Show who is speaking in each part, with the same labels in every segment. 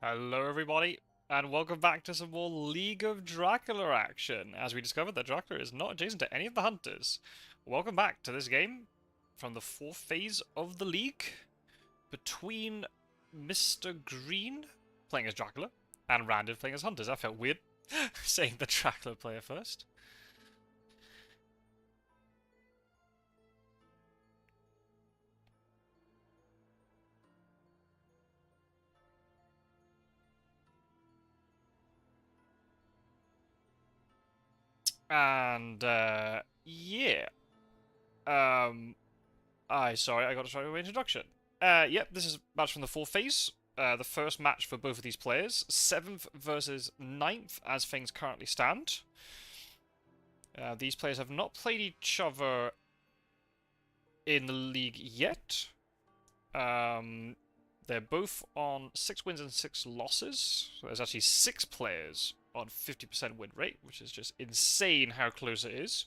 Speaker 1: Hello everybody, and welcome back to some more League of Dracula action, as we discovered that Dracula is not adjacent to any of the hunters. Welcome back to this game from the fourth phase of the League, between Mistergreen, playing as Dracula, and Randiv playing as hunters. That felt weird, saying the Dracula player first. And, yeah. Sorry, I got to start with my introduction. Yep, this is match from the fourth phase. The first match for both of these players. 7th versus 9th, as things currently stand. These players have not played each other in the league yet. They're both on 6 wins and 6 losses. So there's actually 6 players on 50% win rate, which is just insane how close it is.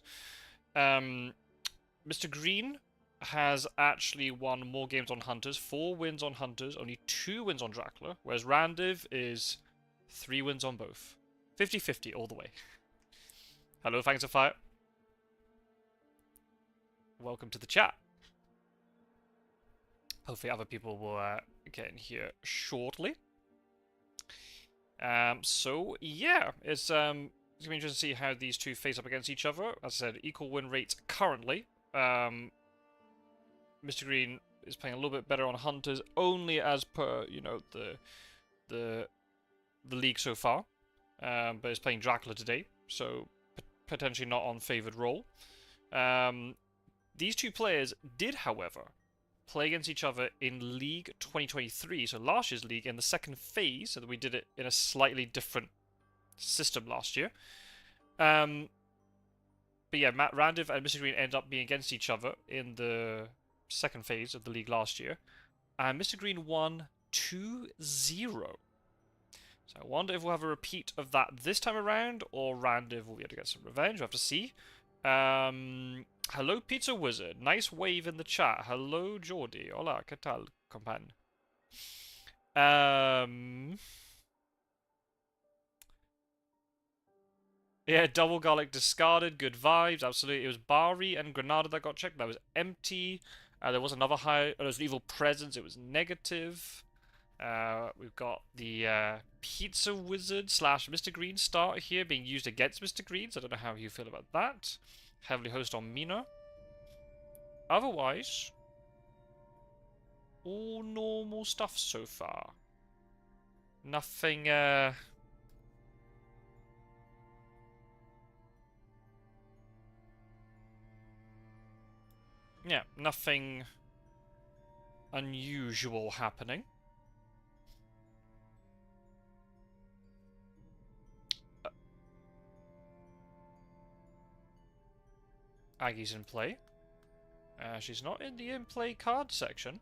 Speaker 1: Mistergreen has actually won more games on Hunters, 4 wins on Hunters, only 2 wins on Dracula, whereas Randiv is 3 wins on both. 50-50 all the way. Hello, thanks for fire. Welcome to the chat. Hopefully other people will get in here shortly. So, yeah, it's going to be interesting to see how these two face up against each other. As I said, equal win rates currently. Mistergreen is playing a little bit better on Hunters, only as per, you know, the league so far. But is playing Dracula today, so potentially not on favoured role. These two players did, however, play against each other in League 2023, so last year's League, in the second phase, so that we did it in a slightly different system last year. But yeah, Randiv and Mistergreen end up being against each other in the second phase of the league last year, and Mistergreen won 2-0. So I wonder if we'll have a repeat of that this time around, or Randiv will be able to get some revenge. We'll have to see. Hello, Pizza Wizard. Nice wave in the chat. Hello, Jordi. Hola, ¿qué tal, compan? Yeah, double garlic discarded. Good vibes. Absolutely. It was Bari and Granada that got checked. That was empty. There was another high. There was an evil presence. It was negative. We've got the Pizza Wizard / Mistergreen start here being used against Mistergreen. So I don't know how you feel about that. Heavily host on Mina. Otherwise, all normal stuff so far. Nothing, yeah, nothing unusual happening. Aggie's in play. She's not in the in-play card section.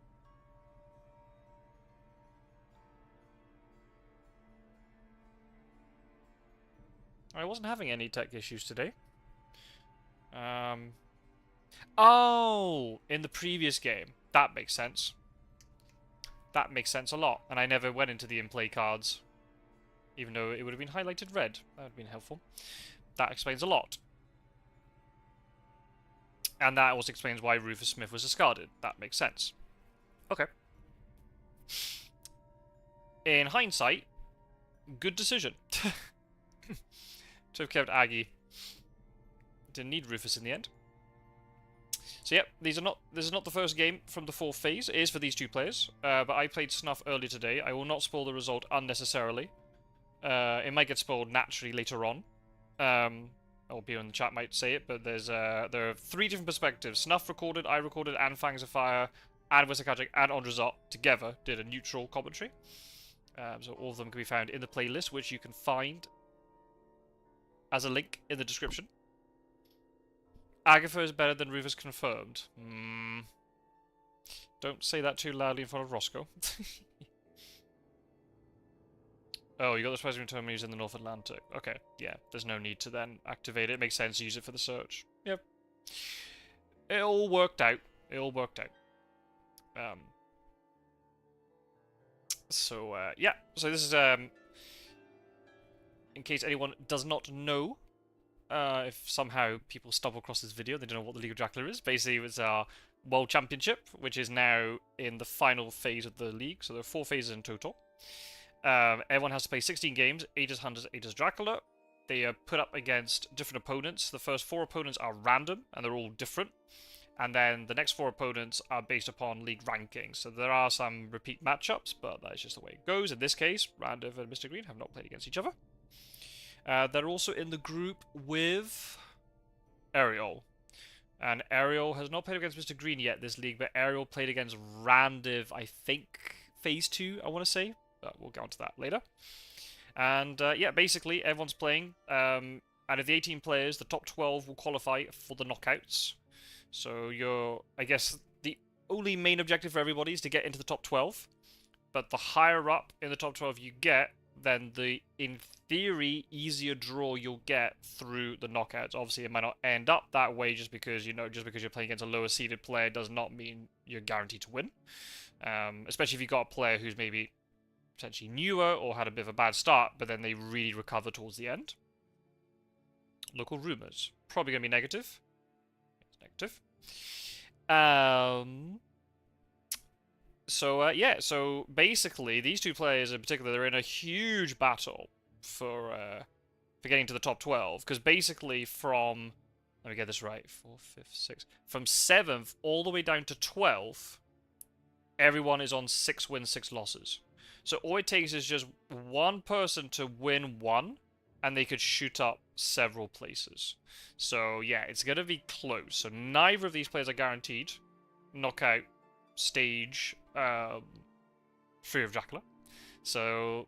Speaker 1: I wasn't having any tech issues today. Oh! In the previous game. That makes sense. That makes sense a lot. And I never went into the in-play cards. Even though it would have been highlighted red. That would have been helpful. That explains a lot. And that also explains why Rufus Smith was discarded. That makes sense. Okay. In hindsight, good decision. To have kept Aggie. Didn't need Rufus in the end. So yep, this is not the first game from the fourth phase. It is for these two players. But I played Snuff earlier today. I will not spoil the result unnecessarily. It might get spoiled naturally later on. Or people in the chat might say it, but there are 3 different perspectives. Snuff recorded, I recorded, and Fangs of Fire, and Wisakajic, and Ondrazot together did a neutral commentary. So all of them can be found in the playlist, which you can find as a link in the description. Agatha is better than Rufus confirmed. Don't say that too loudly in front of Roscoe. Oh, you got the Spider-Man terminals in the North Atlantic. Okay, yeah, there's no need to then activate it. It makes sense to use it for the search. Yep. It all worked out. It all worked out. So, yeah. So this is, in case anyone does not know, if somehow people stumble across this video, they don't know what the League of Dracula is. Basically, it was our World Championship, which is now in the final phase of the league. So there are 4 phases in total. Everyone has to play 16 games, 8 as Hunters, 8 as Dracula. They are put up against different opponents. The first 4 opponents are random, and they're all different. And then the next 4 opponents are based upon league rankings. So there are some repeat matchups, but that's just the way it goes. In this case, Randiv and Mistergreen have not played against each other. They're also in the group with Ariel. And Ariel has not played against Mistergreen yet this league, but Ariel played against Randiv, I think, Phase 2, I want to say. But we'll get onto that later. And yeah, basically, everyone's playing. Out of the 18 players, the top 12 will qualify for the knockouts. So I guess, the only main objective for everybody is to get into the top 12. But the higher up in the top 12 you get, then the, in theory, easier draw you'll get through the knockouts. Obviously, it might not end up that way just because, just because you're playing against a lower seeded player does not mean you're guaranteed to win. Especially if you've got a player who's maybe potentially newer or had a bit of a bad start, but then they really recover towards the end. Local rumours. Probably going to be negative. It's negative. So, yeah, so basically, these 2 players in particular, they're in a huge battle for getting to the top 12, because basically from, let me get this right, 4th, 5th, 6th, from 7th all the way down to 12th, everyone is on 6 wins, 6 losses. So all it takes is just one person to win 1, and they could shoot up several places. So, yeah, it's going to be close. So neither of these players are guaranteed knockout stage 3 of Dracula. So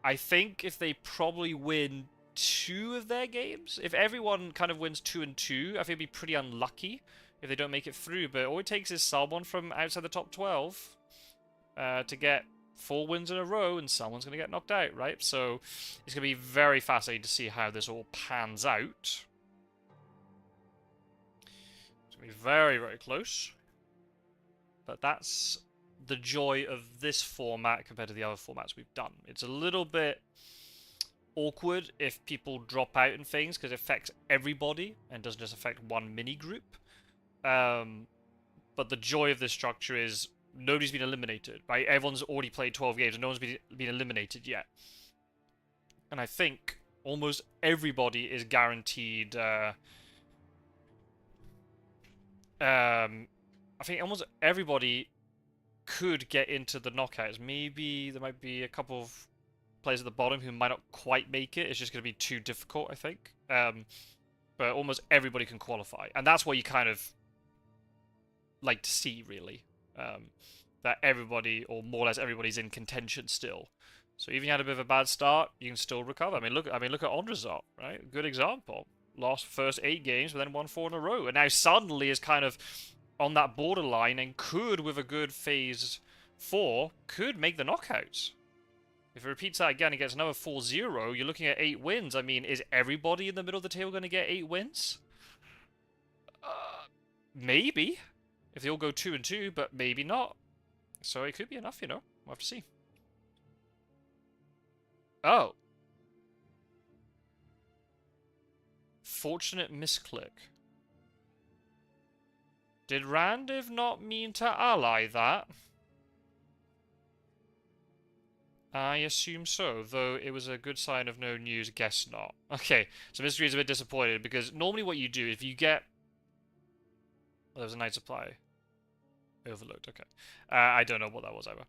Speaker 1: I think if they probably win 2 of their games, if everyone kind of wins 2 and 2, I think it'd be pretty unlucky if they don't make it through. But all it takes is someone from outside the top 12 to get 4 wins in a row, and someone's going to get knocked out, right? So it's going to be very fascinating to see how this all pans out. It's going to be very, very close. But that's the joy of this format compared to the other formats we've done. It's a little bit awkward if people drop out in things because it affects everybody and doesn't just affect one mini group. But the joy of this structure is nobody's been eliminated, right? Everyone's already played 12 games and no one's been eliminated yet. And I think almost everybody is guaranteed I think almost everybody could get into the knockouts. Maybe there might be a couple of players at the bottom who might not quite make it. It's just going to be too difficult, I think. But almost everybody can qualify. And that's what you kind of like to see, really. That everybody, or more or less everybody's in contention still. So even if you had a bit of a bad start, you can still recover. I mean, look at Ondrazar, right? Good example. Lost first 8 games, but then won 4 in a row. And now suddenly is kind of on that borderline and could, with a good phase 4, could make the knockouts. If it repeats that again and gets another 4-0, you're looking at 8 wins. I mean, is everybody in the middle of the table going to get 8 wins? Maybe. If they all go 2 and 2, but maybe not. So it could be enough, We'll have to see. Oh. Fortunate misclick. Did Randiv not mean to ally that? I assume so, though it was a good sign of no news, guess not. Okay, so Mystery is a bit disappointed, because normally what you do, if you get... Well, there was a night supply. Overlooked, okay. I don't know what that was either.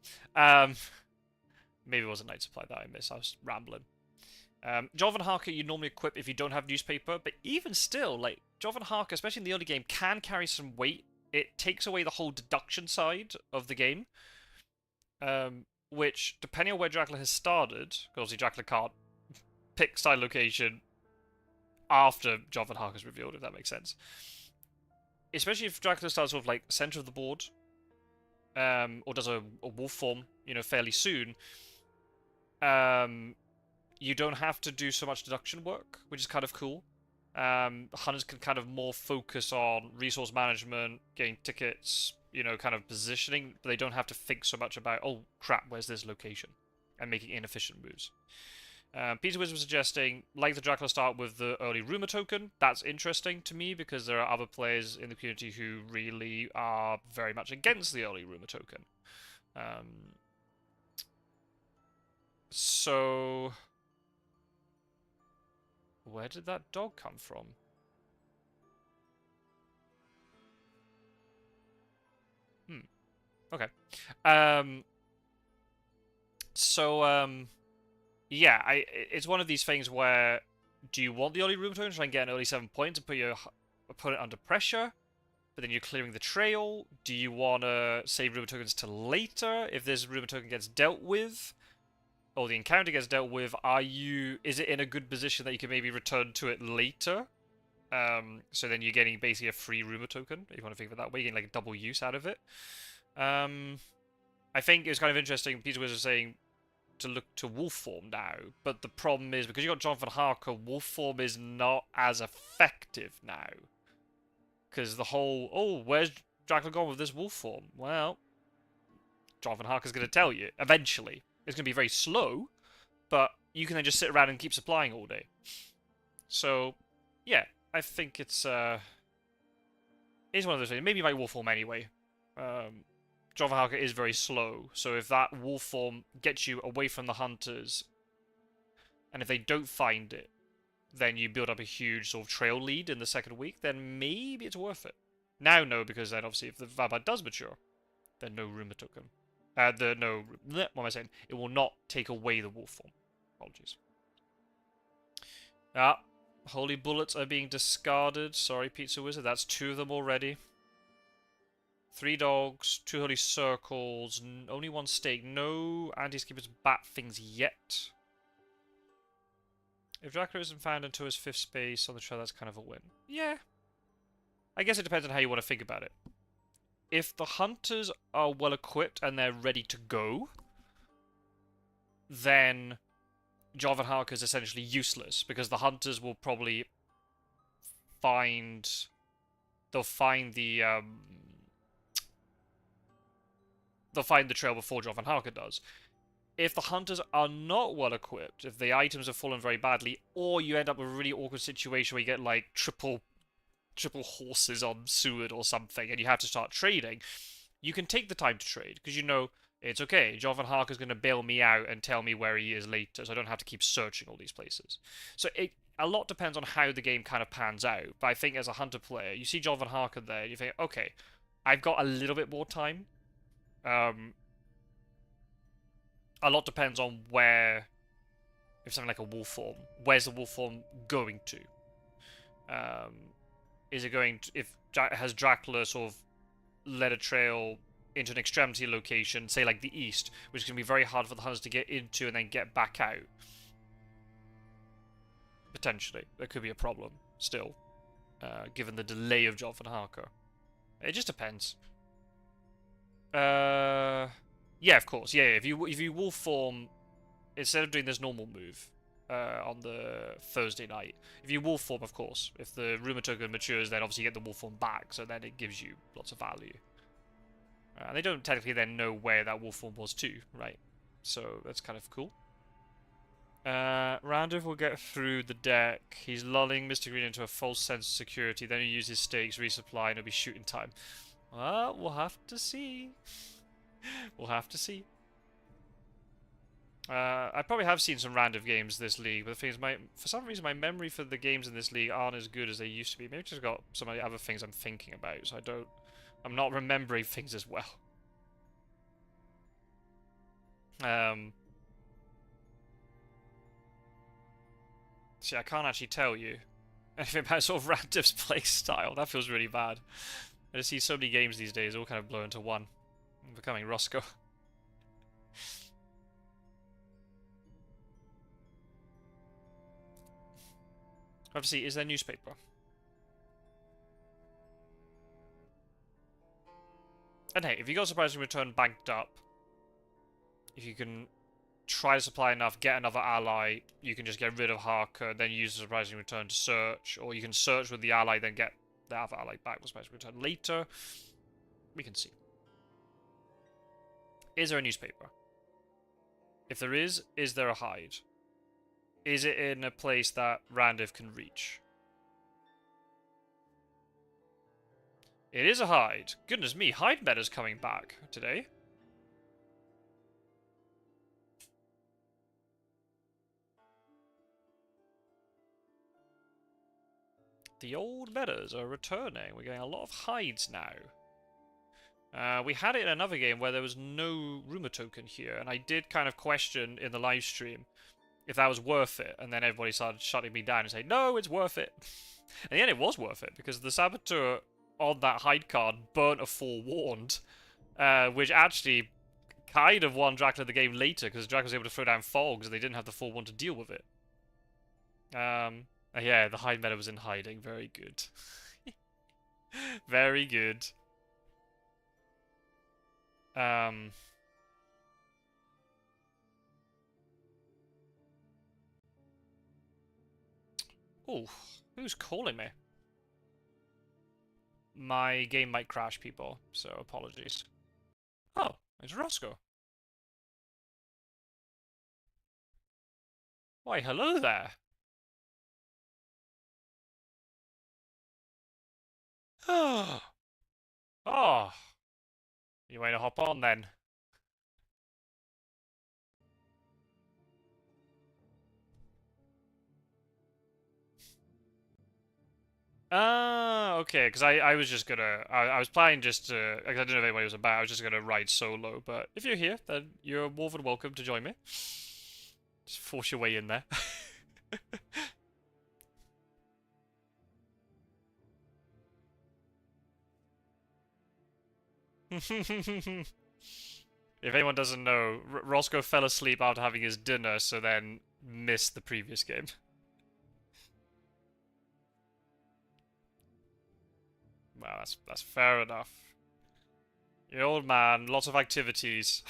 Speaker 1: Maybe it was a night supply that I missed, I was rambling. Jovan Harker you normally equip if you don't have newspaper, but even still, like, Jovan Harker, especially in the early game, can carry some weight. It takes away the whole deduction side of the game. Which, depending on where Dracula has started, because obviously Dracula can't pick side location after Jovan Harker's revealed, if that makes sense. Especially if Dracula starts sort of like center of the board, or does a wolf form, fairly soon, you don't have to do so much deduction work, which is kind of cool. Hunters can kind of more focus on resource management, getting tickets, you know, kind of positioning, but they don't have to think so much about, oh crap, where's this location? And making inefficient moves. Peter Wizard was suggesting, like the Dracula start with the early rumor token. That's interesting to me because there are other players in the community who really are very much against the early rumor token. So, where did that dog come from? Okay. Yeah, it's one of these things where, do you want the early rumor token to try and get an early 7 points and put your opponent under pressure, but then you're clearing the trail? Do you want to save rumor tokens to later if this rumor token gets dealt with, or the encounter gets dealt with? Is it in a good position that you can maybe return to it later? So then you're getting basically a free rumor token, if you want to think of it that way, you're getting like double use out of it. I think it was kind of interesting, Peter was saying, to look to wolf form now, but the problem is because you got Jonathan Harker, wolf form is not as effective now. Because the whole, oh, where's Dracula gone with this wolf form? Well, Jonathan Harker's going to tell you eventually. It's going to be very slow, but you can then just sit around and keep supplying all day. So, yeah, I think it's one of those things. Maybe my wolf form anyway. Jonathan Harker is very slow, so if that wolf form gets you away from the hunters, and if they don't find it, then you build up a huge sort of trail lead in the second week, then maybe it's worth it. Now, no, because then obviously if the vampire does mature, then no rumor token. What am I saying? It will not take away the wolf form. Apologies. Holy bullets are being discarded. Sorry, Pizza Wizard. That's 2 of them already. 3 dogs, 2 holy circles, only 1 stake. No anti-skippers bat things yet. If Dracula isn't found until his 5th space on the trail, that's kind of a win. Yeah. I guess it depends on how you want to think about it. If the hunters are well equipped and they're ready to go, then Jonathan Harker is essentially useless, because the hunters will probably find... They'll find the trail before Jonathan Harker does. If the hunters are not well equipped, if the items have fallen very badly, or you end up with a really awkward situation where you get like triple horses on Seward or something, and you have to start trading, you can take the time to trade, because you know it's okay. Jonathan Harker's going to bail me out and tell me where he is later, so I don't have to keep searching all these places. So a lot depends on how the game kind of pans out. But I think as a hunter player, you see Jonathan Harker there, and you think, okay, I've got a little bit more time. A lot depends on where, if something like a wolf form, where's the wolf form going to? Is it going to, has Dracula sort of led a trail into an extremity location, say like the east, which is going to be very hard for the hunters to get into and then get back out? Potentially. There could be a problem, still, given the delay of Jonathan Harker. It just depends. Yeah, of course. Yeah, if you wolf form, instead of doing this normal move on the Thursday night, if you wolf form, of course, if the rumor token matures, then obviously you get the wolf form back, so then it gives you lots of value. And they don't technically then know where that wolf form was too, right? So that's kind of cool. Randiv will get through the deck. He's lulling Mistergreen into a false sense of security. Then he uses stakes, resupply, and it'll be shooting time. Well, we'll have to see. We'll have to see. I probably have seen some Randiv games this league, but the thing is, for some reason, my memory for the games in this league aren't as good as they used to be. Maybe I've just got some of the other things I'm thinking about, so I'm not remembering things as well. See, I can't actually tell you anything about sort of Randiv's play style. That feels really bad. I just see so many games these days, all kind of blow into one. I'm becoming Roscoe. Obviously, is there newspaper? And hey, if you got surprising return banked up, if you can try to supply enough, get another ally, you can just get rid of Harker, then use the surprising return to search, or you can search with the ally, then get the other ally back with surprising return later. We can see. Is there a newspaper? If there is there a hide? Is it in a place that Randiv can reach? It is a hide. Goodness me, hide meta's coming back today. The old metas are returning. We're getting a lot of hides now. We had it in another game where there was no rumor token here, and I did kind of question in the live stream if that was worth it, and then everybody started shutting me down and saying, no, it's worth it. And then it was worth it, because the Saboteur on that hide card burnt a Forewarned, which actually kind of won Dracula the game later, because Dracula was able to throw down fogs, and they didn't have the Forewarned to deal with it. Yeah, the hide meta was in hiding. Very good. Very good. Oh, who's calling me? My game might crash, people, so apologies. Oh, it's Roscoe. Why, hello there. Oh, you want to hop on then? Okay, because I was just gonna, I was planning just to, I didn't know if anybody was about, I was just gonna ride solo, but if you're here, then you're more than welcome to join me. Just force your way in there. If anyone doesn't know, Roscoe fell asleep after having his dinner, so then missed the previous game. Well, that's fair enough. You're an old man, lots of activities.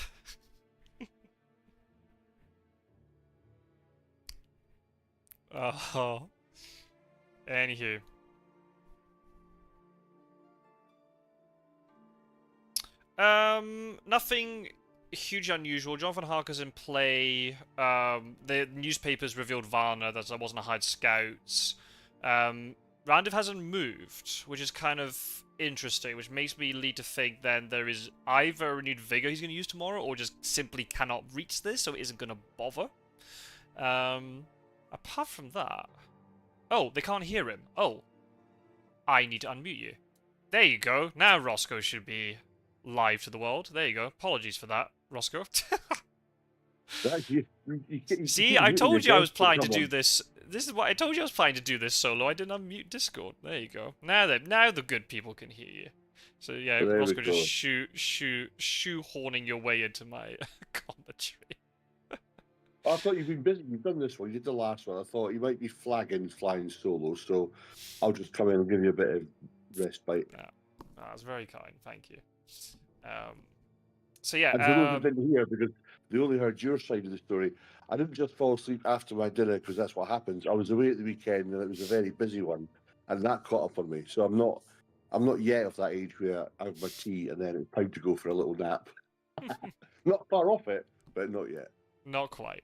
Speaker 1: Oh. Anywho. Nothing huge unusual. Jonathan Harker's in play. The newspapers revealed Varna that there wasn't a hide scouts. Randiv hasn't moved, which is kind of interesting, which makes me lead to think then there is either a renewed vigor he's going to use tomorrow, or just simply cannot reach this, so it isn't going to bother. Apart from that... Oh, they can't hear him. Oh. I need to unmute you. There you go. Now Roscoe should be live to the world. There you go. Apologies for that, Roscoe. See, I told you I was planning to do this. This is what I told you I was planning to do this solo. I didn't unmute Discord. There you go. Now the good people can hear you. So yeah,
Speaker 2: There
Speaker 1: Roscoe just shoehorning your way into my commentary.
Speaker 2: I thought you've been busy. You've done this one. You did the last one. I thought you might be flying solo, so I'll just come in and give you a bit of respite.
Speaker 1: Yeah, that's very kind. Thank you. So yeah.
Speaker 2: And for those who didn't hear, because they only heard your side of the story, I didn't just fall asleep after my dinner because that's what happens. I was away at the weekend and it was a very busy one, and that caught up on me. So I'm not yet of that age where I have my tea and then it's time to go for a little nap. Not far off it, but not yet.
Speaker 1: Not quite.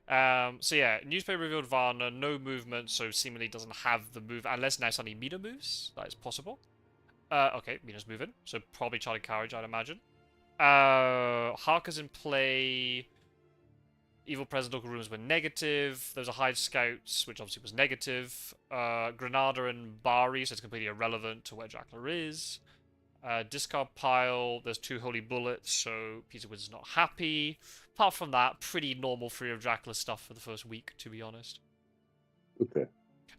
Speaker 1: So yeah, newspaper revealed Varna, no movement, so seemingly doesn't have the move, unless now suddenly Mina moves. That is possible. Okay, Mina's moving, so probably Charlie Carriage, I'd imagine. Harker's in play. Evil President local rumors were negative. There's a hide scouts, which obviously was negative. Granada and Bari, so it's completely irrelevant to where Dracula is. Discard pile, there's 2 holy bullets, so Peter Wizard's not happy. Apart from that, pretty normal Free of Dracula stuff for the first week, to be honest.
Speaker 2: Okay.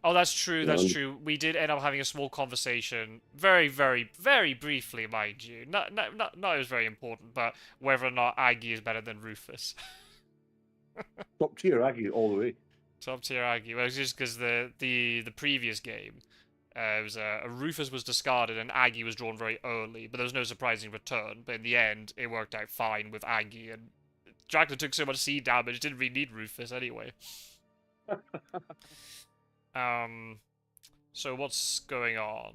Speaker 1: Oh, that's true, that's true. We did end up having a small conversation, very, very, very briefly, mind you. Not it was very important, but whether or not Aggie is better than Rufus.
Speaker 2: Top tier Aggie all the way.
Speaker 1: Top tier Aggie. Well, it's just because the previous game, it was a Rufus was discarded and Aggie was drawn very early, but there was no surprising return. But in the end, it worked out fine with Aggie, and Dracula took so much C damage, didn't really need Rufus anyway. So what's going on?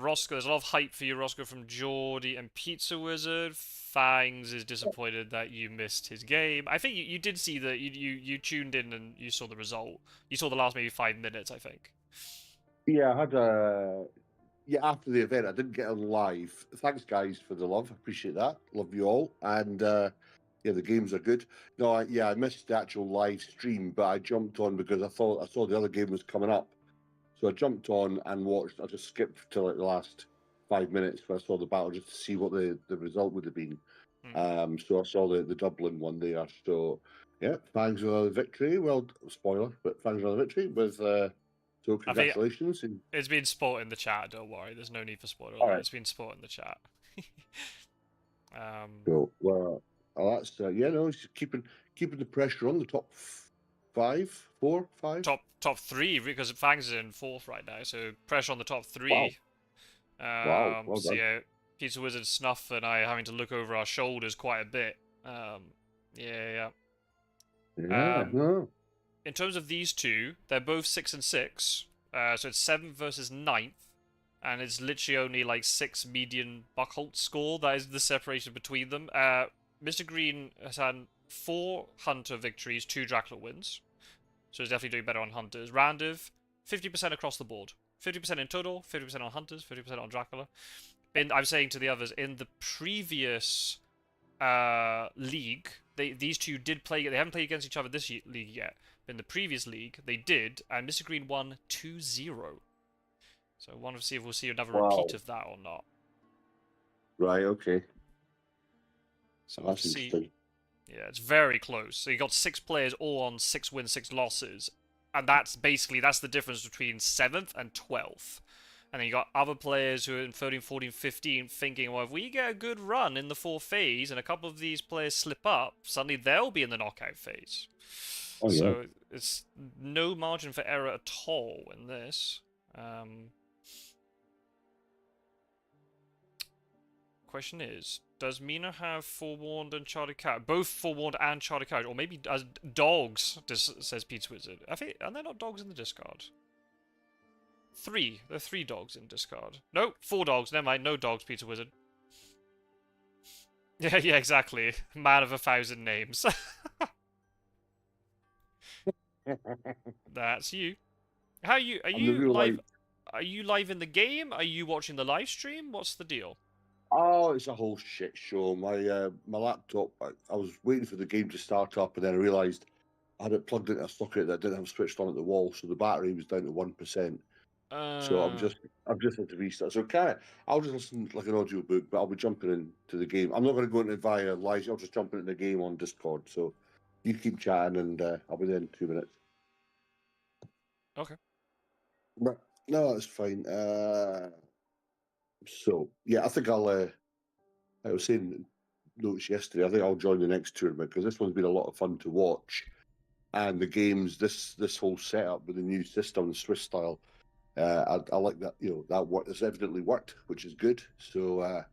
Speaker 1: Roscoe, there's a lot of hype for you, Roscoe, from Geordie and Pizza Wizard. Fangs is disappointed that you missed his game. I think you did see that you tuned in and you saw the result. You saw the last maybe 5 minutes, I think.
Speaker 2: Yeah, I had a. Yeah, after the event, I didn't get on live. Thanks, guys, for the love. I appreciate that. Love you all. And yeah, the games are good. No, I missed the actual live stream, but I jumped on because I saw the other game was coming up. So I jumped on and watched. I just skipped till like the last 5 minutes where I saw the battle just to see what the result would have been. So I saw the Dublin one there. So yeah, Fangs with another victory. Well, spoiler, but Fangs with another victory with. So congratulations.
Speaker 1: It's been sport in the chat. Don't worry. There's no need for spoiler.
Speaker 2: Right.
Speaker 1: It's been sport in the chat.
Speaker 2: So well, that's it's keeping the pressure on the top 5, 4, 5.
Speaker 1: Top 3 because Fangs is in 4th right now. So pressure on the top 3.
Speaker 2: Wow. Well
Speaker 1: so
Speaker 2: done.
Speaker 1: yeah, Pizza Wizard, Snuff, and I having to look over our shoulders quite a bit. Yeah.
Speaker 2: No.
Speaker 1: In terms of these two, they're both 6 and 6. So it's 7th versus 9th. And it's literally only like 6 median Buckholt score. That is the separation between them. Mistergreen has had 4 Hunter victories, 2 Dracula wins. So he's definitely doing better on Hunters. Randiv, 50% across the board. 50% in total, 50% on Hunters, 50% on Dracula. I'm saying to the others, in the previous league, these two did play. They haven't played against each other this league yet. But in the previous league, they did, and Mistergreen won 2-0. So I want to see if we'll see another repeat of that or not.
Speaker 2: Right, okay.
Speaker 1: So that's interesting. Yeah, it's very close. So you got 6 players all on 6 wins, 6 losses. And that's the difference between 7th and 12th. And then you got other players who are in 13, 14, 15 thinking, well, if we get a good run in the 4th phase and a couple of these players slip up, suddenly they'll be in the knockout phase.
Speaker 2: Oh, yeah.
Speaker 1: So it's no margin for error at all in this. Question is, does Mina have Forewarned and Charted Courage? Both Forewarned and Charted Courage, or maybe as dogs, says Pizza Wizard. I think, are there not dogs in the discard? 3. There are 3 dogs in discard. No, 4 dogs. Never mind. No dogs, Pizza Wizard. Yeah, exactly. Man of 1,000 names. That's you. Are you live? Are you live in the game? Are you watching the live stream? What's the deal?
Speaker 2: Oh, it's a whole shit show. My laptop. I was waiting for the game to start up, and then I realised I had it plugged into a socket that didn't have switched on at the wall, so the battery was down to 1%. So I'm just had to restart. So I'll just listen like an audio book, but I'll be jumping into the game. I'm not going to go into via live. I'll just jump into the game on Discord. So you keep chatting, and I'll be there in 2 minutes.
Speaker 1: Okay.
Speaker 2: But no, that's fine. So yeah, I think I'll. I was saying notes yesterday. I think I'll join the next tournament because this one's been a lot of fun to watch, and the games, this whole setup with the new system, the Swiss style. I like that. It's evidently worked, which is good. So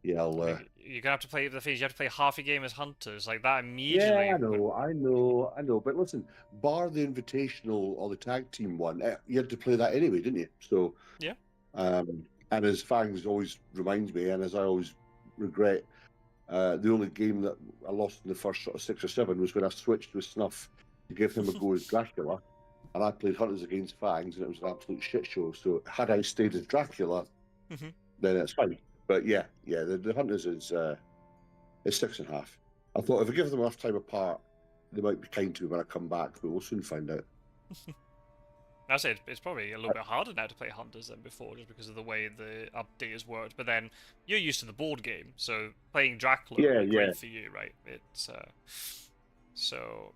Speaker 2: yeah, I'll.
Speaker 1: You're gonna have to play the things. You have to play half a game as hunters, like that immediately.
Speaker 2: Yeah, I know. But listen, bar the invitational or the tag team one, you had to play that anyway, didn't you? So
Speaker 1: yeah.
Speaker 2: And as Fangs always reminds me, and as I always regret, the only game that I lost in the first sort of 6 or 7 was when I switched with Snuff to give him a go as Dracula, and I played Hunters against Fangs, and it was an absolute shit show. So had I stayed as Dracula, then it's fine. But yeah, the Hunters is 6.5. I thought if I give them enough time apart, they might be kind to me when I come back, but we'll soon find out.
Speaker 1: I say it's probably a little bit harder now to play Hunters than before, just because of the way the update has worked. But then you're used to the board game, so playing Dracula would be great for you, right? It's so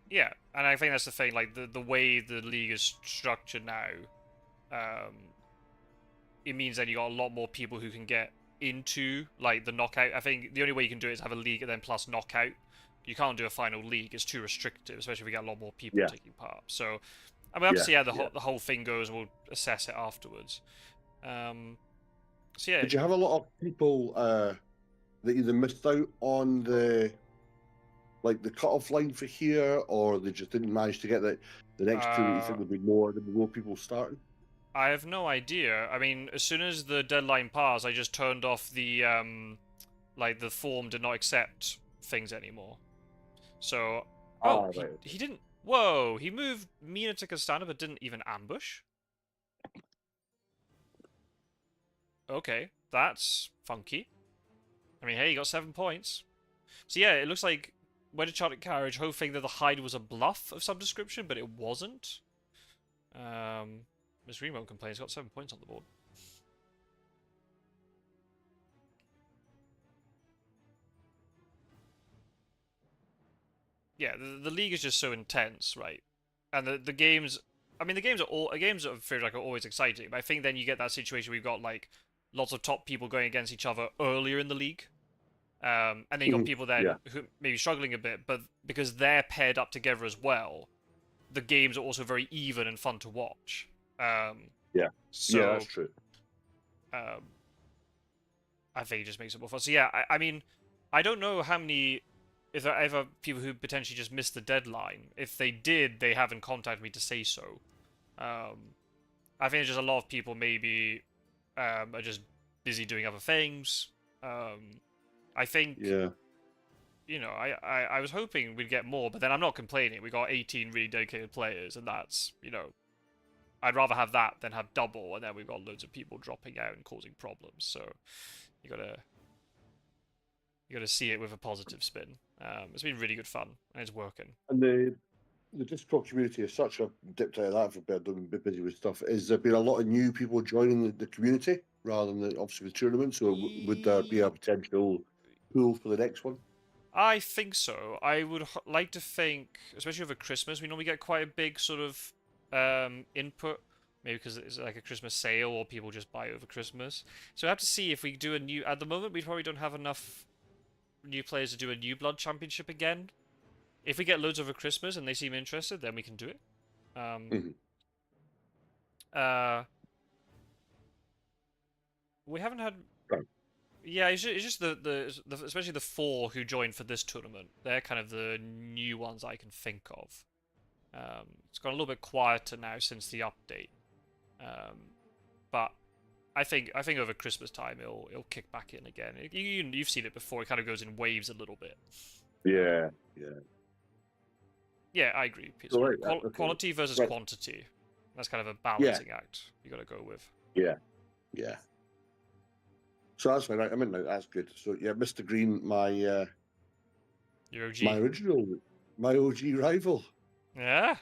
Speaker 1: yeah, and I think that's the thing. Like the way the league is structured now, it means that you got a lot more people who can get into like the knockout. I think the only way you can do it is have a league and then plus knockout. You can't do a final league; it's too restrictive, especially if we get a lot more people taking part. So. I mean, obviously, the whole thing goes, and we'll assess it afterwards. So yeah.
Speaker 2: Did you have a lot of people that either missed out on the like the cut-off line for here, or they just didn't manage to get the next tournament? You think there'll be more people starting?
Speaker 1: I have no idea. I mean, as soon as the deadline passed, I just turned off the like the form did not accept things anymore. So, oh,
Speaker 2: Right.
Speaker 1: he didn't. Whoa, he moved Mina to Castana, but didn't even ambush. Okay, that's funky. I mean, hey, he got 7 points. So yeah, it looks like when a chartered carriage, hoping that the hide was a bluff of some description, but it wasn't. Mistergreen won't complain. He's got 7 points on the board. Yeah, the league is just so intense, right? And the games, I mean, the games are feel like are always exciting. But I think then you get that situation where you've got like lots of top people going against each other earlier in the league, and then you got people then who maybe struggling a bit, but because they're paired up together as well, the games are also very even and fun to watch. So
Speaker 2: yeah, that's true.
Speaker 1: I think it just makes it more fun. So yeah, I mean, I don't know how many, if there are ever people who potentially just missed the deadline. If they did, they haven't contacted me to say so. I think it's just a lot of people maybe are just busy doing other things. I think, you know, I was hoping we'd get more, but then I'm not complaining. We got 18 really dedicated players, and that's, you know, I'd rather have that than have double, and then we've got loads of people dropping out and causing problems. So you gotta see it with a positive spin. It's been really good fun, and it's working.
Speaker 2: And the Discord community is such a dipped out of that for being busy with stuff. Is there been a lot of new people joining the community rather than obviously the tournaments, or would there be a potential pool for the next one?
Speaker 1: I think so. I would like to think, especially over Christmas, we normally get quite a big sort of input. Maybe because it's like a Christmas sale or people just buy over Christmas. So we have to see if we do a new... At the moment, we probably don't have enough new players to do a New Blood Championship again. If we get loads over Christmas and they seem interested, then we can do it. We haven't had...
Speaker 2: Right.
Speaker 1: Yeah, it's just the especially the 4 who joined for this tournament. They're kind of the new ones I can think of. It's gone a little bit quieter now since the update. But I think over Christmas time it'll kick back in again. You've seen it before. It kind of goes in waves a little bit.
Speaker 2: Yeah.
Speaker 1: Yeah, I agree, Peter.
Speaker 2: So,
Speaker 1: Quality versus quantity. That's kind of a balancing act you got to go with.
Speaker 2: Yeah. So that's fine. I mean, that's good. So yeah, Mistergreen, your OG, my OG rival.
Speaker 1: Yeah.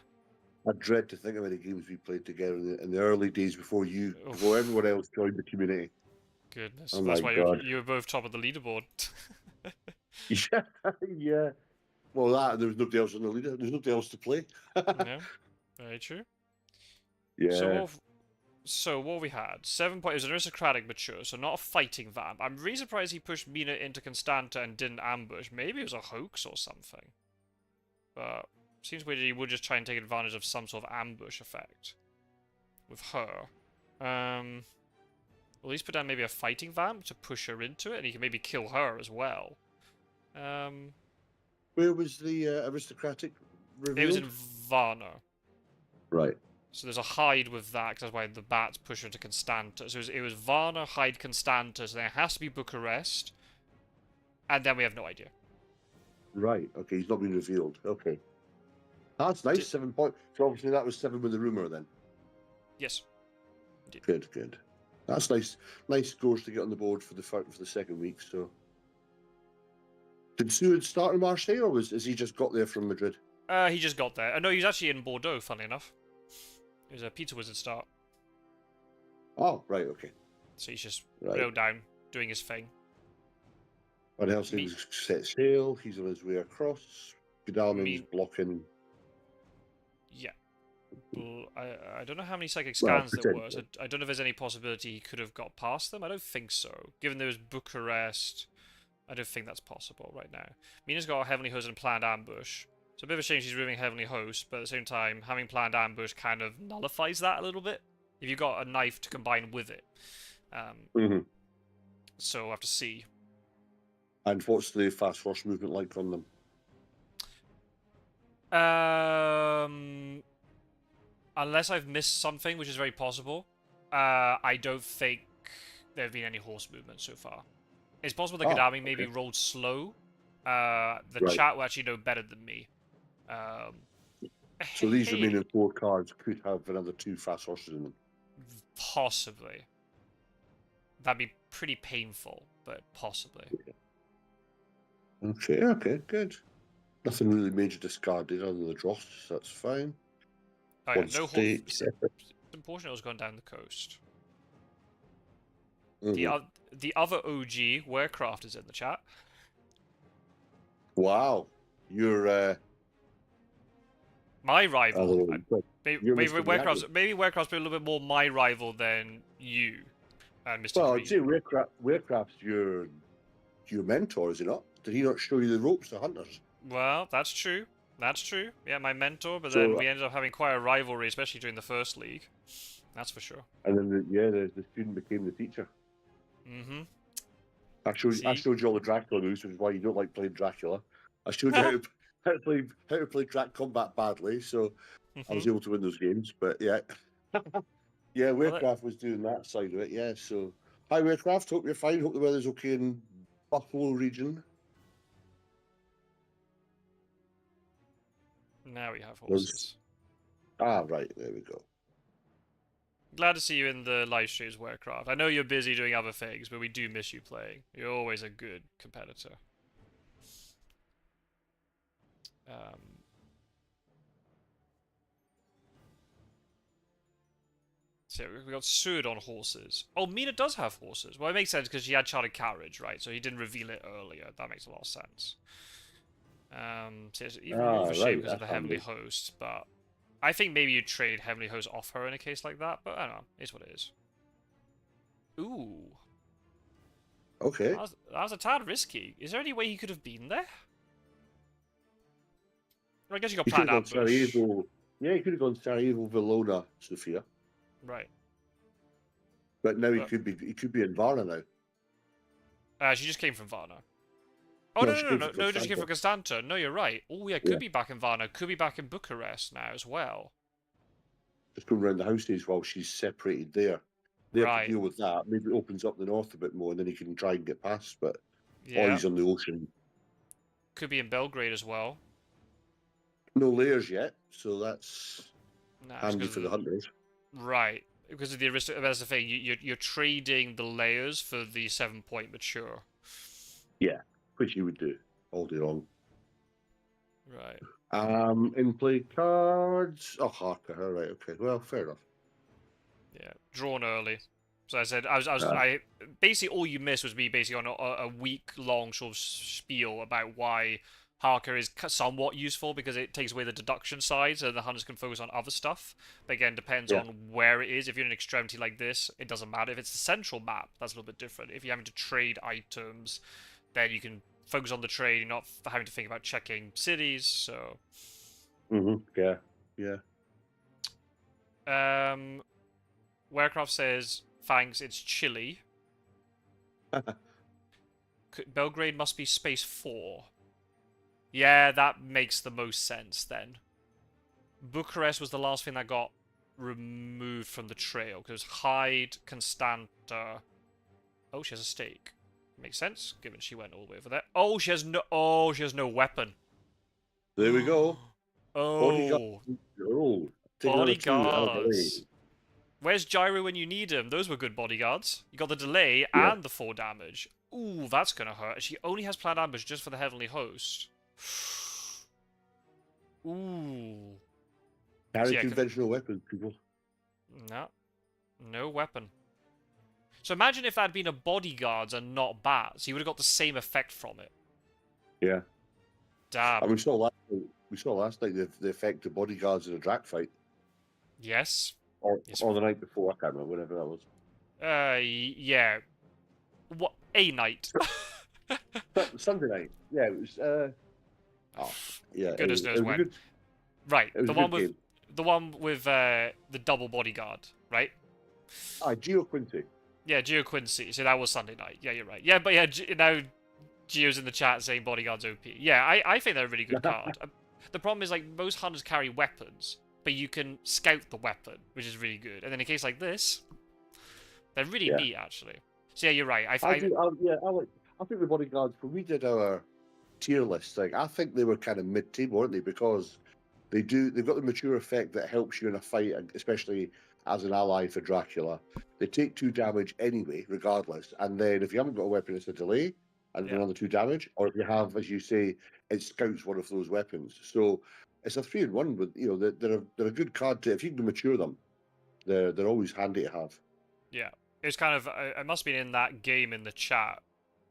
Speaker 2: I dread to think of any games we played together in the early days before everyone else joined the community.
Speaker 1: Goodness, that's why you were both top of the leaderboard.
Speaker 2: yeah. Well, there was nobody else on the leader. There's nobody else to play.
Speaker 1: Yeah, very true.
Speaker 2: Yeah.
Speaker 1: So what we had? 7 points. It was an aristocratic mature, so not a fighting vamp. I'm really surprised he pushed Mina into Constanta and didn't ambush. Maybe it was a hoax or something. But seems weird he would just try and take advantage of some sort of ambush effect with her. At least put down maybe a fighting vamp to push her into it, and he can maybe kill her as well.
Speaker 2: Where was the aristocratic revealed?
Speaker 1: It was in Varna.
Speaker 2: Right.
Speaker 1: So there's a hide with that, because that's why the bats push her to Constanta. So it was Varna, hide, Constanta, so then it has to be Bucharest. And then we have no idea.
Speaker 2: Right, okay, he's not been revealed. Okay. That's nice, 7 points. So obviously that was 7 with the rumour then?
Speaker 1: Yes.
Speaker 2: Indeed. Good. That's nice. Nice scores to get on the board for the second week, so... Did Seward start in Marseille, or has he just got there from Madrid?
Speaker 1: He just got there. No, he's actually in Bordeaux, funnily enough. It was a Pizza Wizard start.
Speaker 2: Oh, right, okay.
Speaker 1: So he's just real down, doing his thing.
Speaker 2: What else? He's set sail, he's on his way across. Godalming's blocking.
Speaker 1: Yeah. Well, I don't know how many psychic scans there were. So I don't know if there's any possibility he could have got past them. I don't think so. Given there was Bucharest, I don't think that's possible right now. Mina's got a Heavenly Host and planned ambush. So a bit of a shame she's removing Heavenly Host, but at the same time, having planned ambush kind of nullifies that a little bit. If you've got a knife to combine with it. So we'll have to see.
Speaker 2: And what's the fast horse movement like on them?
Speaker 1: Unless I've missed something, which is very possible, I don't think there have been any horse movements so far. It's possible the Gadami maybe rolled slow. The chat will actually know better than me.
Speaker 2: So these remaining 4 cards could have another 2 fast horses in them.
Speaker 1: Possibly. That'd be pretty painful, but possibly.
Speaker 2: Okay, good. Nothing really major discarded other than the dross, so that's fine.
Speaker 1: Oh yeah, no horse. Some portion was gone down the coast. The other OG Werecraft is in the chat.
Speaker 2: Wow, you're
Speaker 1: my rival. Maybe Werecraft's a little bit more my rival than you, Mr.
Speaker 2: Well,
Speaker 1: Green.
Speaker 2: I'd say Werecraft's your mentor, is he not? Did he not show you the ropes to hunters?
Speaker 1: Well, that's true. That's true. Yeah, my mentor, but then we ended up having quite a rivalry, especially during the first league. That's for sure.
Speaker 2: And then the student became the teacher.
Speaker 1: Mm-hmm.
Speaker 2: I showed you all the Dracula moves, which is why you don't like playing Dracula. I showed you how to play Drac Combat badly, so I was able to win those games. But yeah, yeah, Werecraft was doing that side of it. Yeah, so hi Werecraft, hope you're fine. Hope the weather's okay in Buffalo region.
Speaker 1: Now we have horses.
Speaker 2: Right, there we go.
Speaker 1: Glad to see you in the live streams, Werecraft. I know you're busy doing other things, but we do miss you playing. You're always a good competitor. So we got Sud on horses. Oh, Mina does have horses. Well, it makes sense because she had chartered carriage, right? So he didn't reveal it earlier. That makes a lot of sense. So it's even more of a shame because of the Heavenly Host, but I think maybe you trade Heavenly Host off her in a case like that, but I don't know. It's what it is. Ooh.
Speaker 2: Okay.
Speaker 1: That was a tad risky. Is there any way he could have been there? I guess you got planned ambush.
Speaker 2: Yeah, he could have gone Sarajevo, Valona, Sofia.
Speaker 1: Right.
Speaker 2: But now he could be in Varna now.
Speaker 1: She just came from Varna. Oh, no, just came from Constanta. No, you're right. Oh, yeah, could be back in Varna. Could be back in Bucharest now as well.
Speaker 2: Just going around the houses while she's separated there. They have to deal with that. Maybe it opens up the north a bit more and then he can try and get past, but he's on the ocean.
Speaker 1: Could be in Belgrade as well.
Speaker 2: No layers yet, so that's handy for the hunters.
Speaker 1: Right. Because of the that's the thing, you're trading the layers for the 7-point mature.
Speaker 2: Yeah, which you would do all day long.
Speaker 1: Right.
Speaker 2: In play cards. Oh, Harker. All right. Okay. Well, fair enough.
Speaker 1: Yeah, drawn early. So I said, basically all you missed was me basically on a week-long sort of spiel about why Harker is somewhat useful because it takes away the deduction side, so the hunters can focus on other stuff. But again, depends on where it is. If you're in an extremity like this, it doesn't matter. If it's the central map, that's a little bit different. If you're having to trade items, then you can focus on the trade. You're not having to think about checking cities. So.
Speaker 2: Yeah.
Speaker 1: Werecraft says, thanks, it's chilly. Belgrade must be space 4. Yeah, that makes the most sense then. Bucharest was the last thing that got removed from the trail, because Hyde, Constanta... Oh, she has a stake. Makes sense, given she went all the way over there. Oh, she has no weapon.
Speaker 2: There we go.
Speaker 1: Oh. Bodyguards. Where's Gyro when you need him? Those were good bodyguards. You got the delay and the 4 damage. Ooh, that's gonna hurt. She only has planned ambush just for the Heavenly Host. Ooh.
Speaker 2: Carry conventional weapons, people.
Speaker 1: No weapon. So imagine if that had been a bodyguards and not bats. You would have got the same effect from it.
Speaker 2: Yeah.
Speaker 1: Damn.
Speaker 2: And we saw last night the effect of bodyguards in a Drac fight.
Speaker 1: Yes.
Speaker 2: Or the night before, I can't remember, whatever that was.
Speaker 1: Yeah. What? A night.
Speaker 2: Sunday night. Yeah, it was,
Speaker 1: Goodness knows when. Right, the one with the double bodyguard, right?
Speaker 2: Geo Quincy.
Speaker 1: Yeah, Geo Quincy. So that was Sunday night. Yeah, you're right. Yeah, but yeah, now Geo's in the chat saying bodyguard's OP. Yeah, I think they're a really good card. The problem is, like, most hunters carry weapons, but you can scout the weapon, which is really good. And then in a case like this, they're really
Speaker 2: Yeah.
Speaker 1: neat, actually. So yeah, you're right.
Speaker 2: I think the bodyguards, when we did our tier list thing, I think they were kind of mid-team, weren't they? Because they've got the mature effect that helps you in a fight, especially as an ally for Dracula. They take 2 damage anyway, regardless. And then if you haven't got a weapon, it's a delay and
Speaker 1: Yeah.
Speaker 2: another 2 damage. Or if you have, as you say, it scouts one of those weapons. So it's a 3-in-1 with, you know, they're a good card to, if you can mature them, they're always handy to have.
Speaker 1: Yeah. It's kind of, it must have been in that game in the chat,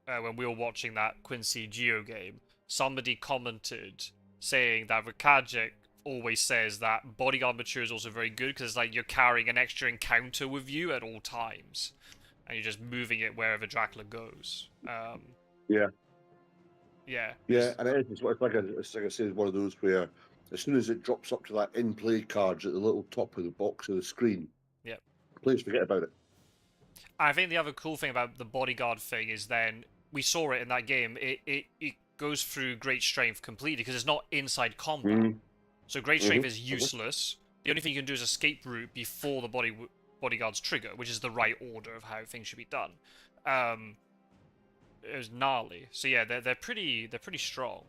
Speaker 1: when we were watching that Quincy Geo game, somebody commented saying that Rakajic always says that Bodyguard Mature is also very good because it's like you're carrying an extra encounter with you at all times, and you're just moving it wherever Dracula goes.
Speaker 2: Yeah.
Speaker 1: Yeah.
Speaker 2: Yeah, and it's like I say, it's one of those where as soon as it drops up to that in-play cards at the little top of the box of the screen,
Speaker 1: Yeah.
Speaker 2: players forget about it.
Speaker 1: I think the other cool thing about the bodyguard thing is then we saw it in that game. It goes through great strength completely because it's not inside combat. So great strength is useless. The only thing you can do is escape route before the bodyguard's trigger, which is the right order of how things should be done. It was gnarly. So yeah, they're pretty strong.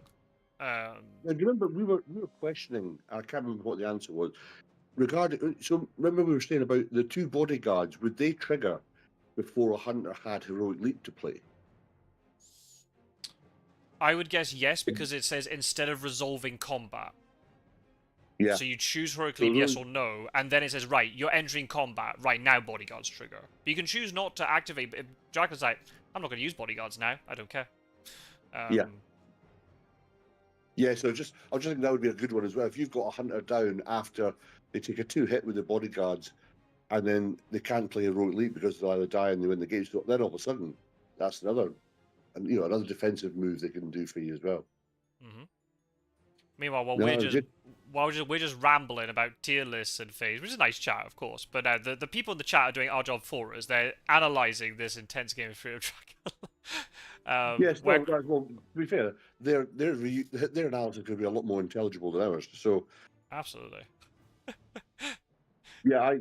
Speaker 2: And remember, we were questioning. I can't remember what the answer was. Regarding, so remember we were saying about the 2 bodyguards. Would they trigger before a hunter had heroic leap to play?
Speaker 1: I would guess yes, because it says instead of resolving combat.
Speaker 2: Yeah.
Speaker 1: So you choose heroic leap, yes or no, and then it says, right, you're entering combat. Right, now bodyguards trigger. But you can choose not to activate, but Dracula's like, I'm not going to use bodyguards now. I don't care.
Speaker 2: Yeah. Yeah, so I just think that would be a good one as well. If you've got a hunter down after they take a 2 hit with the bodyguards, and then they can't play heroic leap because they'll either die and they win the game. So then all of a sudden, that's another defensive move they can do for you as well.
Speaker 1: Meanwhile, we're just rambling about tier lists and things, which is a nice chat, of course. But the people in the chat are doing our job for us. They're analysing this intense game of Free of Dracula.
Speaker 2: Yes, well, to be fair, their analysis could be a lot more intelligible than ours. So
Speaker 1: absolutely.
Speaker 2: So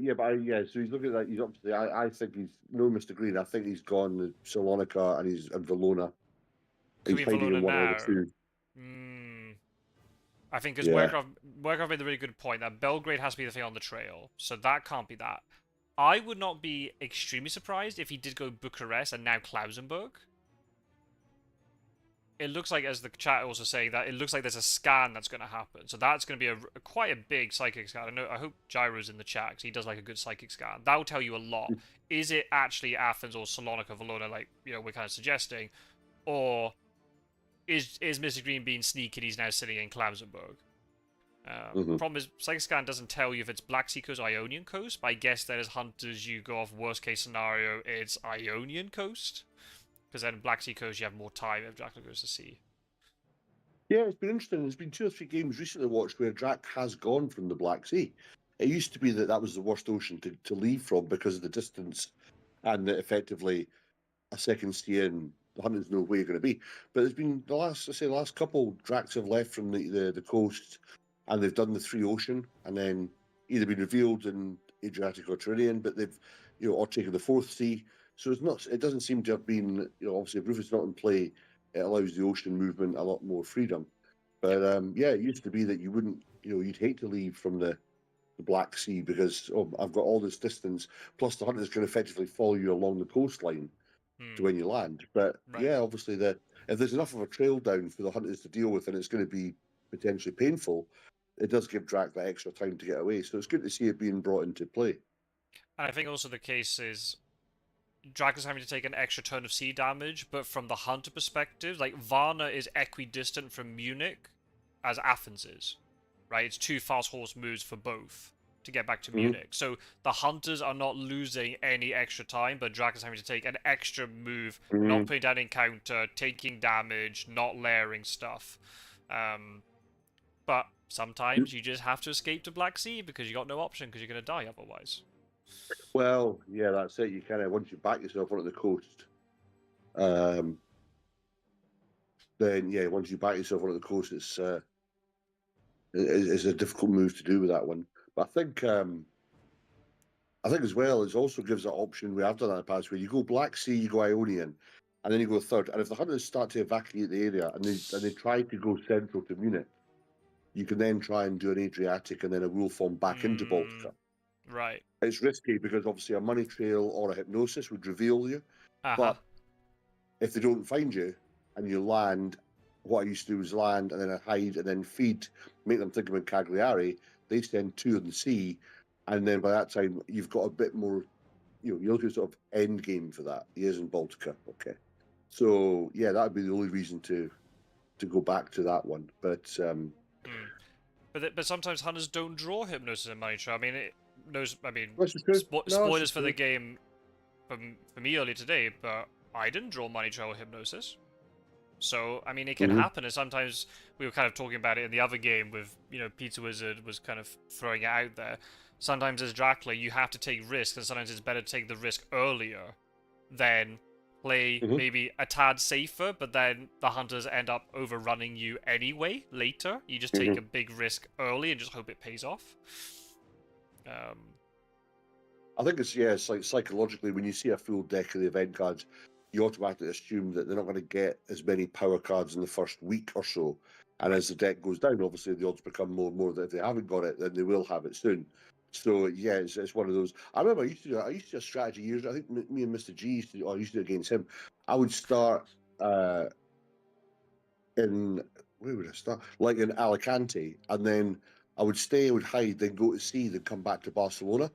Speaker 2: he's looking at that. He's up to the. I think he's no Mistergreen. I think he's gone to Salonika and he's in Valona.
Speaker 1: Could
Speaker 2: he's
Speaker 1: be
Speaker 2: hiding
Speaker 1: Valona
Speaker 2: in one
Speaker 1: now.
Speaker 2: of the 2.
Speaker 1: I think because Werkov made the really good point that Belgrade has to be the thing on the trail, so that can't be that. I would not be extremely surprised if he did go Bucharest and now Klausenburg. It looks like, as the chat also saying, that it looks like there's a scan that's going to happen. So that's going to be quite a big psychic scan. I hope Gyro's in the chat because he does like a good psychic scan. That will tell you a lot. Is it actually Athens or Salonika, Valona, like we're kind of suggesting, or is Mr. Green being sneaky and he's now sitting in Klausenburg? Problem is, Psychic Scan doesn't tell you if it's Black Sea Coast or Ionian Coast, but I guess that as hunters you go off worst case scenario, it's Ionian Coast. Because then Black Sea Coast you have more time if Dracula goes to sea.
Speaker 2: Yeah, it's been interesting. There's been 2 or 3 games recently watched where Drac has gone from the Black Sea. It used to be that was the worst ocean to leave from because of the distance and that effectively a second sea in, the hunters know where you're going to be. But there's been the last couple Dracs have left from the coast and they've done the 3 ocean and then either been revealed in Adriatic or Tyrrhenian, but they've or taken the 4th sea. So it doesn't seem to have been, obviously if Rufus not in play, it allows the ocean movement a lot more freedom. But it used to be that you wouldn't, you'd hate to leave from the Black Sea because I've got all this distance, plus the hunters can effectively follow you along the coastline to when you land. But obviously if there's enough of a trail down for the hunters to deal with and it's going to be potentially painful, it does give Drac that extra time to get away. So it's good to see it being brought into play.
Speaker 1: And I think also the case is Drac is having to take an extra turn of sea damage, but from the hunter perspective, like Varna is equidistant from Munich as Athens is, right? It's 2 fast horse moves for both to get back to Munich. So the hunters are not losing any extra time, but Drac is having to take an extra move, not putting down encounter, taking damage, not layering stuff. But sometimes you just have to escape to Black Sea because you got no option because you're going to die otherwise.
Speaker 2: Well, yeah, that's it. You kind of, once you back yourself onto the coast, then once you back yourself onto the coast, it's is a difficult move to do with that one. But I think as well, it also gives that option we have done that in the past, where you go Black Sea, you go Ionian, and then you go third. And if the hunters start to evacuate the area and they try to go central to Munich, you can then try and do an Adriatic and then a rule form back into Baltica.
Speaker 1: Right.
Speaker 2: It's risky because obviously a money trail or a hypnosis would reveal you. But if they don't find you and you land, what I used to do was land and then I hide and then feed, make them think about Cagliari. They send 2 on the sea, and then by that time you've got a bit more, you're looking at sort of end game for that. He is in Baltica, okay. So yeah, that would be the only reason to go back to that one. But
Speaker 1: but sometimes hunters don't draw hypnosis in money trail. I mean,
Speaker 2: spoilers
Speaker 1: for the game for me earlier today, but I didn't draw money trail hypnosis. So, I mean, it can happen, and sometimes we were kind of talking about it in the other game with, Pizza Wizard was kind of throwing it out there. Sometimes as Dracula, you have to take risks, and sometimes it's better to take the risk earlier than play maybe a tad safer, but then the hunters end up overrunning you anyway later. You just take a big risk early and just hope it pays off.
Speaker 2: I think it's like psychologically, when you see a full deck of the event cards, you automatically assume that they're not going to get as many power cards in the first week or so. And as the deck goes down, obviously the odds become more and more that if they haven't got it, then they will have it soon. So yeah, it's one of those. I remember I used to do a strategy years. I think me and Mr. G used to do it against him. I would start in where would I start? Like in Alicante, and then I would stay, I would hide, then go to sea, then come back to Barcelona,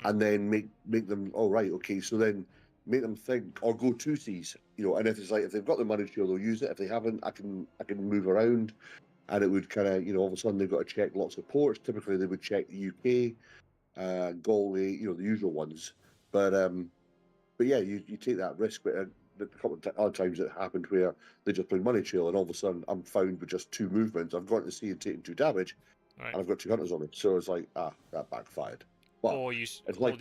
Speaker 2: and then make them right. Okay, so then make them think or go 2 seas, and if it's like if they've got the money to, they'll use it. If they haven't, I can move around, and it would kind of all of a sudden they've got to check lots of ports. Typically they would check the UK, Galway, the usual ones. But yeah, you take that risk. But a couple of other times it happened where they just played money trail, and all of a sudden I'm found with just 2 movements. I've gone to sea and taken 2 damage, and I've got 2 hunters on me. So it's like that backfired. But it's like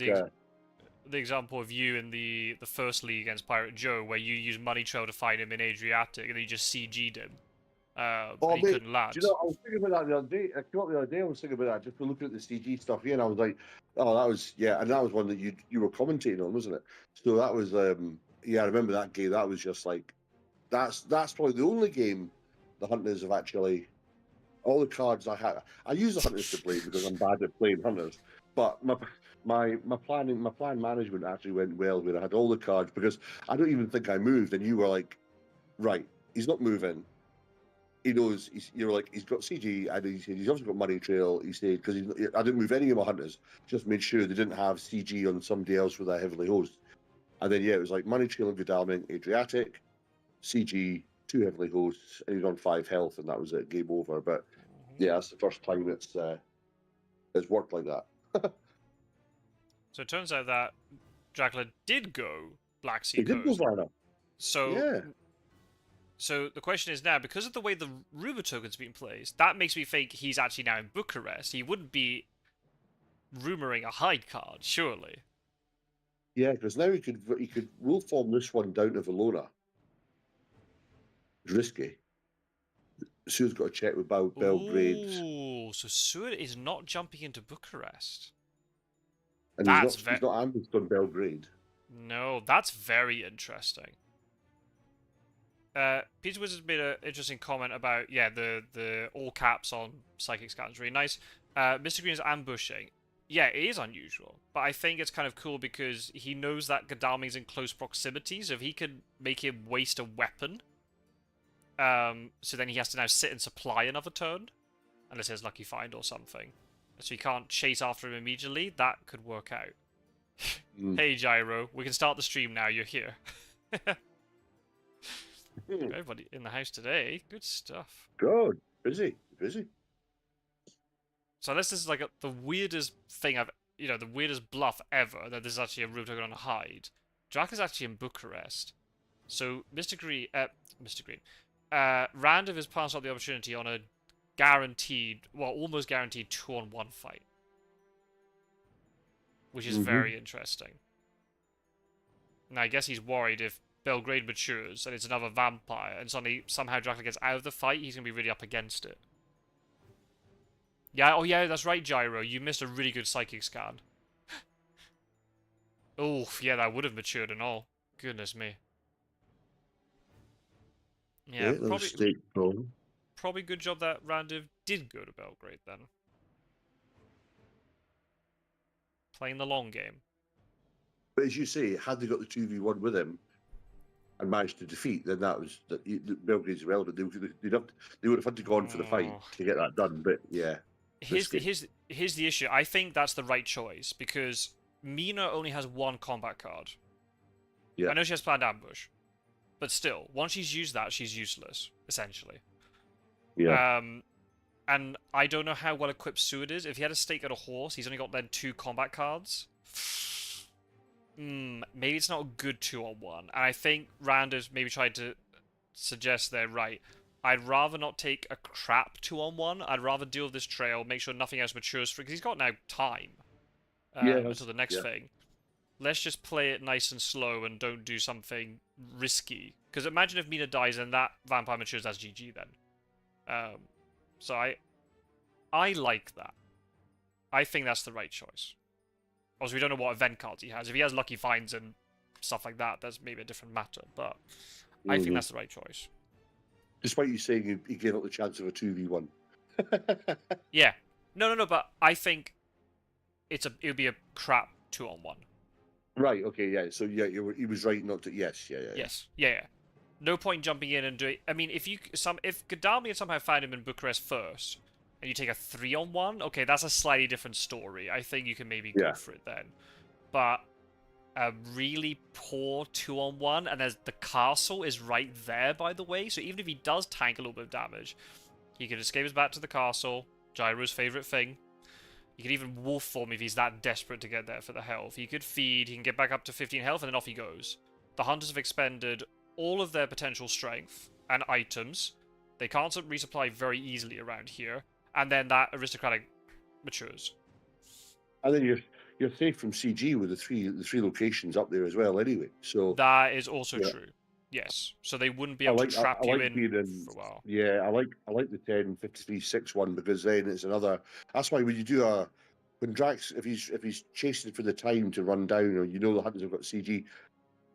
Speaker 1: the example of you in the first league against Pirate Joe, where you used money trail to find him in Adriatic, and then you just CG'd him. He couldn't land.
Speaker 2: Do you know, I was thinking about that the other day. I came up the other day, I was thinking about that, just looking at the CG stuff here, and I was like, oh, that was, and that was one that you were commentating on, wasn't it? So that was, I remember that game. That was just like, that's probably the only game the Hunters have actually, all the cards I had, I use the Hunters to play because I'm bad at playing Hunters, but my plan management actually went well where I had all the cards, because I don't even think I moved, and you were like, right, he's not moving. He knows you're like, he's got CG, and he's also got money trail. He said, because I didn't move any of my hunters, just made sure they didn't have CG on somebody else with a heavily host. And then it was like money trail and Godalming, Adriatic, CG, 2 heavily hosts, and he's on 5 health, and that was it, game over. But yeah, that's the first time it's worked like that.
Speaker 1: So it turns out that Dracula did go Black Sea
Speaker 2: He did go Varna.
Speaker 1: So
Speaker 2: yeah.
Speaker 1: So the question is now, because of the way the rumor token's been placed, that makes me think he's actually now in Bucharest. He wouldn't be rumoring a hide card, surely.
Speaker 2: Yeah, because now he could rule form this one down to Valona. It's risky. Sue's got to check with Belgrade.
Speaker 1: Oh, so Sue is not jumping into Bucharest.
Speaker 2: And he's not ambushed on Belgrade.
Speaker 1: No, that's very interesting. Peter Wizard made an interesting comment about, the all caps on Psychic Scan is really nice. Mistergreen is ambushing. Yeah, it is unusual, but I think it's kind of cool because he knows that Godalming's in close proximity, so if he could make him waste a weapon, so then he has to now sit and supply another turn, unless he has Lucky Find or something. So he can't chase after him immediately, that could work out. Hey Gyro, we can start the stream now, you're here. Everybody in the house today. Good stuff.
Speaker 2: Good. Busy.
Speaker 1: So this is like the weirdest thing the weirdest bluff ever, that this is actually a room token on a hide. Dracula's actually in Bucharest. So Mistergreen, Randiv has passed up the opportunity on a almost guaranteed 2-on-1 fight. Which is very interesting. Now I guess he's worried if Belgrade matures and it's another vampire, and somehow Dracula gets out of the fight, he's going to be really up against it. Yeah, oh yeah, that's right, Gyro. You missed a really good psychic scan. Oh, yeah, that would have matured and all. Goodness me. Yeah,
Speaker 2: Okay, another state problem.
Speaker 1: probably good job that Randiv did go to Belgrade then. Playing the long game.
Speaker 2: But as you say, had they got the 2v1 with him and managed to defeat, then that was Belgrade's irrelevant. They would have had to go on for the fight to get that done. But yeah,
Speaker 1: here's the issue. I think that's the right choice because Mina only has one combat card.
Speaker 2: Yeah.
Speaker 1: I know she has planned ambush, but still, once she's used that, she's useless essentially.
Speaker 2: Yeah.
Speaker 1: And I don't know how well equipped Seward is. If he had a stake at a horse, he's only got then 2 combat cards. Maybe it's not a good 2-on-1. And I think Randers maybe tried to suggest they're right. I'd rather not take a crap 2-on-1. I'd rather deal with this trail, make sure nothing else matures for, because he's got now time until the next thing. Let's just play it nice and slow and don't do something risky. Because imagine if Mina dies and that vampire matures as GG then. So I like that. I think that's the right choice. Also, we don't know what event cards he has. If he has Lucky Finds and stuff like that, that's maybe a different matter. But I think that's the right choice.
Speaker 2: Despite you saying he gave up the chance of a 2v1.
Speaker 1: Yeah. No, but I think it would be a crap 2-on-1.
Speaker 2: Right, okay, yeah. So, yeah, he was right not to... Yes, yeah.
Speaker 1: Yes, yeah. No point jumping in and doing... I mean, if Gadami had somehow found him in Bucharest first, and you take a 3-on-1, okay, that's a slightly different story. I think you can maybe go for it then. But a really poor 2-on-1, and the castle is right there, by the way, so even if he does tank a little bit of damage, he can escape us back to the castle, Gyro's favourite thing. He could even wolf form if he's that desperate to get there for the health. He could feed, he can get back up to 15 health, and then off he goes. The hunters have expended all of their potential strength and items. They can't resupply very easily around here. And then that aristocratic matures.
Speaker 2: And then you're safe from CG with the three locations up there as well anyway. So
Speaker 1: that is also true. Yes. So they wouldn't be able to trap you in for a while.
Speaker 2: Yeah, I like the 10-53-6 one because then it's another. That's why when you do when Drax, if he's chasing for the time to run down, or the hunters have got CG,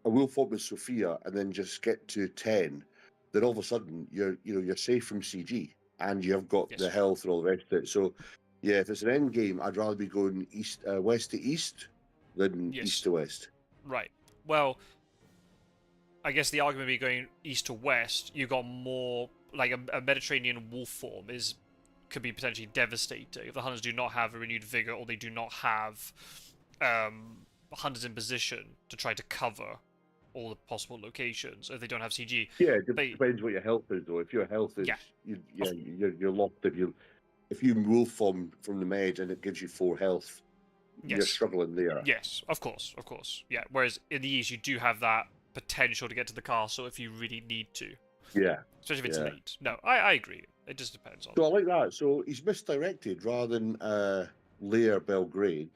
Speaker 2: a wolf up with Sophia and then just get to 10, then all of a sudden you're safe from CG and you have got the health and all the rest of it. So yeah, if it's an end game, I'd rather be going west to east than east to west.
Speaker 1: Right. Well, I guess the argument would be going east to west. You got more like a Mediterranean wolf form could be potentially devastating if the hunters do not have a renewed vigor or they do not have hunters in position to try to cover all the possible locations if they don't have CG.
Speaker 2: Yeah, it depends what your health is though. If your health is you're locked. If you wolf form from the med and it gives you 4 health, you're struggling there.
Speaker 1: Yes, of course. Yeah. Whereas in the east you do have that potential to get to the castle if you really need to.
Speaker 2: Yeah.
Speaker 1: Especially if it's late. No, I agree. It just depends on.
Speaker 2: So I like that. So he's misdirected rather than Lair Belgrade.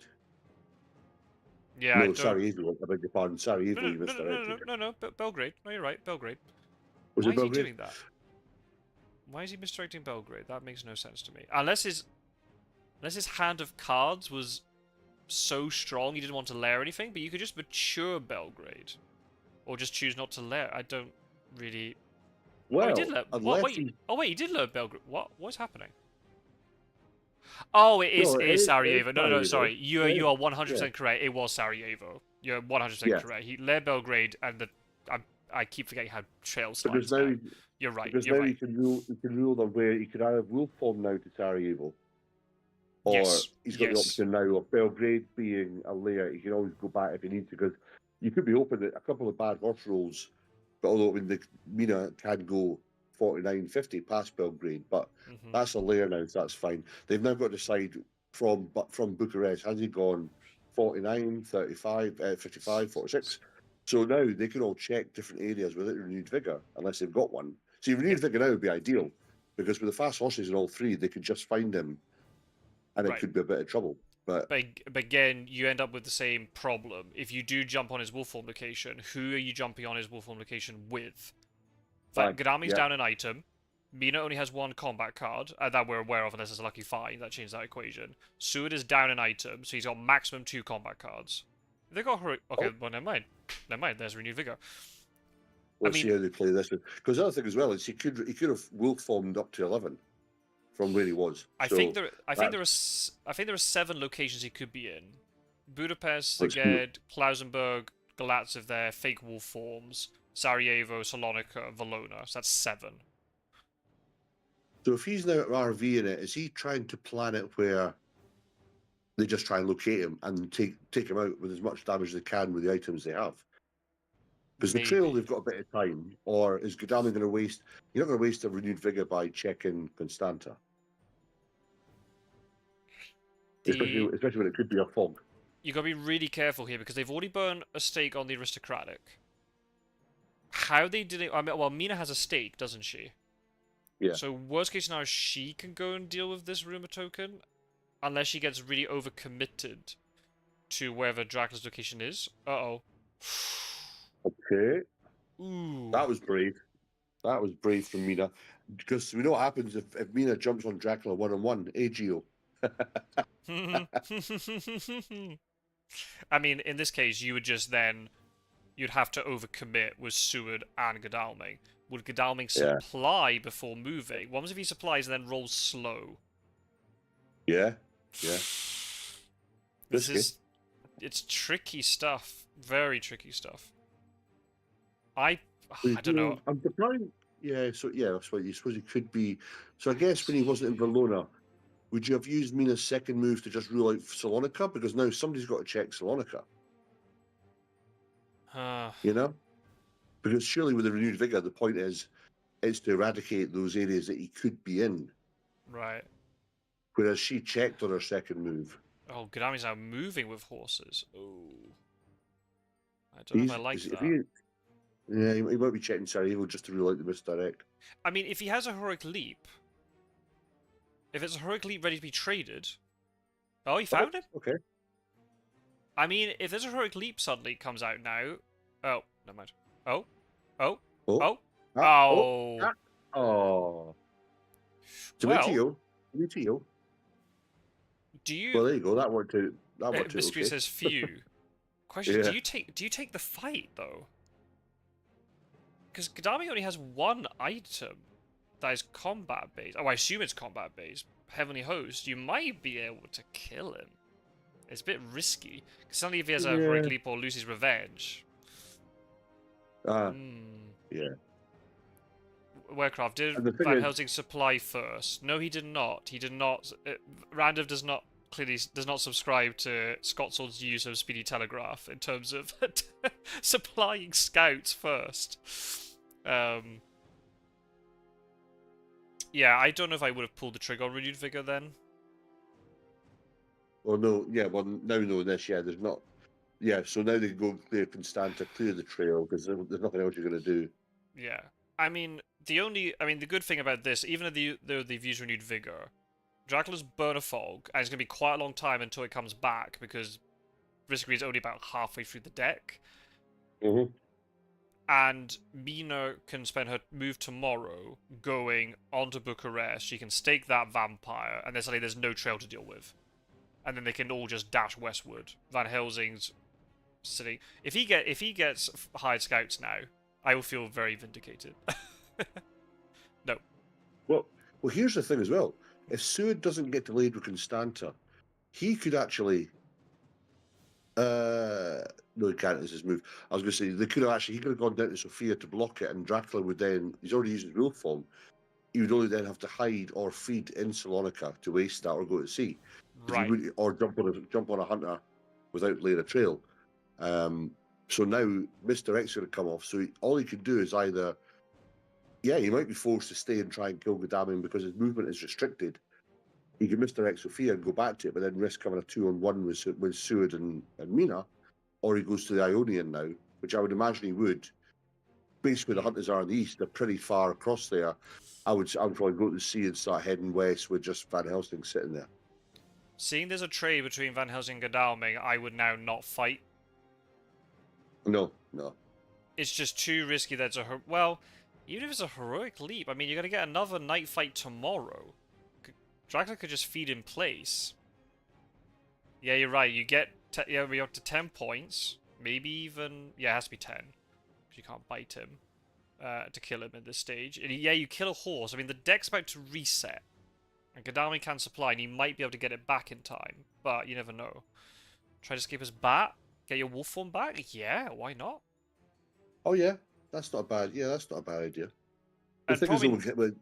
Speaker 1: Yeah.
Speaker 2: No, Sarajevo. I beg your pardon. Sarajevo.
Speaker 1: No,
Speaker 2: he misdirected.
Speaker 1: No. Belgrade. No, you're right. Belgrade.
Speaker 2: Was
Speaker 1: Why
Speaker 2: it Belgrade?
Speaker 1: is he doing that? Why is he misdirecting Belgrade? That makes no sense to me. Unless his hand of cards was so strong he didn't want to lair anything, but you could just mature Belgrade. Or just choose not to lair. I don't really...
Speaker 2: Well,
Speaker 1: he did lair... wait, he did lair Belgrade. What's happening? Oh, it is Sarajevo. No, sorry. You are 100% correct. It was Sarajevo. You're 100% correct. He led Belgrade, and I keep forgetting how trail slides. You're right.
Speaker 2: Because now you can rule them where you could either wolf form now to Sarajevo, or he's got the option now of Belgrade being a layer. He can always go back if he needs to, because you could be hoping that a couple of bad horse rolls. But although the Mina can go 49-50 past Belgrade, but that's a layer now, so that's fine. They've now got to decide from Bucharest, has he gone 49, 35, 55, 46? So now they can all check different areas with renewed vigor, unless they've got one. See, renewed vigor now would be ideal, because with the fast horses in all 3, they could just find him, and it could be a bit of trouble. But
Speaker 1: again, you end up with the same problem. If you do jump on his wolf form location, who are you jumping on his wolf form location with? Gadami's down an item. Mina only has one combat card that we're aware of, unless it's a lucky find. That changes that equation. Seward is down an item, so he's got maximum 2 combat cards. They got her. Okay,
Speaker 2: Oh.
Speaker 1: well, never mind. Never mind. There's renewed vigor.
Speaker 2: Let's see how they play this. Because the other thing as well is he could have wolf formed up to 11 from where he was.
Speaker 1: I think there are 7 locations he could be in. Budapest, Szeged, Klausenberg, Galatzev there, fake wolf forms, Sarajevo, Salonika, Valona. So that's 7.
Speaker 2: So if he's now at RV in it, is he trying to plan it where they just try and locate him and take him out with as much damage as they can with the items they have? Because the trail, they've got a bit of time. Or is Godalming going to waste... You're not going to waste a renewed vigor by checking Constanta. Especially when it could be a fog.
Speaker 1: You got to be really careful here, because they've already burned a stake on the aristocratic. How they did it... I mean, well, Mina has a stake, doesn't she?
Speaker 2: Yeah.
Speaker 1: So worst case scenario, she can go and deal with this rumor token, unless she gets really overcommitted to wherever Dracula's location is. Uh-oh.
Speaker 2: Okay.
Speaker 1: Ooh.
Speaker 2: That was brave. That was brave from Mina. Because we know what happens if Mina jumps on Dracula one-on-one. Geo.
Speaker 1: I mean, in this case, you would just then... You'd have to overcommit with Seward and Godalming. Would Godalming supply before moving? What happens if he supplies and then rolls slow?
Speaker 2: Yeah.
Speaker 1: This is... It's tricky stuff. Very tricky stuff. I don't know.
Speaker 2: I'm surprised. Yeah, so that's what you suppose he could be. So I guess when he wasn't in Valona, would you have used Mina's second move to just rule out Salonika? Because now somebody's got to check Salonika. You know? Because surely with the renewed vigor, the point is it's to eradicate those areas that he could be in.
Speaker 1: Right.
Speaker 2: Whereas she checked on her second move.
Speaker 1: Oh, Godalming's now moving with horses. Oh. I don't know if I like that.
Speaker 2: He might be checking Sarajevo just to rule out the misdirect.
Speaker 1: I mean, if he has a heroic leap, if it's a heroic leap ready to be traded... Oh, he found him?
Speaker 2: Okay.
Speaker 1: I mean, if there's a heroic leap suddenly comes out now... Oh, never mind. Oh.
Speaker 2: Tomato.
Speaker 1: Do you...
Speaker 2: Well, there you go. That worked out.
Speaker 1: Mistergreen says few. Question, do you take the fight, though? Because Godalming only has one item that is combat-based. Oh, I assume it's combat-based. Heavenly Host, you might be able to kill him. It's a bit risky. Because suddenly if he has a heroic leap or Lucy's Revenge...
Speaker 2: Yeah.
Speaker 1: Warecraft, did Van Helsing supply first? No, he did not. He did not. Randiv does not subscribe to Scotswold's use of Speedy Telegraph in terms of supplying scouts first. Yeah, I don't know if I would have pulled the trigger on Renewed Vigor then.
Speaker 2: Well, no, yeah, well, now knowing this, there's not... Yeah, so now they go clear Constanta, clear the trail, because there's nothing else you're going to do.
Speaker 1: Yeah. I mean, the good thing about this, even though they've used Renewed Vigor, Dracula's burn a fog, and it's going to be quite a long time until it comes back, because Mistergreen is only about halfway through the deck.
Speaker 2: Mm-hmm.
Speaker 1: And Mina can spend her move tomorrow going onto Bucharest. She can stake that vampire, and then suddenly there's no trail to deal with. And then they can all just dash westward. Van Helsing's sitting... If he gets hired scouts now, I will feel very vindicated. No.
Speaker 2: Well, here's the thing as well. If Seward doesn't get delayed with Constanta, he could actually... No, he can't. It's his move. I was going to say, he could have gone down to Sofia to block it, and Dracula would then... He's already used his rule form. He would only then have to hide or feed in Salonika to waste that or go to sea.
Speaker 1: Right.
Speaker 2: Or jump on a hunter without laying a trail. So now Mr. X is going to come off. So all he can do is either... Yeah, he might be forced to stay and try and kill Godalming because his movement is restricted. He can Mr. X Sophia and go back to it, but then risk having a 2-on-1 with Seward and Mina. Or he goes to the Ionian now, which I would imagine he would. Basically, the hunters are in the east. They're pretty far across there. I would probably go to the sea and start heading west with just Van Helsing sitting there.
Speaker 1: Seeing there's a trade between Van Helsing and Godalming, I would now not fight.
Speaker 2: No.
Speaker 1: It's just too risky. Well, Even if it's a heroic leap, I mean, you're gonna get another night fight tomorrow. Dracula could just feed in place. Yeah, you're right. You get we're up to 10 points, maybe even it has to be 10 because you can't bite him to kill him at this stage. And yeah, you kill a horse. I mean, the deck's about to reset, and Godalming can supply, and you might be able to get it back in time, but you never know. Try to escape his bat, get your wolf form back. Yeah, why not?
Speaker 2: Oh yeah, that's not a bad. Yeah, that's not a bad idea. The
Speaker 1: And
Speaker 2: thing is,
Speaker 1: probably
Speaker 2: though,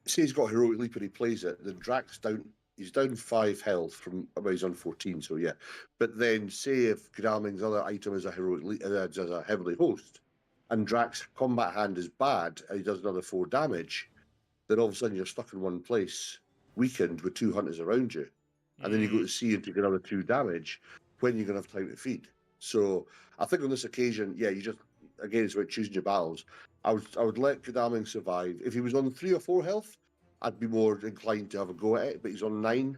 Speaker 2: say he's got heroic leap and he plays it, then Drax down. He's down 5 health from well, he's on 14, so yeah. But then, say if Godalming's other item is a heroic leap, as a heavenly host, and Drax combat hand is bad, and he does another 4 damage, then all of a sudden you're stuck in one place, weakened with 2 hunters around you, and then you go to sea and take another 2 damage. When you're gonna have time to feed? So I think on this occasion, yeah, you just again it's about choosing your battles. I would let Godalming survive. If he was on 3 or 4 health, I'd be more inclined to have a go at it. But he's on 9,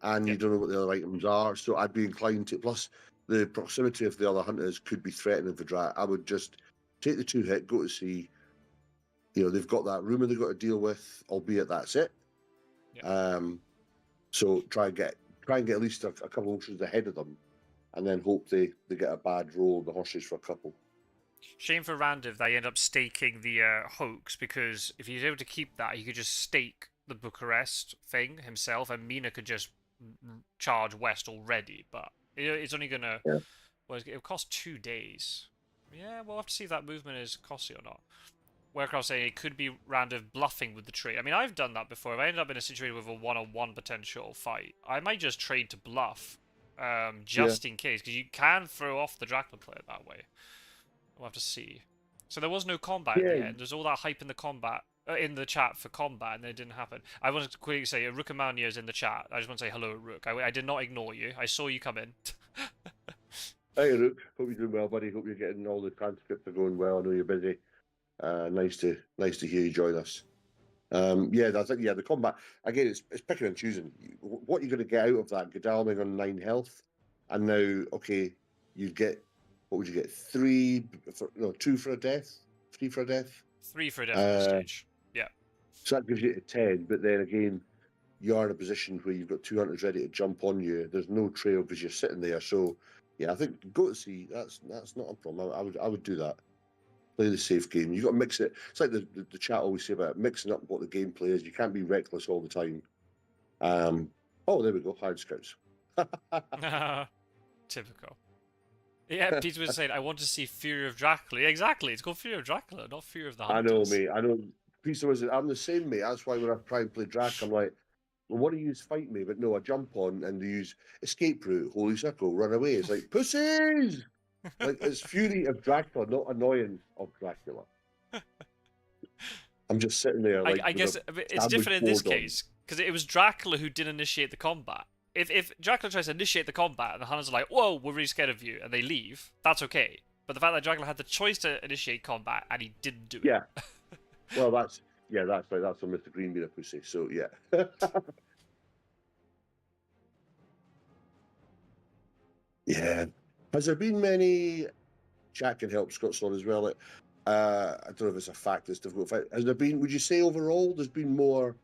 Speaker 2: and you don't know what the other items are, so I'd be inclined to. Plus, the proximity of the other hunters could be threatening for Drat. I would just take the 2 hit, go to sea. You know they've got that rumor they've got to deal with, albeit that's it. So try and get at least a couple of horses ahead of them, and then hope they get a bad roll of the horses for a couple.
Speaker 1: Shame for Randiv they end up staking the hoax, because if he's able to keep that, he could just stake the Bucharest thing himself, and Mina could just charge west already. But it's only gonna.
Speaker 2: Yeah.
Speaker 1: Well, it'll cost 2 days. Yeah, we'll have to see if that movement is costly or not. Warcraft saying it could be Randiv bluffing with the trade. I mean, I've done that before. If I end up in a situation with a one-on-one potential fight, I might just trade to bluff, just in case, because you can throw off the Dracula player that way. We'll have to see. So there was no combat in the end. There's all that hype in the combat, in the chat for combat, and it didn't happen. I wanted to quickly say, Rook Amania is in the chat. I just want to say hello, Rook. I did not ignore you. I saw you come in.
Speaker 2: Hey, Rook. Hope you're doing well, buddy. Hope you're getting all the transcripts are going well. I know you're busy. Nice to hear you join us. Yeah, I think the combat again. It's picking and choosing. What you're going to get out of that? Godalming on 9 health, and now you get what would you get? 3 for no 2 for a death, 3 for a death,
Speaker 1: 3 for a death on the stage. Yeah.
Speaker 2: So that gives you 10. But then again, you are in a position where you've got 2 hunters ready to jump on you. There's no trail because you're sitting there. So yeah, I think go to sea. That's not a problem. I would do that. Play the safe game. You got to mix it. It's like the chat always say about mixing up what the gameplay is. You can't be reckless all the time. Oh, there we go. Hard scripts.
Speaker 1: Typical. Yeah, Peter was saying, I want to see Fury of Dracula. Exactly, it's called Fury of Dracula, not Fury of the Hunters.
Speaker 2: I know, mate. I know. Peter was. I'm the same, mate. That's why when I try and play Drac, I'm like, well, what do you use fight me? But no, I jump on and they use escape route, holy circle, run away. It's like pussies. Like it's Fury of Dracula, not annoyance of Dracula. I'm just sitting there. Like,
Speaker 1: I guess it's different in this case because it was Dracula who did initiate the combat. If Dracula tries to initiate the combat and the Hunters are like, "Whoa, we're really scared of you," and they leave, that's okay. But the fact that Dracula had the choice to initiate combat and he didn't do it.
Speaker 2: Yeah. Well, that's right. That's on Mistergreen being a pussy. So yeah. Yeah. Has there been many? Chat can help Scott's on as well. I don't know if it's a fact that's difficult. Has there been? Would you say overall there's been more,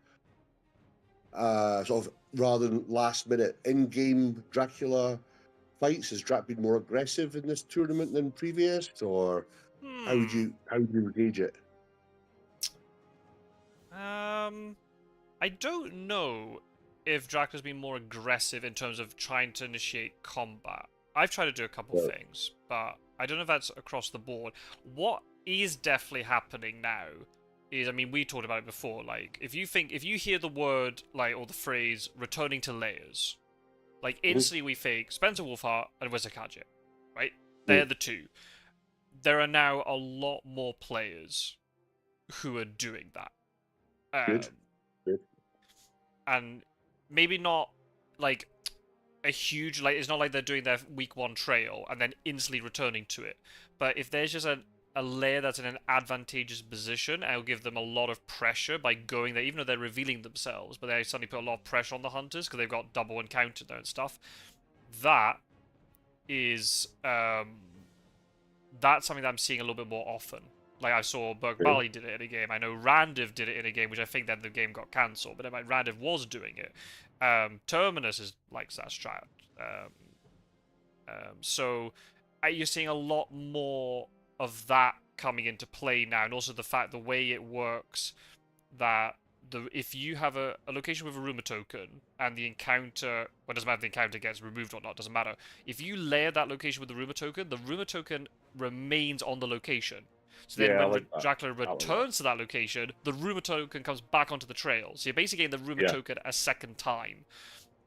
Speaker 2: sort of rather than last minute in-game Dracula fights? Has Drac been more aggressive in this tournament than previous, or how would you gauge it?
Speaker 1: I don't know if Dracula's been more aggressive in terms of trying to initiate combat. I've tried to do a couple things, but I don't know if that's across the board. What is definitely happening now is, I mean, we talked about it before, like, if you hear the word, like, or the phrase, returning to layers, like, instantly we think Spencer Wolfheart and Wizardkaget, right? They're the two. There are now a lot more players who are doing that.
Speaker 2: Good.
Speaker 1: And maybe not, like, a huge, like, it's not like they're doing their week 1 trail and then instantly returning to it. But if there's just a layer that's in an advantageous position, it'll give them a lot of pressure by going there, even though they're revealing themselves, but they suddenly put a lot of pressure on the Hunters because they've got double encounter there and stuff. That is, that's something that I'm seeing a little bit more often. Like I saw Burke
Speaker 2: Okay.
Speaker 1: Bali did it in a game. I know Randiv did it in a game, which I think then the game got cancelled. But then Randiv was doing it. Terminus is like that strat. So you're seeing a lot more of that coming into play now, and also the fact the way it works that if you have a location with a rumor token and the encounter, well, it doesn't matter if the encounter gets removed or not, doesn't matter. If you layer that location with the rumor token remains on the location. So then
Speaker 2: Yeah, I
Speaker 1: when
Speaker 2: like that.
Speaker 1: Dracula
Speaker 2: I like that.
Speaker 1: returns to that location, the rumor token comes back onto the trail. So you're basically getting the rumor
Speaker 2: Yeah.
Speaker 1: token a second time.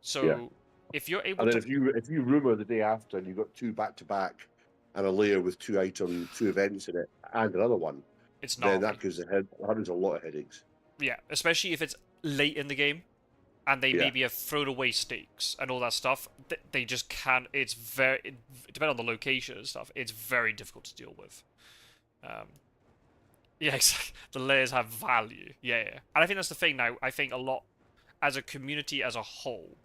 Speaker 1: So
Speaker 2: Yeah.
Speaker 1: if you're able
Speaker 2: And then
Speaker 1: to,
Speaker 2: if you rumor the day after and you've got 2 back to back and a layer with 2 items, 2 events in it, and another one,
Speaker 1: it's
Speaker 2: then
Speaker 1: gnarly.
Speaker 2: that gives the hunters a lot of headaches.
Speaker 1: Yeah, especially if it's late in the game and they
Speaker 2: Yeah.
Speaker 1: maybe have thrown away stakes and all that stuff. They just can't. It's depending on the location and stuff. It's very difficult to deal with. Yeah, exactly. The layers have value. Yeah, and I think that's the thing now. I think a lot as a community as a whole.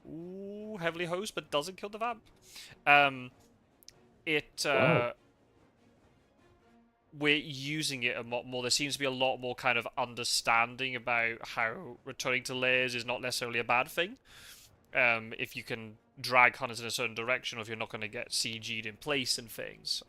Speaker 1: Ooh, heavily host, but doesn't kill the vamp.
Speaker 2: Wow.
Speaker 1: We're using it a lot more. There seems to be a lot more kind of understanding about how returning to layers is not necessarily a bad thing. If you can drag hunters in a certain direction, or if you're not going to get CG'd in place and things,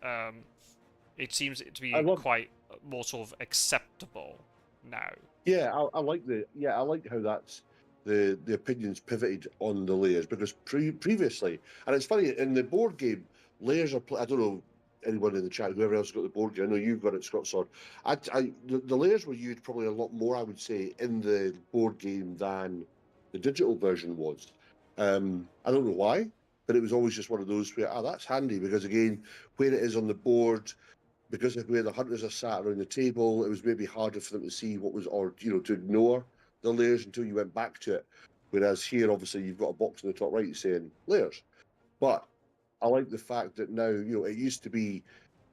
Speaker 1: it seems to be quite more sort of acceptable now.
Speaker 2: Yeah, I like I like how that's the opinions pivoted on the layers, because previously, and it's funny, in the board game, layers are I don't know anyone in the chat, whoever else got the board game. I know you've got it, Scott Sword. The layers were used probably a lot more, I would say, in the board game than the digital version was. I don't know why, but it was always just one of those where, that's handy, because again, where it is on the board, because of where the hunters are sat around the table, it was maybe harder for them to see what was, or to ignore the layers until you went back to it. Whereas here, obviously, you've got a box in the top right saying layers. But I like the fact that now, it used to be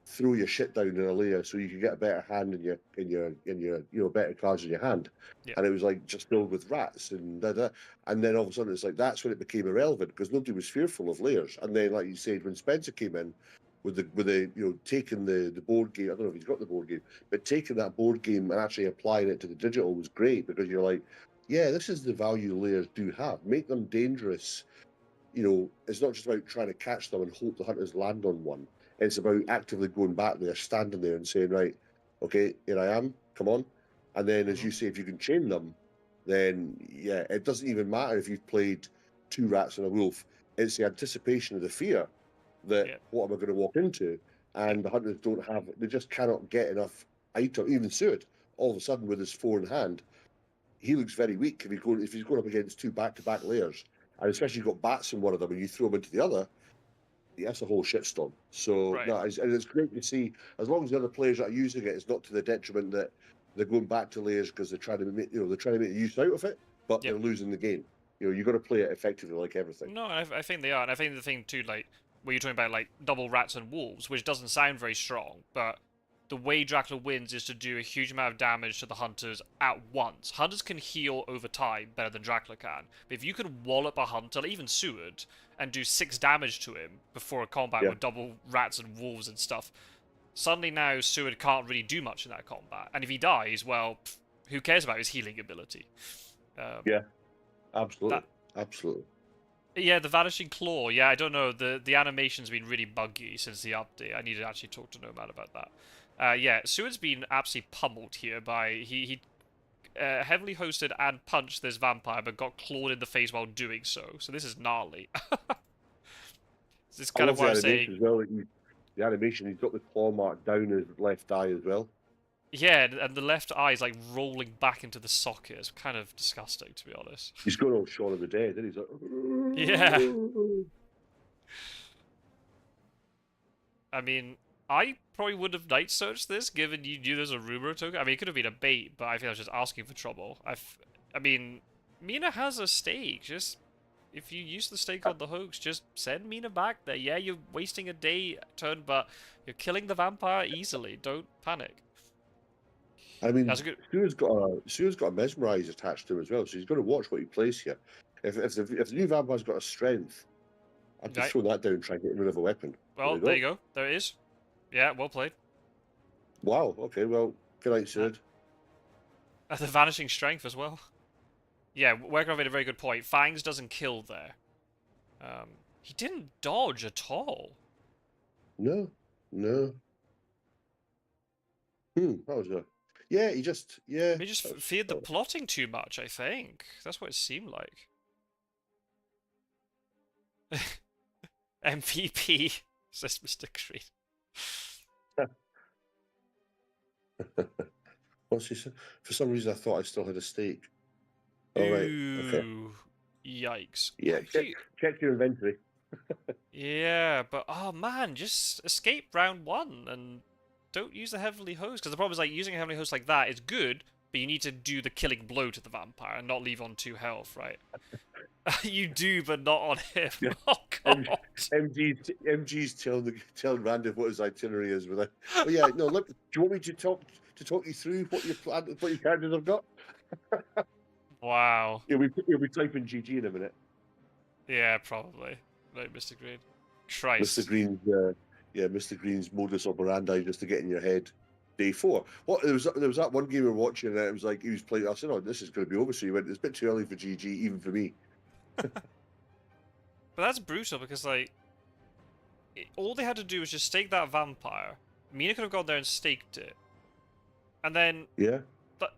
Speaker 2: throw your shit down in a layer so you could get a better hand in your better cards in your hand.
Speaker 1: Yeah.
Speaker 2: And it was like just filled with rats and and then all of a sudden it's like that's when it became irrelevant, because nobody was fearful of layers. And then, like you said, when Spencer came in with the taking the board game, I don't know if he's got the board game, but taking that board game and actually applying it to the digital was great, because you're like, yeah, this is the value layers do have. Make them dangerous. It's not just about trying to catch them and hope the hunters land on one. It's about actively going back there, standing there and saying, right, okay, here I am, come on. And then, as you say, if you can chain them, then, yeah, it doesn't even matter if you've played 2 rats and a wolf. It's the anticipation of the fear that, what am I going to walk into? And the hunters they just cannot get enough item. Even Suet, all of a sudden, with his 4 in hand, he looks very weak if he's going up against 2 back-to-back layers. And especially you've got bats in one of them and you throw them into the other, that's a whole shitstorm. So and it's great to see, as long as the other players that are using it, it's not to the detriment that they're going back to layers because they're trying to make use out of it, but they're losing the game. You've got to play it effectively, like everything.
Speaker 1: No, I think they are, and I think the thing too, like where you're talking about like double rats and wolves, which doesn't sound very strong, but the way Dracula wins is to do a huge amount of damage to the hunters at once. Hunters can heal over time better than Dracula can. But if you can wallop a hunter, even Seward, and do 6 damage to him before a combat with double rats and wolves and stuff, suddenly now Seward can't really do much in that combat. And if he dies, well, who cares about his healing ability?
Speaker 2: Yeah, absolutely. Absolutely.
Speaker 1: Yeah, the Vanishing Claw. Yeah, I don't know. The animation's been really buggy since the update. I need to actually talk to Nomad about that. Yeah, Seward's been absolutely pummeled here by... He heavily hosted and punched this vampire, but got clawed in the face while doing so. So this is gnarly. This is kind of what I'm saying.
Speaker 2: Well, the animation, he's got the claw mark down his left eye as well.
Speaker 1: Yeah, and the left eye is like rolling back into the socket. It's kind of disgusting, to be honest.
Speaker 2: He's got all Shaun of the Dead, and he's like...
Speaker 1: Yeah. I mean... I probably would have night searched this, given you knew there's a rumor token. I mean, it could have been a bait, but I think I was just asking for trouble. I mean, Mina has a stake. Just, if you use the stake on the hoax, just send Mina back there. Yeah, you're wasting a day turn, but you're killing the vampire easily. Don't panic.
Speaker 2: I mean, Stuart's got a mesmerize attached to him as well, so he's got to watch what he plays here. If the new vampire's got a strength, I'd just throw that down and try and get rid of a weapon.
Speaker 1: Well,
Speaker 2: we
Speaker 1: there you
Speaker 2: go.
Speaker 1: go. There it is. Yeah, well played.
Speaker 2: Wow. Okay. Well, good night, Sid.
Speaker 1: The vanishing strength as well. Yeah, Werkov made a very good point. Fangs doesn't kill there. He didn't dodge at all.
Speaker 2: No. No. That was a. Yeah, he just. Yeah.
Speaker 1: He just
Speaker 2: That was,
Speaker 1: feared the
Speaker 2: that
Speaker 1: plotting too much, I think. That's what it seemed like. MVP, says Mistergreen.
Speaker 2: What's he said? For some reason, I thought I still had a steak. All right. Okay.
Speaker 1: Ooh, yikes.
Speaker 2: Yeah.
Speaker 1: Why would you...
Speaker 2: Check your inventory.
Speaker 1: Yeah, but oh man, just escape round 1 and don't use the Heavenly Host. Because the problem is, like, using a Heavenly Host like that is good, but you need to do the killing blow to the vampire and not leave on 2 health, right? You do, but not on him.
Speaker 2: Yeah.
Speaker 1: Oh god.
Speaker 2: MG's telling Randiv what his itinerary is. With it. Oh yeah. No. Look. Do you want me to talk you through what your plan, what your characters have got?
Speaker 1: Wow.
Speaker 2: You'll be typing GG in a minute.
Speaker 1: Yeah, probably. Right, Mistergreen. Christ.
Speaker 2: Mistergreen's modus operandi just to get in your head. Day 4. What there was that one game we were watching and it was like he was playing. I said, "Oh, this is going to be over." So he went, "It's a bit too early for GG, even for me."
Speaker 1: But that's brutal because, like, all they had to do was just stake that vampire. Mina could have gone there and staked it. And then...
Speaker 2: Yeah.
Speaker 1: But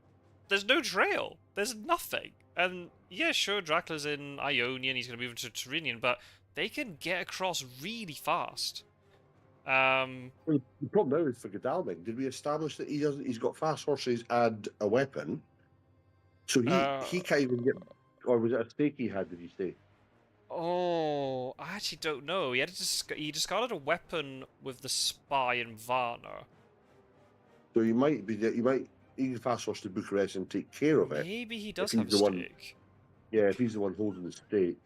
Speaker 1: there's no trail. There's nothing. And, yeah, sure, Dracula's in Ionian, he's going to move into Tyrrhenian, but they can get across really fast.
Speaker 2: Well, the problem now is for Godalming. Did we establish that he's got fast horses and a weapon? So he can't even get... Or was it a stake he had, did he say?
Speaker 1: Oh, I actually don't know. He discarded a weapon with the spy and Varna.
Speaker 2: So he can fast horse to Bucharest and take care of it.
Speaker 1: Maybe he does
Speaker 2: if
Speaker 1: have a
Speaker 2: he's the one-
Speaker 1: stake.
Speaker 2: Yeah, if he's the one holding the stake.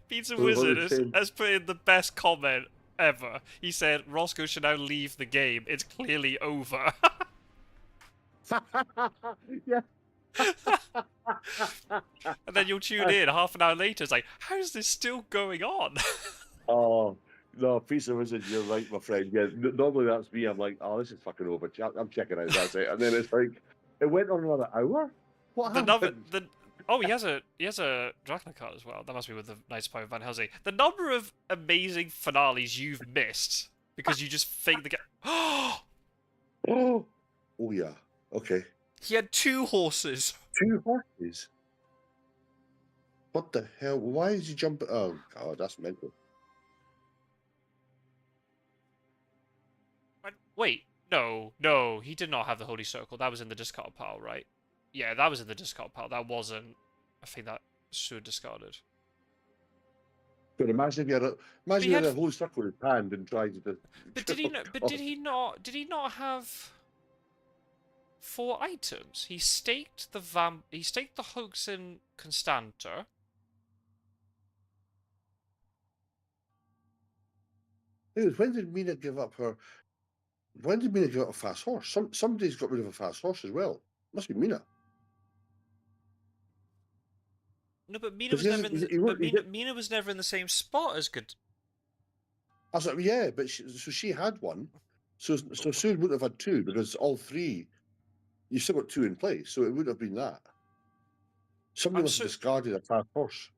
Speaker 1: Pizza
Speaker 2: Well, what
Speaker 1: Wizard
Speaker 2: was saying-
Speaker 1: has put in the best comment ever. He said, Roscoe should now leave the game. It's clearly over.
Speaker 2: Yeah.
Speaker 1: And then you'll tune in half an hour later. It's like, how is this still going on?
Speaker 2: Oh, no, Pizza Wizard, you're right, my friend. Yeah, normally that's me. I'm like, oh, this is fucking over. I'm checking out, that's it. And then it's like, it went on another hour? What happened?
Speaker 1: Oh, he has a Dracula card as well. That must be with the Knights of Pyre Van Helsing. The number of amazing finales you've missed because you just faked the game.
Speaker 2: Oh, yeah. Okay.
Speaker 1: He had 2 horses.
Speaker 2: 2 horses? What the hell? Why is he jumping? Oh, God, that's mental.
Speaker 1: Wait, no, he did not have the Holy Circle. That was in the discard pile, right? Yeah, that was in the discard pile. That wasn't a thing that Sue discarded.
Speaker 2: But imagine if you had a whole circle in his hand and tried to.
Speaker 1: But did he? Did he not have 4 items? He staked the Hoaxen Constanter.
Speaker 2: When did Mina give up her? When did Mina give up a fast horse? Somebody's got rid of a fast horse as well. Must be Mina.
Speaker 1: No, but Mina was never. Mina was never in the same spot as good.
Speaker 2: I was like, yeah, but she had one. So Sue wouldn't have had 2 because all 3. You still got 2 in place, so it would have been that. Somebody must have discarded a fast horse.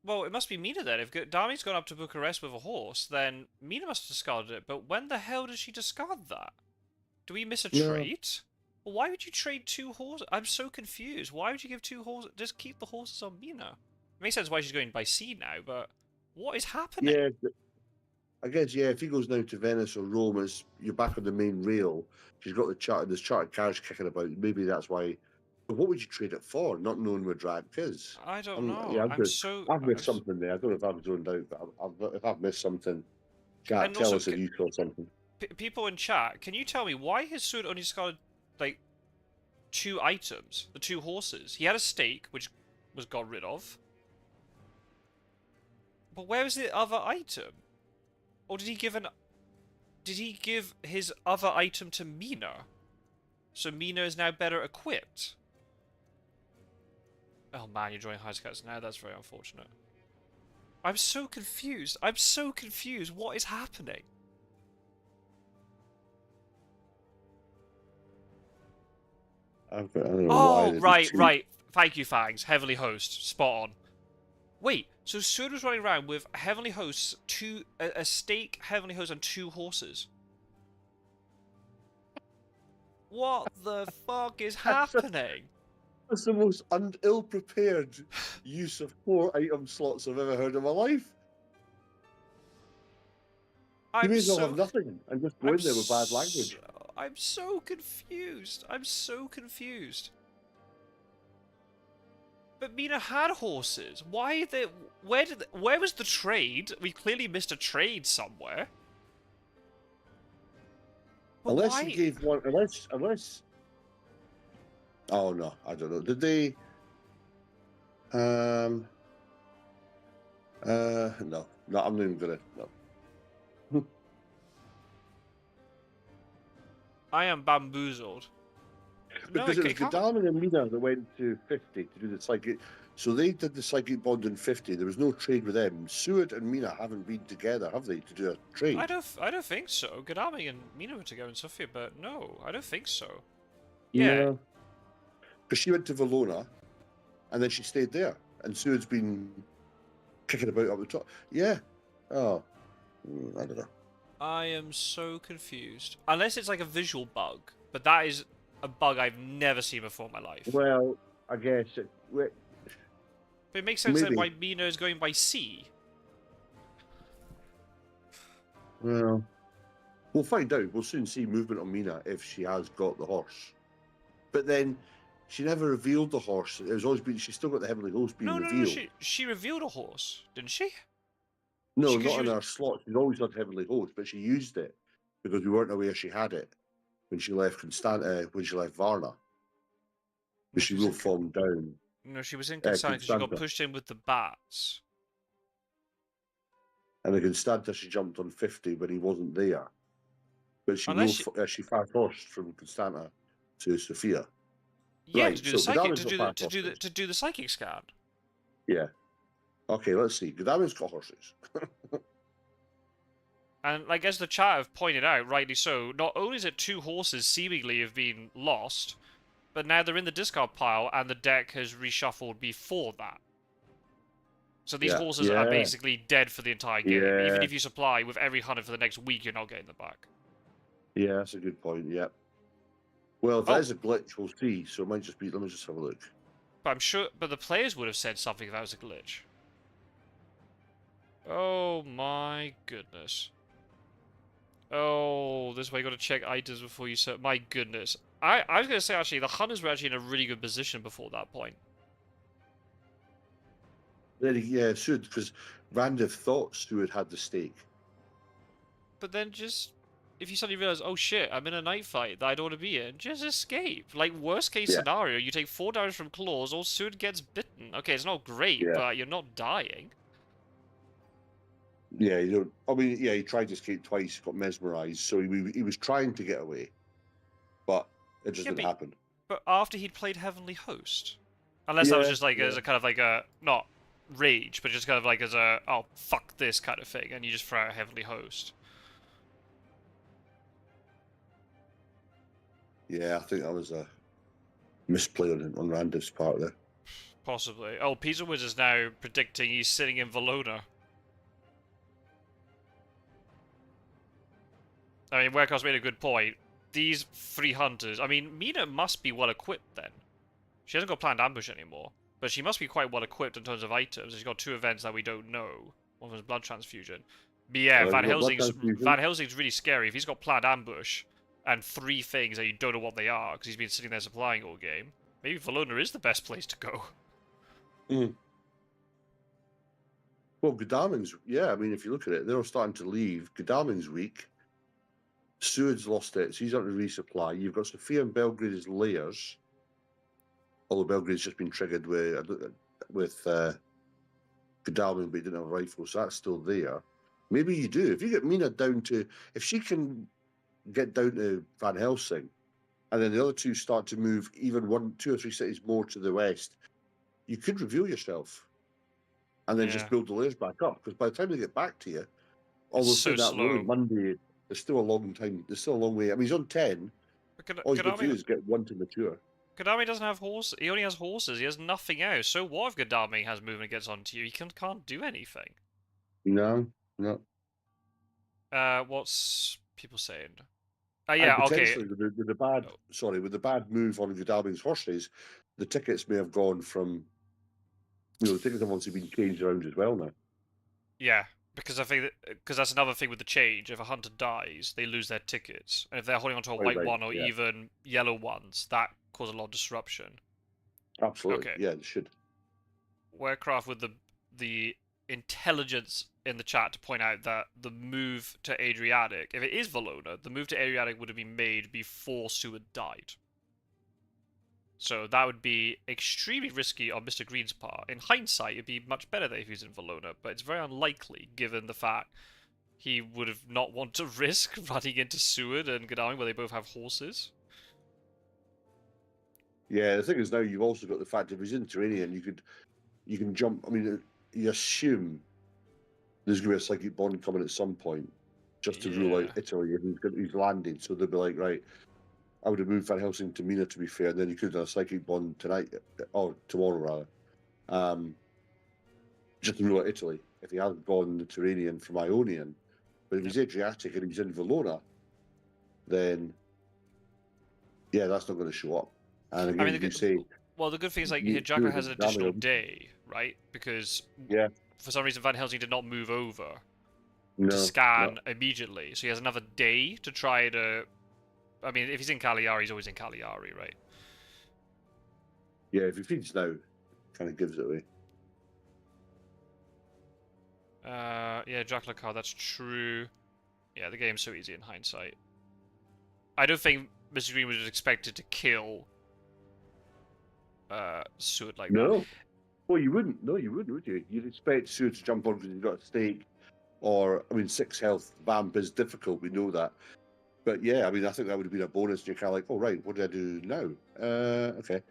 Speaker 1: Well, it must be Mina then. If Dami's gone up to Bucharest with a horse, then Mina must have discarded it. But when the hell did she discard that? Do we miss a trade? Well, why would you trade 2 horses? I'm so confused. Why would you give 2 horses? Just keep the horses on Mina. It makes sense why she's going by sea now, but what is happening?
Speaker 2: Yeah, I guess, yeah, if he goes now to Venice or Rome, you're back on the main rail. She's got there's chartered carriage kicking about. Maybe that's why. But what would you trade it for, not knowing where Drac is?
Speaker 1: I don't know.
Speaker 2: Yeah,
Speaker 1: I've
Speaker 2: missed something there. I don't know if I've zoned out, but if I've missed something, chat, tell us if you saw something.
Speaker 1: People in chat, can you tell me why his sword only discarded, like, 2 items? The 2 horses. He had a stake, which was got rid of. But where was the other item? Or did he give his other item to Mina? So Mina is now better equipped. Oh man, you're drawing high scouts now. That's very unfortunate. I'm so confused. I'm so confused. What is happening?
Speaker 2: I don't know why.
Speaker 1: Oh, right. Thank you, Fangs. Heavenly Host. Spot on. Wait, so Sword was running around with Heavenly Hosts, a stake Heavenly Host and 2 horses. What the fuck is happening?
Speaker 2: That's the most ill-prepared use of 4 item slots I've ever heard in my life. You may as well have nothing and just go in there with bad language.
Speaker 1: I'm so confused. I'm so confused. But Mina had horses. Why they? Where was the trade? We clearly missed a trade somewhere. But
Speaker 2: Unless
Speaker 1: why?
Speaker 2: he gave one, unless. Oh no, I don't know. Did they? No, I'm not even gonna. No.
Speaker 1: I am bamboozled.
Speaker 2: Because it was Godalming and Mina that went to 50 to do the psychic. So they did the psychic bond in 50. There was no trade with them. Suet and Mina haven't been together, have they, to do a trade?
Speaker 1: I don't think so. Godalming and Mina were together in Sofia, but no, I don't think so.
Speaker 2: Yeah. Because she went to Valona, and then she stayed there. And Suet's been kicking about up the top. Yeah. Oh. I don't know.
Speaker 1: I am so confused. Unless it's like a visual bug, but that is a bug I've never seen before in my life.
Speaker 2: Well, I guess it...
Speaker 1: But it makes sense that why Mina is going by sea.
Speaker 2: Well, we'll find out. We'll soon see movement on Mina if she has got the horse. But then, she never revealed the horse. It was always been... She's still got the Heavenly Host being revealed.
Speaker 1: No, she revealed a horse, didn't she?
Speaker 2: No, not in our slot. She's always had Heavenly Host, but she used it because we weren't aware she had it when she left when she left Varna. But she will fall down.
Speaker 1: No, she was in Constanta because she got pushed in with the bats.
Speaker 2: And in Constanta, she jumped on 50 when he wasn't there. But she fast horsed from Constanta to Sofia.
Speaker 1: Yeah, right, to do the psychic, to do the psychic scan.
Speaker 2: Yeah. Okay, let's see. Godalming's got horses.
Speaker 1: And like as the chat have pointed out, rightly so, not only is it 2 horses seemingly have been lost, but now they're in the discard pile and the deck has reshuffled before that. So these horses are basically dead for the entire game. Yeah. Even if you supply with every 100 for the next week, you're not getting them back.
Speaker 2: Yeah, that's a good point, yeah. Well, if that is a glitch, we'll see. So it might just be... Let me just have a look.
Speaker 1: But I'm sure... But the players would have said something if that was a glitch. Oh my goodness. Oh, this way you got to check items before you set. My goodness. I was going to say, actually, the hunters were actually in a really good position before that point.
Speaker 2: Yeah, Stuart, because Randiv thought Stuart had the stake.
Speaker 1: But then just... If you suddenly realize, oh shit, I'm in a night fight that I don't want to be in, just escape. Like, worst case scenario, you take 4 damage from claws, or Stuart gets bitten. Okay, it's not great, but you're not dying.
Speaker 2: Yeah, you don't. I mean, yeah, he tried to escape twice, got mesmerized, so he was trying to get away, but it just didn't happen.
Speaker 1: But after he'd played Heavenly Host, unless that was just like as a kind of like a not rage, but just kind of like as a oh fuck this kind of thing, and you just throw out Heavenly Host.
Speaker 2: Yeah, I think that was a misplay on Randiv's part there.
Speaker 1: Possibly. Oh, Pizza Wiz is now predicting he's sitting in Valona. I mean, Warehouse made a good point. These 3 hunters... I mean, Mina must be well-equipped then. She hasn't got planned ambush anymore, but she must be quite well-equipped in terms of items. She's got 2 events that we don't know. One was Blood Transfusion. But yeah, Van Helsing's really scary. If he's got planned ambush and 3 things that you don't know what they are, because he's been sitting there supplying all game, maybe Valona is the best place to go.
Speaker 2: Mm. Well, Godalming's... Yeah, I mean, if you look at it, they're all starting to leave. Godalming's weak. Seward's lost it, so he's on to resupply. You've got Sofia and Belgrade's layers, although Belgrade's just been triggered with Godalming, but he didn't have a rifle, so that's still there. Maybe you do. If you get Mina down to... If she can get down to Van Helsing, and then the other 2 start to move even 1, 2 or 3 cities more to the west, you could reveal yourself, and then just build the layers back up. Because by the time they get back to you, although say that
Speaker 1: slow.
Speaker 2: loading Monday, there's still a long time. There's still a long way. I mean, he's on 10. All he's got to do is get 1 to mature.
Speaker 1: Godami doesn't have horses. He only has horses. He has nothing else. So what if Godami has movement and gets onto you? He can't do anything.
Speaker 2: No.
Speaker 1: What's people saying? Yeah, okay.
Speaker 2: With the bad move on Godami's horses, the tickets may have gone from. The tickets have obviously been changed around as well now.
Speaker 1: Yeah, because I think because that's another thing with the change. If a hunter dies, they lose their tickets, and if they're holding onto a white one or even yellow ones, that causes a lot of disruption.
Speaker 2: Absolutely. Okay. Yeah, it should.
Speaker 1: Warcraft with the intelligence in the chat to point out that the move to Adriatic, if it is Valona, the move to Adriatic would have been made before Seward died. So that would be extremely risky on Mistergreen's part. In hindsight, it'd be much better that if he was in Valona, but it's very unlikely given the fact he would have not want to risk running into Seward and Godalming where they both have horses.
Speaker 2: Yeah, the thing is now you've also got the fact if he's in Terranian, you can jump. I mean, you assume there's going to be a psychic bond coming at some point, just to rule out Italy. He's landed, so they'll be like, right, I would have moved Van Helsing to Mina, to be fair, and then you could have done a psychic bond tonight, or tomorrow rather, just to rule out Italy. If he hadn't gone the Terranian from Ionian, but if he's Adriatic and he's in Valona, then that's not going to show up. And again, you say.
Speaker 1: Well, the good thing is like Dracula has an additional day, right? Because for some reason Van Helsing did not move over to scan immediately, so he has another day to try to. I mean, if he's in Cagliari, he's always in Cagliari, right?
Speaker 2: Yeah, if he feeds now, kind of gives it away.
Speaker 1: Yeah, Dracula card, that's true. Yeah, the game's so easy in hindsight. I don't think Mr. Green was expected to kill Seward like that.
Speaker 2: No. Well, you wouldn't. No, you wouldn't, would you? You'd expect Seward to jump on because he's got a stake. Or, I mean, 6 health vamp is difficult, we know that. But yeah, I mean, I think that would have been a bonus. And you're kind of like, oh, right, what do I do now? Okay.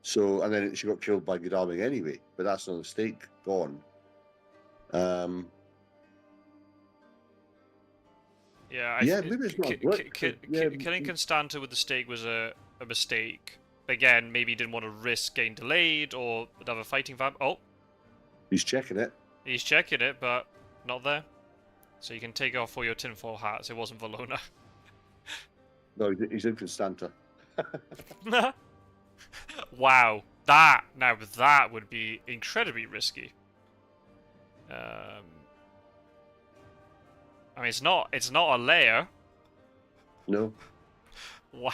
Speaker 2: So, and then she got killed by Godalming anyway, but that's not a stake gone. Maybe it's not
Speaker 1: killing Constanta with the stake was a mistake. Again, maybe he didn't want to risk getting delayed or another fighting vamp. Oh,
Speaker 2: he's checking it.
Speaker 1: He's checking it, but not there. So you can take off all your tinfoil hats. It wasn't Valona.
Speaker 2: No, he's in Constanta.
Speaker 1: Wow, that would be incredibly risky. I mean, it's not a layer.
Speaker 2: No.
Speaker 1: Wow.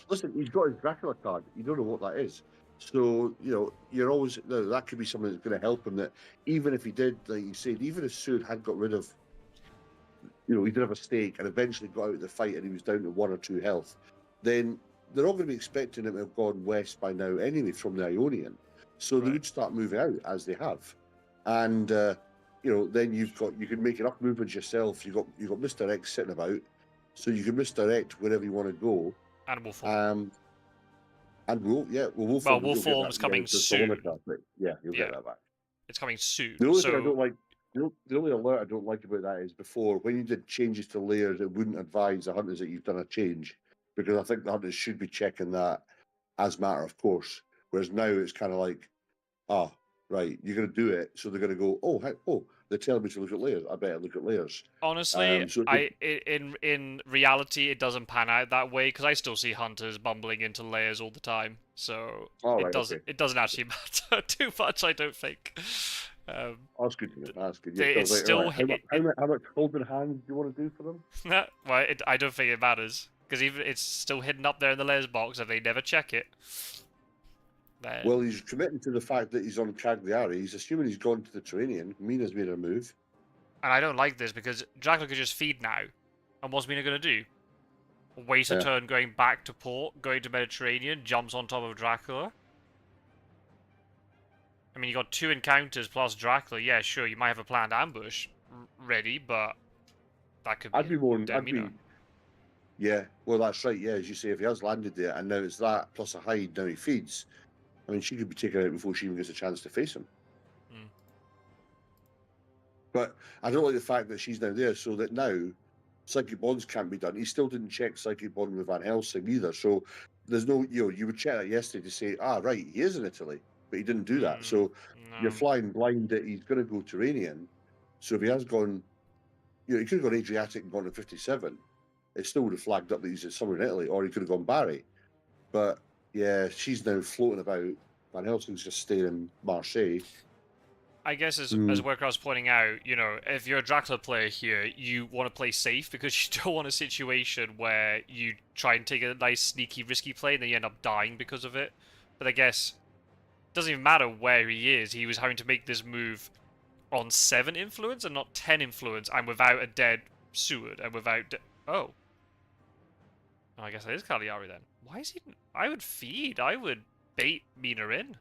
Speaker 2: Listen, he's got his Dracula card. You don't know what that is. So, you're always... that could be something that's going to help him, that even if he did, like you said, even if Seward had got rid of... he did have a stake and eventually got out of the fight and he was down to 1 or 2 health, then they're all going to be expecting him to have gone west by now anyway from the Ionian. So they would start moving out, as they have. And, then you can make enough movements yourself. You've got Mr. X sitting about, so you can misdirect wherever you want to go.
Speaker 1: And Wolfform.
Speaker 2: Wolfform
Speaker 1: is coming soon.
Speaker 2: You'll get that back.
Speaker 1: It's coming soon.
Speaker 2: The only thing I don't like, the only alert I don't like about that is before, when you did changes to layers, it wouldn't advise the hunters that you've done a change, because I think the hunters should be checking that as a matter of course. Whereas now it's kind of like, right, you're going to do it, so they're going to go, they're telling me to look at layers. I better look at layers.
Speaker 1: Honestly, in reality, it doesn't pan out that way, because I still see hunters bumbling into layers all the time. So it doesn't actually matter too much, I don't think.
Speaker 2: That's good to know. That's good.
Speaker 1: It's still
Speaker 2: how much holding hands do you want to do for them?
Speaker 1: Well, I don't think it matters, because even it's still hidden up there in the layers box if they never check it. Then...
Speaker 2: Well, he's committing to the fact that he's on Cagliari. He's assuming he's gone to the Terranian. Mina's made a move.
Speaker 1: And I don't like this, because Dracula could just feed now. And what's Mina going to do? Waste a turn going back to port, going to Mediterranean, jumps on top of Dracula? I mean, you got 2 encounters plus Dracula. Yeah, sure, you might have a planned ambush ready, but that could be...
Speaker 2: Yeah, well, that's right. Yeah, as you say, if he has landed there and now it's that plus a hide, now he feeds. I mean, she could be taken out before she even gets a chance to face him.
Speaker 1: Mm.
Speaker 2: But I don't like the fact that she's now there, so that now psychic bonds can't be done. He still didn't check psychic bond with Van Helsing either. So there's no, you would check that yesterday to say, right, he is in Italy, but he didn't do that. So you're
Speaker 1: No.
Speaker 2: flying blind that he's going to go Turanian. So if he has gone, he could have gone Adriatic and gone to 57. It still would have flagged up that he's somewhere in Italy, or he could have gone Barry. But yeah, she's now floating about. Van Helsing's just staying in Marseille.
Speaker 1: I guess as Warcraft's pointing out, if you're a Dracula player here, you want to play safe because you don't want a situation where you try and take a nice, sneaky, risky play and then you end up dying because of it. But I guess it doesn't even matter where he is. He was having to make this move on 7 influence and not 10 influence, and without a dead Seward, and without... Oh, I guess that is Cagliari then. Why is he... I would feed. I would bait Mina in.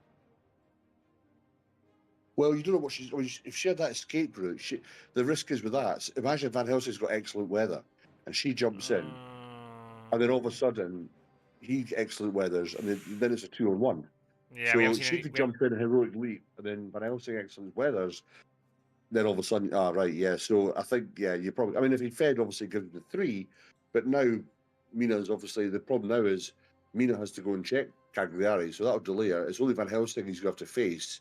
Speaker 2: Well, you don't know what she's. If she had that escape route, the risk is with that. Imagine Van Helsing's got excellent weather, and she jumps in, and then all of a sudden, he excellent weathers, and then it's a 2-on-1.
Speaker 1: Yeah,
Speaker 2: so she could jump in a heroic leap, and then Van Helsing excellent weathers. Then all of a sudden, right, yeah. So I think, yeah, you probably. I mean, if he fed, obviously give him the 3, but now Mina's obviously the problem now is Mina has to go and check Cagliari, so that'll delay her. It's only Van Helsing he's going to have to face.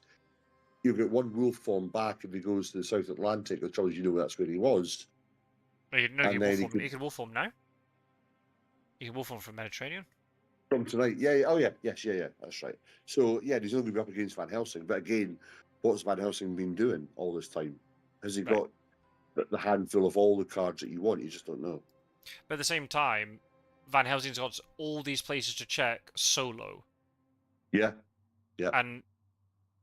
Speaker 2: You'll get one wolf form back if he goes to the South Atlantic. The trouble is, that's where he was.
Speaker 1: No, you can wolf form now. You can wolf form from Mediterranean.
Speaker 2: From tonight, yeah. Oh, yeah, yes, yeah. That's right. So, yeah, he's only going to be up against Van Helsing. But again, what's Van Helsing been doing all this time? Has he got the handful of all the cards that you want? You just don't know.
Speaker 1: But at the same time, Van Helsing's got all these places to check solo.
Speaker 2: Yeah.
Speaker 1: And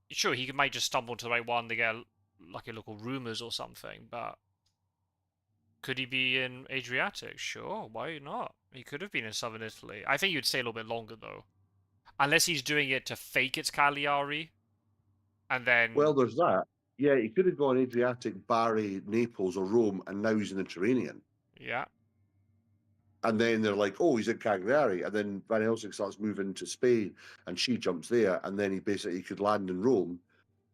Speaker 1: sure, he might just stumble to the right one to get lucky local rumours or something, but could he be in Adriatic? Sure, why not? He could have been in southern Italy. I think you'd stay a little bit longer, though. Unless he's doing it to fake it's Cagliari, and then...
Speaker 2: Well, there's that. Yeah, he could have gone Adriatic, Bari, Naples, or Rome, and now he's in the Mediterranean.
Speaker 1: Yeah.
Speaker 2: And then they're like, oh, he's in Cagliari. And then Van Helsing starts moving to Spain and she jumps there. And then he could land in Rome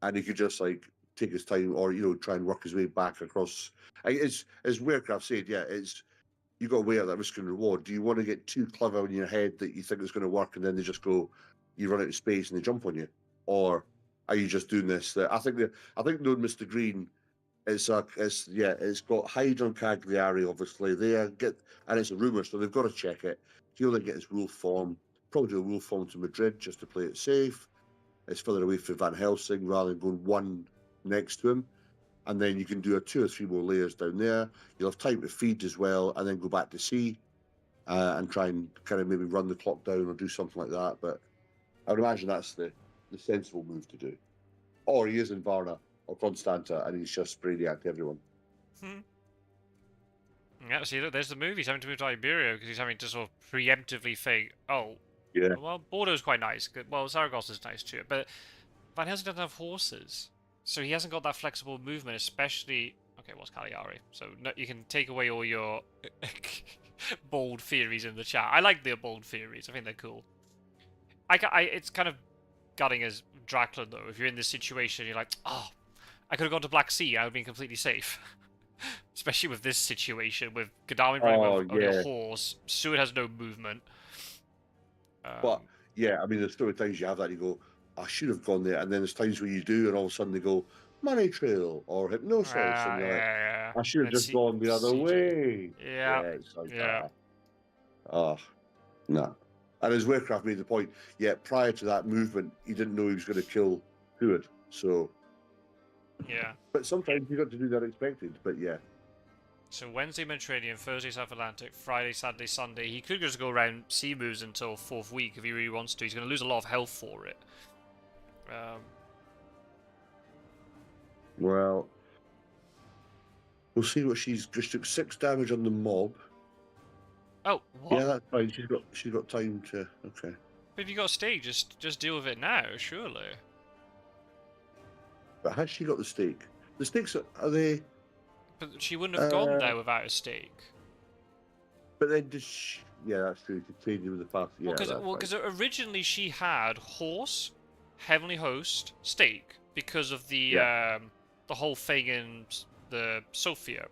Speaker 2: and he could just like take his time or, try and work his way back across. It's, as Warcraft said, yeah, you got to weigh out that risk and reward. Do you want to get too clever in your head that you think it's going to work and then they just go, you run out of space and they jump on you? Or are you just doing this? I think knowing Mistergreen, it's got hide on Cagliari, obviously. And it's a rumour, so they've got to check it. He'll then get his wolf form, probably do a wolf form to Madrid just to play it safe. It's further away for Van Helsing rather than going one next to him. And then you can do 2 or 3 more layers down there. You'll have time to feed as well, and then go back to sea and try and kind of maybe run the clock down or do something like that. But I would imagine that's the sensible move to do. Or he is in Varna or Constanta, and he's just brainiac everyone.
Speaker 1: Yeah, see, look, there's the move. He's having to move to Iberia because he's having to sort of preemptively think,
Speaker 2: yeah.
Speaker 1: Well, Bordeaux's quite nice. Well, Saragossa's nice too, but Van Helsing doesn't have horses, so he hasn't got that flexible movement, especially... Okay, what's Cagliari? So you can take away all your bold theories in the chat. I like the bold theories. I think they're cool. It's kind of gutting as Dracula, though. If you're in this situation, you're like, I could have gone to Black Sea. I would have been completely safe. Especially with this situation, with Godalming running on your horse. Seward has no movement.
Speaker 2: But, yeah, I mean, there's still times you have that, you go, I should have gone there. And then there's times where you do, and all of a sudden they go, Money Trail or Hypnosis. And you're like, I should have just gone the other way.
Speaker 1: Yeah.
Speaker 2: It's like that. No. And as Warcraft made the point, prior to that movement, he didn't know he was going to kill Seward. So...
Speaker 1: Yeah.
Speaker 2: But sometimes you got to do that expected, but yeah.
Speaker 1: So Wednesday Mediterranean, Thursday South Atlantic, Friday, Saturday, Sunday. He could just go around sea moves until 4th week if he really wants to. He's going to lose a lot of health for it.
Speaker 2: Well, we'll see what she took 6 damage on the mob.
Speaker 1: Oh, what?
Speaker 2: Yeah, that's fine. She's got time to... Okay.
Speaker 1: But if you got a stake, just deal with it now, surely.
Speaker 2: But has she got the stake? The stakes are they...
Speaker 1: But she wouldn't have gone there without a stake.
Speaker 2: But then yeah, that's true. You could trade with the path. Yeah,
Speaker 1: Because originally she had horse, heavenly host, stake because of the whole thing in the Sophia.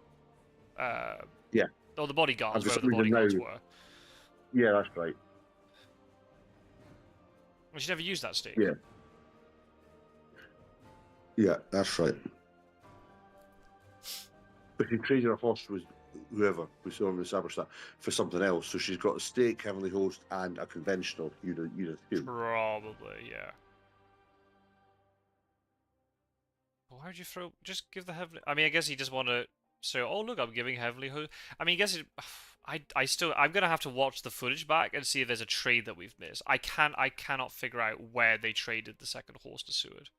Speaker 2: Yeah.
Speaker 1: Or the bodyguards,
Speaker 2: And for
Speaker 1: wherever
Speaker 2: some
Speaker 1: the
Speaker 2: reason
Speaker 1: bodyguards
Speaker 2: now-
Speaker 1: were.
Speaker 2: Yeah, that's right.
Speaker 1: Well, she never used that stake.
Speaker 2: Yeah. Yeah, that's right. But she traded her horse with whoever we saw in the Saberstar for something else. So she's got a stake, heavenly host, and a conventional. You'd assume.
Speaker 1: Probably, yeah. Why'd you throw? Just give the heavenly. I mean, I guess he just want to say, "Oh, look, I'm giving heavenly host." I mean, I guess it. I'm gonna have to watch the footage back and see if there's a trade that we've missed. I cannot figure out where they traded the second horse to Seward.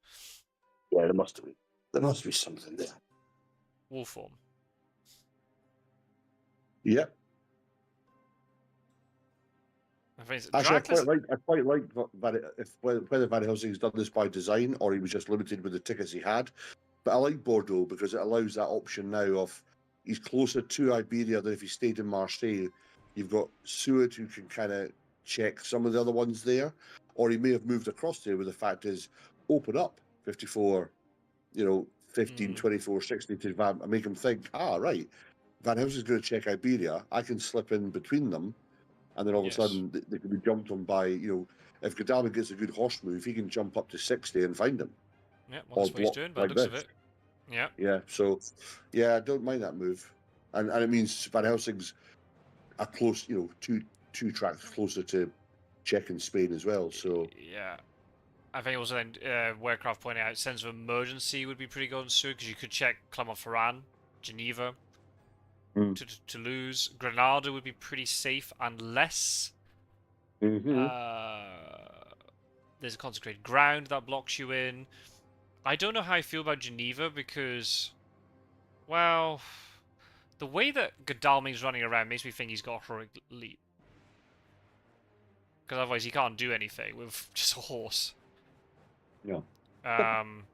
Speaker 2: Yeah, there must be. There must be something there.
Speaker 1: Wolf form.
Speaker 2: Yep. Actually, I quite like whether Van Helsing's done this by design or he was just limited with the tickets he had. But I like Bordeaux because it allows that option now of he's closer to Iberia than if he stayed in Marseille. You've got Seward who can kind of check some of the other ones there, or he may have moved across there where the fact is open up 54, 15, 24, 60 to Van, and make him think, right, Van Helsing's going to check Iberia. I can slip in between them. And then all of a sudden, they can be jumped on by, if Godalming gets a good horse move, he can jump up to 60 and find him.
Speaker 1: Yeah, well, that's what he's doing, by the looks of it. Yeah.
Speaker 2: Yeah, so, yeah, I don't mind that move. And it means Van Helsing's a close, two tracks closer to Czech and Spain as well, so...
Speaker 1: Yeah. I think also then, Warecraft pointing out, sense of emergency would be pretty good on Seward, because you could check Clermont-Ferrand, Geneva... To Toulouse. Granada would be pretty safe unless there's a consecrated ground that blocks you in. I don't know how I feel about Geneva because, well, the way that Godalming's running around makes me think he's got a heroic leap. Because otherwise he can't do anything with just a horse.
Speaker 2: Yeah.
Speaker 1: And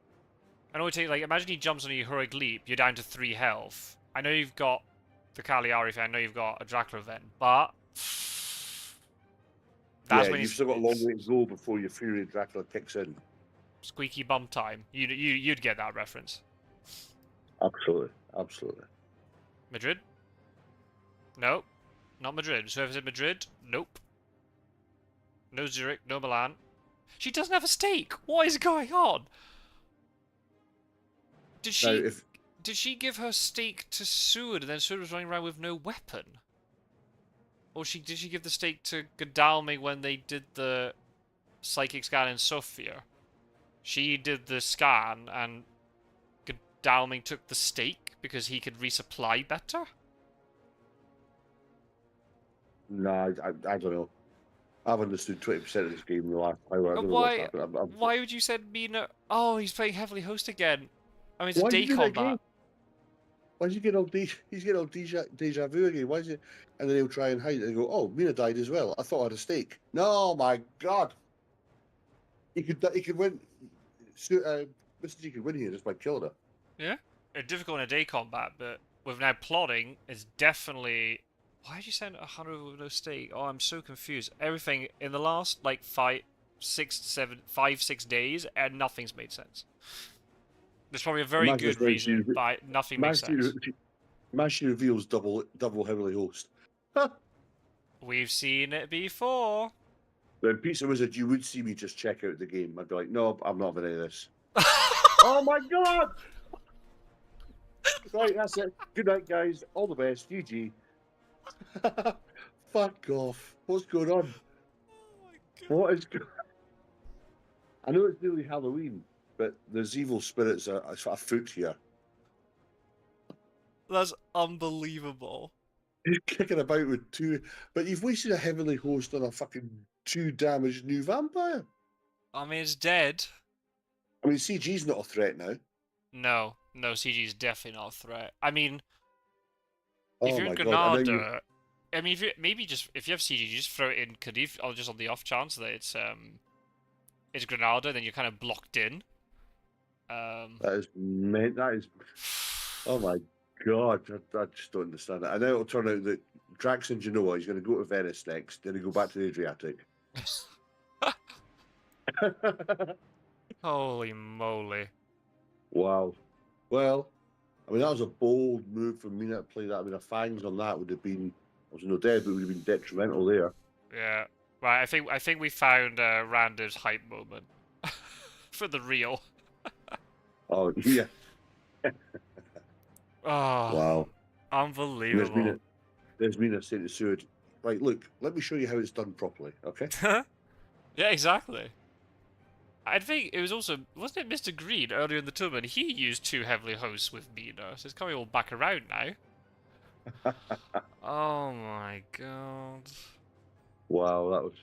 Speaker 1: imagine he jumps on a heroic leap, you're down to 3 health. I know you've got the Cagliari thing, I know you've got a Dracula event, but
Speaker 2: that's when you've still got a long way to go before your Fury Dracula kicks in.
Speaker 1: Squeaky bum time. You'd get that reference.
Speaker 2: Absolutely.
Speaker 1: Madrid? No, not Madrid. So if it's Madrid, nope. No Zurich, no Milan. She doesn't have a stake. What is going on? Did she give her stake to Seward and then Seward was running around with no weapon? Or did she give the stake to Godalming when they did the psychic scan in Sofia? She did the scan and Godalming took the stake because he could resupply better?
Speaker 2: No, I don't know. I've understood 20% of this game in the last hour. I don't know what's happened.
Speaker 1: Why would you send Mina? Oh, he's playing heavily host again. I mean, it's
Speaker 2: a
Speaker 1: day combat.
Speaker 2: Why does he get all deja vu again? Why is it? And then he'll try and hide it and go, "Oh, Mina died as well. I thought I had a stake." No, my God. He could win. Mr. G could win here just by killing her.
Speaker 1: Yeah, it's difficult in a day combat, but with now plotting, it's definitely. Why did you send 100 with no stake? Oh, I'm so confused. Everything in the last 5, 6 days, and nothing's made sense. There's probably a very good reason, but nothing makes sense.
Speaker 2: Mashi reveals double heavenly host.
Speaker 1: We've seen it before.
Speaker 2: When Pizza Wizard, you would see me just check out the game. I'd be like, no, I'm not having any of this. Oh my God! Right, that's it. Good night, guys. All the best. GG. Fuck off. What's going on?
Speaker 1: Oh my God.
Speaker 2: What is going on? I know it's nearly Halloween, but there's evil spirits afoot here.
Speaker 1: That's unbelievable.
Speaker 2: He's kicking about with 2, but you've wasted a heavenly host on a fucking 2 damaged new vampire.
Speaker 1: I mean, it's dead.
Speaker 2: I mean, CG's not a threat now.
Speaker 1: No, CG is definitely not a threat. I mean, if you're in Granada, I mean, if you have CG, you just throw it in Cadiz, or just on the off chance that it's Granada, then you're kind of blocked in.
Speaker 2: That is. Oh my God, I just don't understand it. And then it'll turn out that Drax in Genoa, he's going to go to Venice next, then he go back to the Adriatic.
Speaker 1: Holy moly.
Speaker 2: Wow. Well, I mean, that was a bold move for Mina to play that. I mean, a fangs on that would have been, I was no dead, but it would have been detrimental there.
Speaker 1: Yeah. Right, I think we found Randiv's hype moment. For the real.
Speaker 2: Oh, yeah.
Speaker 1: Oh,
Speaker 2: Wow.
Speaker 1: unbelievable.
Speaker 2: There's Mina saying to Seward, right, look, let me show you how it's done properly, okay?
Speaker 1: Yeah, exactly. I think it was also, wasn't it Mistergreen earlier in the tournament? He used 2 heavily hosts with Mina, so it's coming all back around now. Oh my god.
Speaker 2: Wow, that was...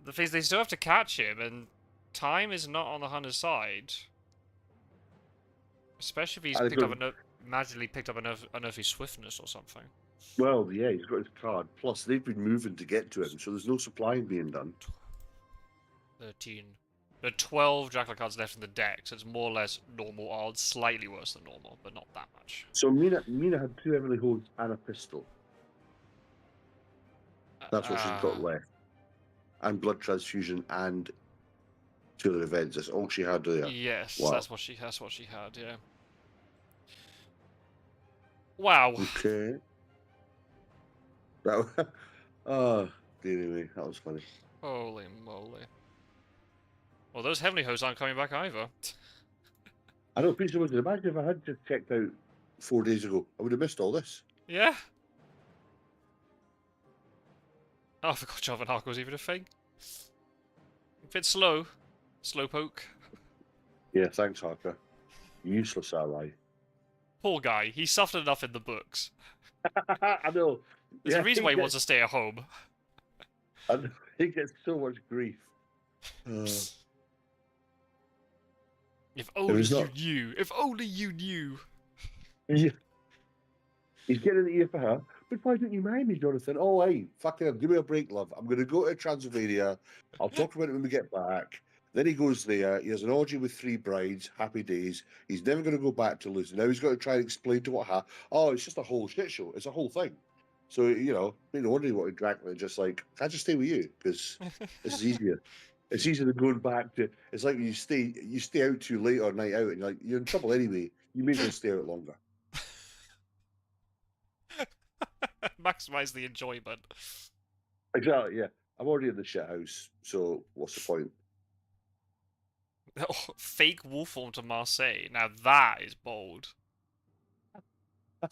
Speaker 1: The thing is, they still have to catch him, and time is not on the Hunter's side. Especially if he's picked up magically picked up enough his swiftness or something.
Speaker 2: Well, yeah, he's got his card. Plus, they've been moving to get to him, so there's no supplying being done.
Speaker 1: 13. There are 12 Dracula cards left in the deck, so it's more or less normal odds, slightly worse than normal, but not that much.
Speaker 2: So Mina had 2 heavily holds and a pistol. That's what she's got left. And blood transfusion and 2 other events. That's all she had there.
Speaker 1: Yes,
Speaker 2: wow.
Speaker 1: that's what she had, yeah. Wow.
Speaker 2: Okay. That oh, dearie me, that was funny.
Speaker 1: Holy moly. Well, those heavenly hosts aren't coming back either.
Speaker 2: I know, Peter was. Imagine if I had just checked out 4 days ago, I would have missed all this.
Speaker 1: Yeah. Oh, I forgot Java Narco was even a thing. A bit slow. Slowpoke.
Speaker 2: Yeah, thanks, Harker. Useless ally.
Speaker 1: Poor guy. He suffered enough in the books.
Speaker 2: I know.
Speaker 1: There's a reason why he wants to stay at home.
Speaker 2: I know. He gets so much grief.
Speaker 1: If only you knew. If only you knew.
Speaker 2: Yeah. He's getting the ear for her. But why don't you mind me, Jonathan? Oh, hey, fucking hell, give me a break, love. I'm going to go to Transylvania. I'll talk about it when we get back. Then he goes there. He has an orgy with 3 brides. Happy days. He's never going to go back to Lucy. Now he's got to try and explain to what happened. Oh, it's just a whole shit show. It's a whole thing. So, you know, no wonder he wanted Dracula. Just like, can I just stay with you? Because this is easier. It's easier than going back to. It's like when you stay out too late or night out, and you're in trouble anyway. You may as well stay out longer.
Speaker 1: Maximize the enjoyment.
Speaker 2: Exactly. Yeah, I'm already in the shit house. So what's the point?
Speaker 1: Oh, fake wolf form to Marseille. Now that is bold.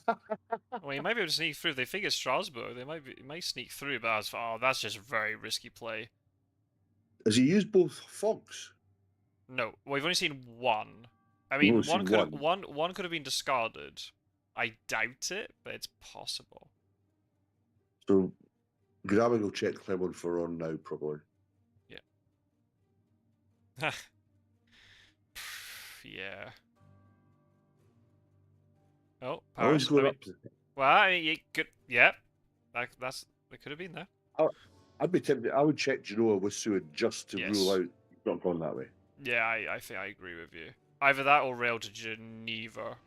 Speaker 1: Well, you might be able to sneak through. If they think it's Strasbourg, it might sneak through, but that's just a very risky play.
Speaker 2: Has he used both fogs?
Speaker 1: No, we've only seen one. I mean, one could have been discarded. I doubt it, but it's possible.
Speaker 2: So, grab and go check Clermont Ferrand now, probably.
Speaker 1: Yeah. Yeah. Oh, Paris.
Speaker 2: Going up to...
Speaker 1: Well, I mean, you could. Yeah, that could have been there.
Speaker 2: I'd be tempted. I would check Genoa with Seward just to rule out not going that way.
Speaker 1: Yeah, I think I agree with you. Either that or rail to Geneva.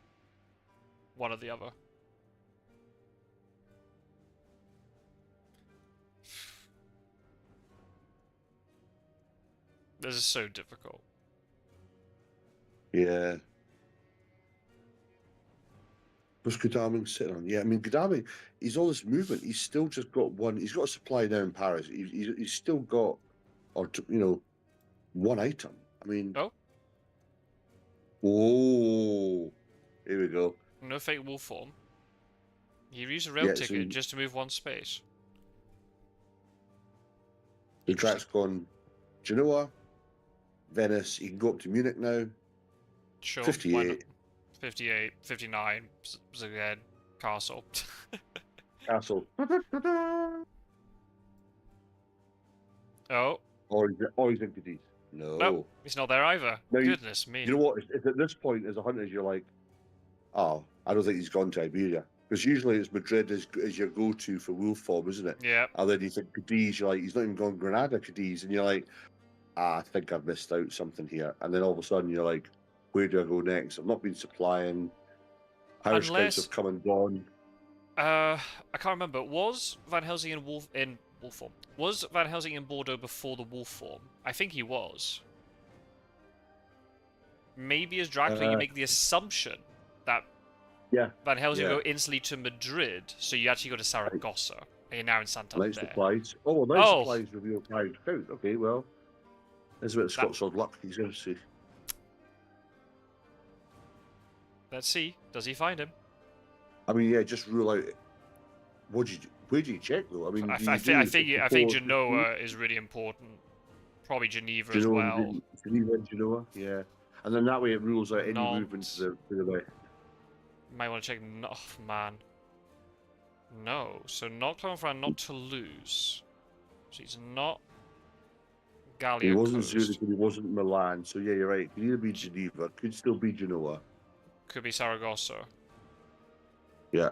Speaker 1: One or the other. This is so difficult.
Speaker 2: Yeah. What's Godalming sitting on? Yeah, I mean, Godalming, he's all this movement. He's still just got one. He's got a supply now in Paris. He's still got, one item. I mean.
Speaker 1: Oh.
Speaker 2: Oh. Here we go.
Speaker 1: No fake wolf form. He used a rail ticket just to move 1 space.
Speaker 2: The track's gone Genoa, Venice. He can go up to Munich now.
Speaker 1: Sure.
Speaker 2: 58.
Speaker 1: 58, 59, again, Castle.
Speaker 2: Castle.
Speaker 1: Oh.
Speaker 2: Or he's in Cadiz. No.
Speaker 1: Nope, he's not there either. Now, goodness me.
Speaker 2: You know what? It's at this point, as a hunter, you're like, oh, I don't think he's gone to Iberia. Because usually it's Madrid is your go-to for wolf form, isn't it?
Speaker 1: Yeah.
Speaker 2: And then you think Cadiz, you're like, he's not even gone Granada, Cadiz. And you're like, I think I've missed out something here. And then all of a sudden you're like, where do I go next? I've not been supplying. House Scouts have come and gone.
Speaker 1: I can't remember. Was Van Helsing in wolf form? Was Van Helsing in Bordeaux before the wolf form? I think he was. Maybe as Dracula, you make the assumption that Van Helsing will go instantly to Madrid, so you actually go to Saragossa, and you're now in Santander.
Speaker 2: Night supplies. Oh, well, night supplies reveal Pride Scout. Okay, well, there's a bit of Scots odd luck. He's going to see.
Speaker 1: Let's see. Does he find him?
Speaker 2: I mean, yeah, just rule out. Where do you check though? I mean,
Speaker 1: I think Genoa is really important. Probably Geneva as well.
Speaker 2: Geneva and Genoa, yeah. And then that way it rules out any movement to the way.
Speaker 1: Might want to check. Oh, man. No. So not Clermont-Ferrand, not Toulouse. So he's not Gallia.
Speaker 2: He wasn't Zurich and he wasn't Milan. So yeah, you're right. It could either be Geneva, could still be Genoa.
Speaker 1: Could be Saragossa.
Speaker 2: Yeah.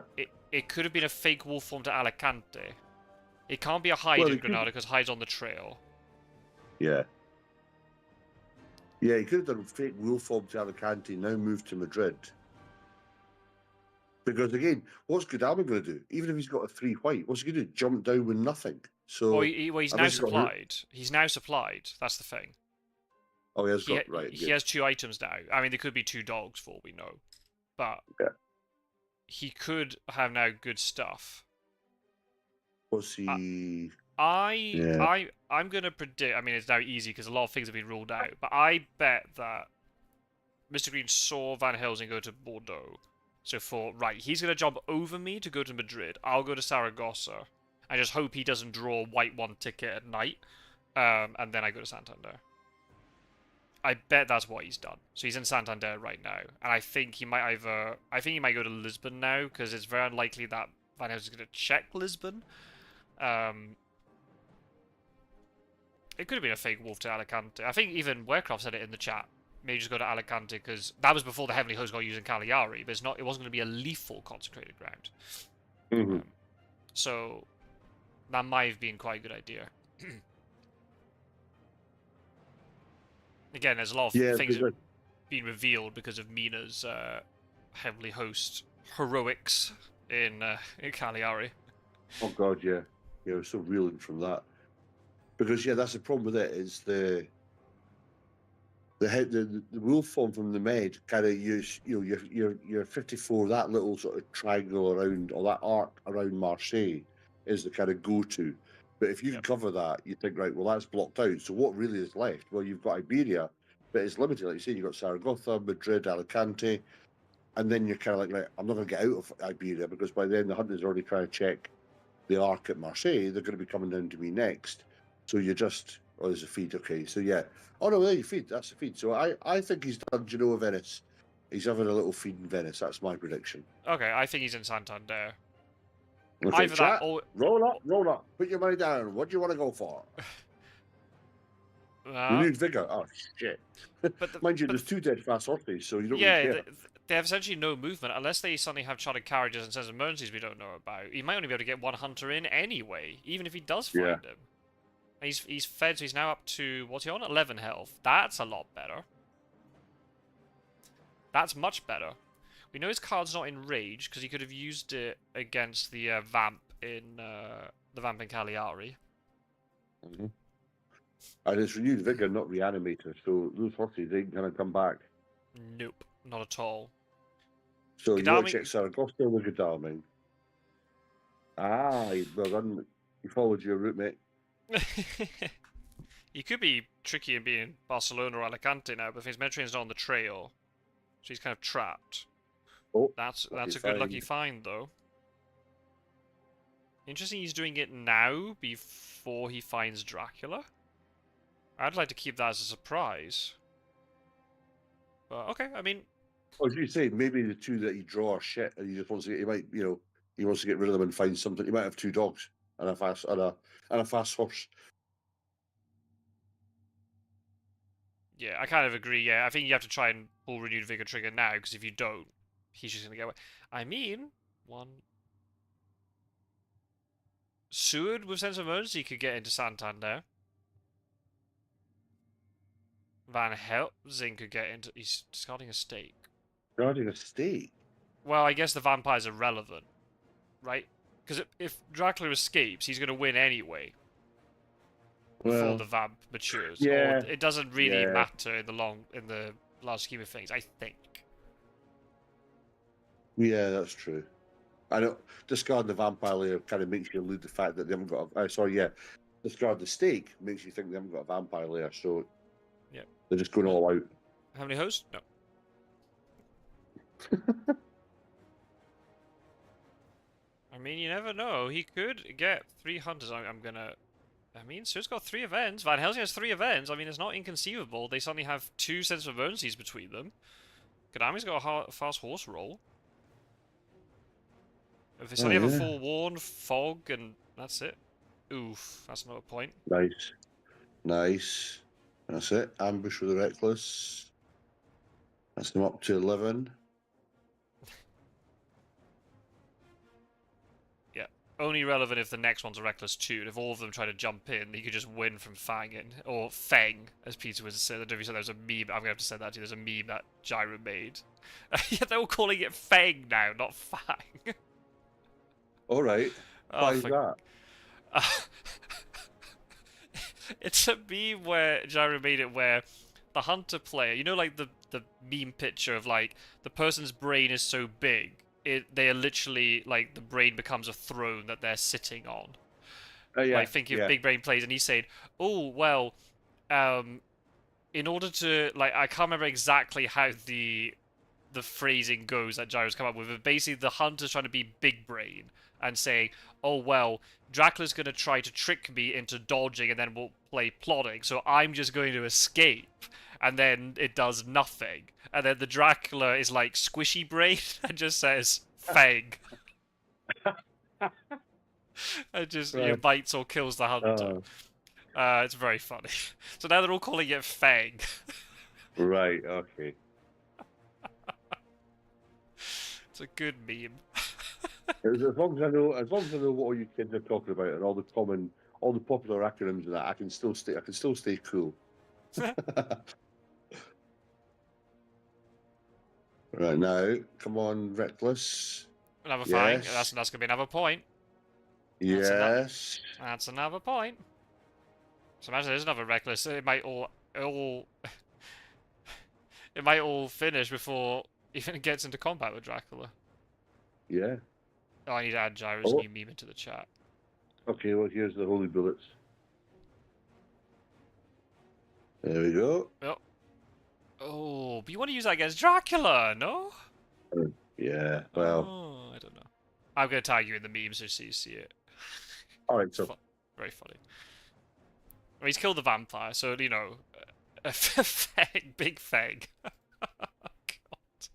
Speaker 1: It could have been a fake wolf form to Alicante. It can't be a Hyde in Granada because Hyde's on the trail.
Speaker 2: Yeah. Yeah, he could have done a fake wolf form to Alicante, now moved to Madrid. Because again, what's Godalming going to do? Even if he's got a 3 white, what's he going to do? Jump down with nothing. So
Speaker 1: he's now supplied. He's now supplied. That's the thing.
Speaker 2: Oh, he has got right.
Speaker 1: He has 2 items now. I mean, there could be 2 dogs for all we know, but he could have now good stuff.
Speaker 2: What's he?
Speaker 1: I'm gonna predict. I mean, it's now easy because a lot of things have been ruled out. But I bet that Mistergreen saw Van Helsing go to Bordeaux. So he's gonna jump over me to go to Madrid. I'll go to Saragossa. I just hope he doesn't draw a white 1 ticket at night, and then I go to Santander. I bet that's what he's done. So he's in Santander right now, and I think he might go to Lisbon now because it's very unlikely that Van Helsing's gonna check Lisbon. It could have been a fake wolf to Alicante. I think even Warecroft said it in the chat. Maybe just go to Alicante because that was before the Heavenly Host got used in Cagliari, but it wasn't going to be a lethal consecrated ground.
Speaker 2: Mm-hmm.
Speaker 1: So that might have been quite a good idea. Again, there's a lot of things that have been revealed because of Mina's Heavenly Host heroics in Cagliari.
Speaker 2: Oh god, yeah. Yeah, we're still reeling from that. Because that's the problem with it is the wolf form from the Med kind of use your 54, that little sort of triangle around, or that arc around Marseille is the kind of go-to. But if you can cover that, you think, right, well, that's blocked out. So what really is left? Well, you've got Iberia, but it's limited. Like you say, you've got Saragossa, Madrid, Alicante, and then you're kind of like, right, I'm not going to get out of Iberia because by then the hunters are already trying to check the arc at Marseille. They're going to be coming down to me next. So you just, there's a feed, okay. So yeah. Oh no, there you feed, that's a feed. So I think he's done Genoa, Venice. He's having a little feed in Venice. That's my prediction.
Speaker 1: Okay, I think he's in Santander.
Speaker 2: Okay, either chat, that or... Roll up. Put your money down. What do you want to go for? Renewed vigor. Oh shit! Mind you, there's 2 dead fast horses, so you don't.
Speaker 1: Yeah,
Speaker 2: really care.
Speaker 1: they have essentially no movement unless they suddenly have chartered carriages and sense of emergencies we don't know about. He might only be able to get 1 hunter in anyway, even if he does find him. He's fed, so he's now up to, what's he on? 11 health. That's a lot better. That's much better. We know his card's not in rage because he could have used it against the vamp in Cagliari.
Speaker 2: Mm-hmm. And it's renewed vigor, not reanimator. So those horses ain't gonna come back.
Speaker 1: Nope, not at all.
Speaker 2: So you want to check Saragossa with Godalming. Well done. You followed your route, mate.
Speaker 1: He could be tricky and be in Barcelona or Alicante now, but his Mediterranean's not on the trail, so he's kind of trapped.
Speaker 2: Oh,
Speaker 1: that's a good lucky find, though. Interesting, he's doing it now before he finds Dracula. I'd like to keep that as a surprise. But okay, I mean.
Speaker 2: Well, as you say, maybe the 2 that he draw are shit, and he just wants to. He might, he wants to get rid of them and find something. He might have 2 dogs and a fast horse.
Speaker 1: Yeah, I kind of agree. Yeah, I think you have to try and pull renewed vigor trigger now because if you don't, he's just gonna get away. I mean, Seward with sense of emergency could get into Santander. Van Helsing could get into. He's discarding a stake.
Speaker 2: Discarding a stake.
Speaker 1: Well, I guess the vampire's irrelevant, right? Because if Dracula escapes, he's going to win anyway before
Speaker 2: Well,
Speaker 1: the vamp matures, or
Speaker 2: yeah,
Speaker 1: it doesn't really
Speaker 2: yeah,
Speaker 1: matter in the large scheme of things. I think.
Speaker 2: yeah. That's true. I know. Discarding the vampire layer kind of makes you elude the fact that they haven't got. Sorry, yeah. Discard the stake makes you think they haven't got a vampire layer, so
Speaker 1: Yeah.
Speaker 2: they're just going all out.
Speaker 1: How many hosts? No. I mean, you never know. He could get 3 hunters. I'm gonna. I mean, Sue's got 3 events. Van Helsing has 3 events. I mean, it's not inconceivable. They suddenly have 2 sets of emergencies between them. Kadami's got a fast horse roll. If they suddenly have a full warn, fog, and that's it. Oof, that's not a point.
Speaker 2: Nice, nice. That's it. Ambush with the reckless. That's them up to 11.
Speaker 1: Yeah, only relevant if the next one's a reckless too. And if all of them try to jump in, you could just win from fanging or fang, as Peter was saying. I don't know if you said there was a meme. I'm gonna have to send that to you. There's a meme that Gyro made. Yeah, they're all calling it fang now, not fang.
Speaker 2: All right. Why is that?
Speaker 1: It's a meme where Gyro made it where the hunter player, you know, like the meme picture of like the person's brain is so big, they are literally like the brain becomes a throne that they're sitting on.
Speaker 2: Yeah,
Speaker 1: Like thinking of big brain plays, and he's saying, "Oh well, in order to like, I can't remember exactly how the phrasing goes that Gyro's come up with, but basically the hunter's trying to be big brain and saying, oh well, Dracula's going to try to trick me into dodging and then we'll play plotting, so I'm just going to escape, and then it does nothing. And then the Dracula is like squishy brain and just says, fang. And just bites or kills the hunter. It's very funny. So now they're all calling it fang.
Speaker 2: Right, okay.
Speaker 1: It's a good meme.
Speaker 2: As long as I know what all you kids are talking about and all the popular acronyms and that, I can still stay cool. Right now, come on, reckless.
Speaker 1: Another fang. That's gonna be another point.
Speaker 2: Yes.
Speaker 1: That's another point. So imagine there's another reckless. It might all it might all finish before even it gets into combat with Dracula.
Speaker 2: Yeah.
Speaker 1: Oh, I need to add Gyro's new meme into the chat.
Speaker 2: Okay, well, here's the holy bullets. There we go.
Speaker 1: Oh, but you want to use that against Dracula, no?
Speaker 2: Yeah, well.
Speaker 1: Oh, I don't know. I'm going to tag you in the memes just so you see it.
Speaker 2: Alright, so.
Speaker 1: Very funny. I mean, he's killed the vampire, so, you know, a fang, big fang.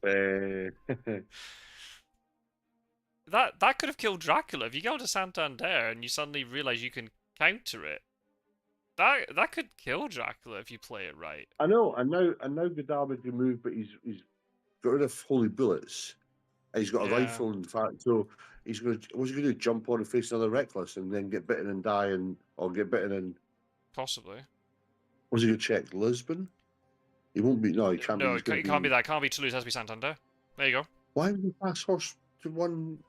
Speaker 1: God. That could have killed Dracula. If you go to Santander and you suddenly realize you can counter it, that could kill Dracula if you play it right.
Speaker 2: I know, and now Godard can move, but he's got rid of holy bullets. And he's got a rifle, in fact. So what's he gonna do? Jump on and face another reckless, and then get bitten and die, or get bitten and
Speaker 1: possibly.
Speaker 2: Was he gonna check Lisbon? He won't be. No, he can't.
Speaker 1: No, it can't be that. It can't be Toulouse. It has to be Santander. There you go.
Speaker 2: Why would he pass horse to one?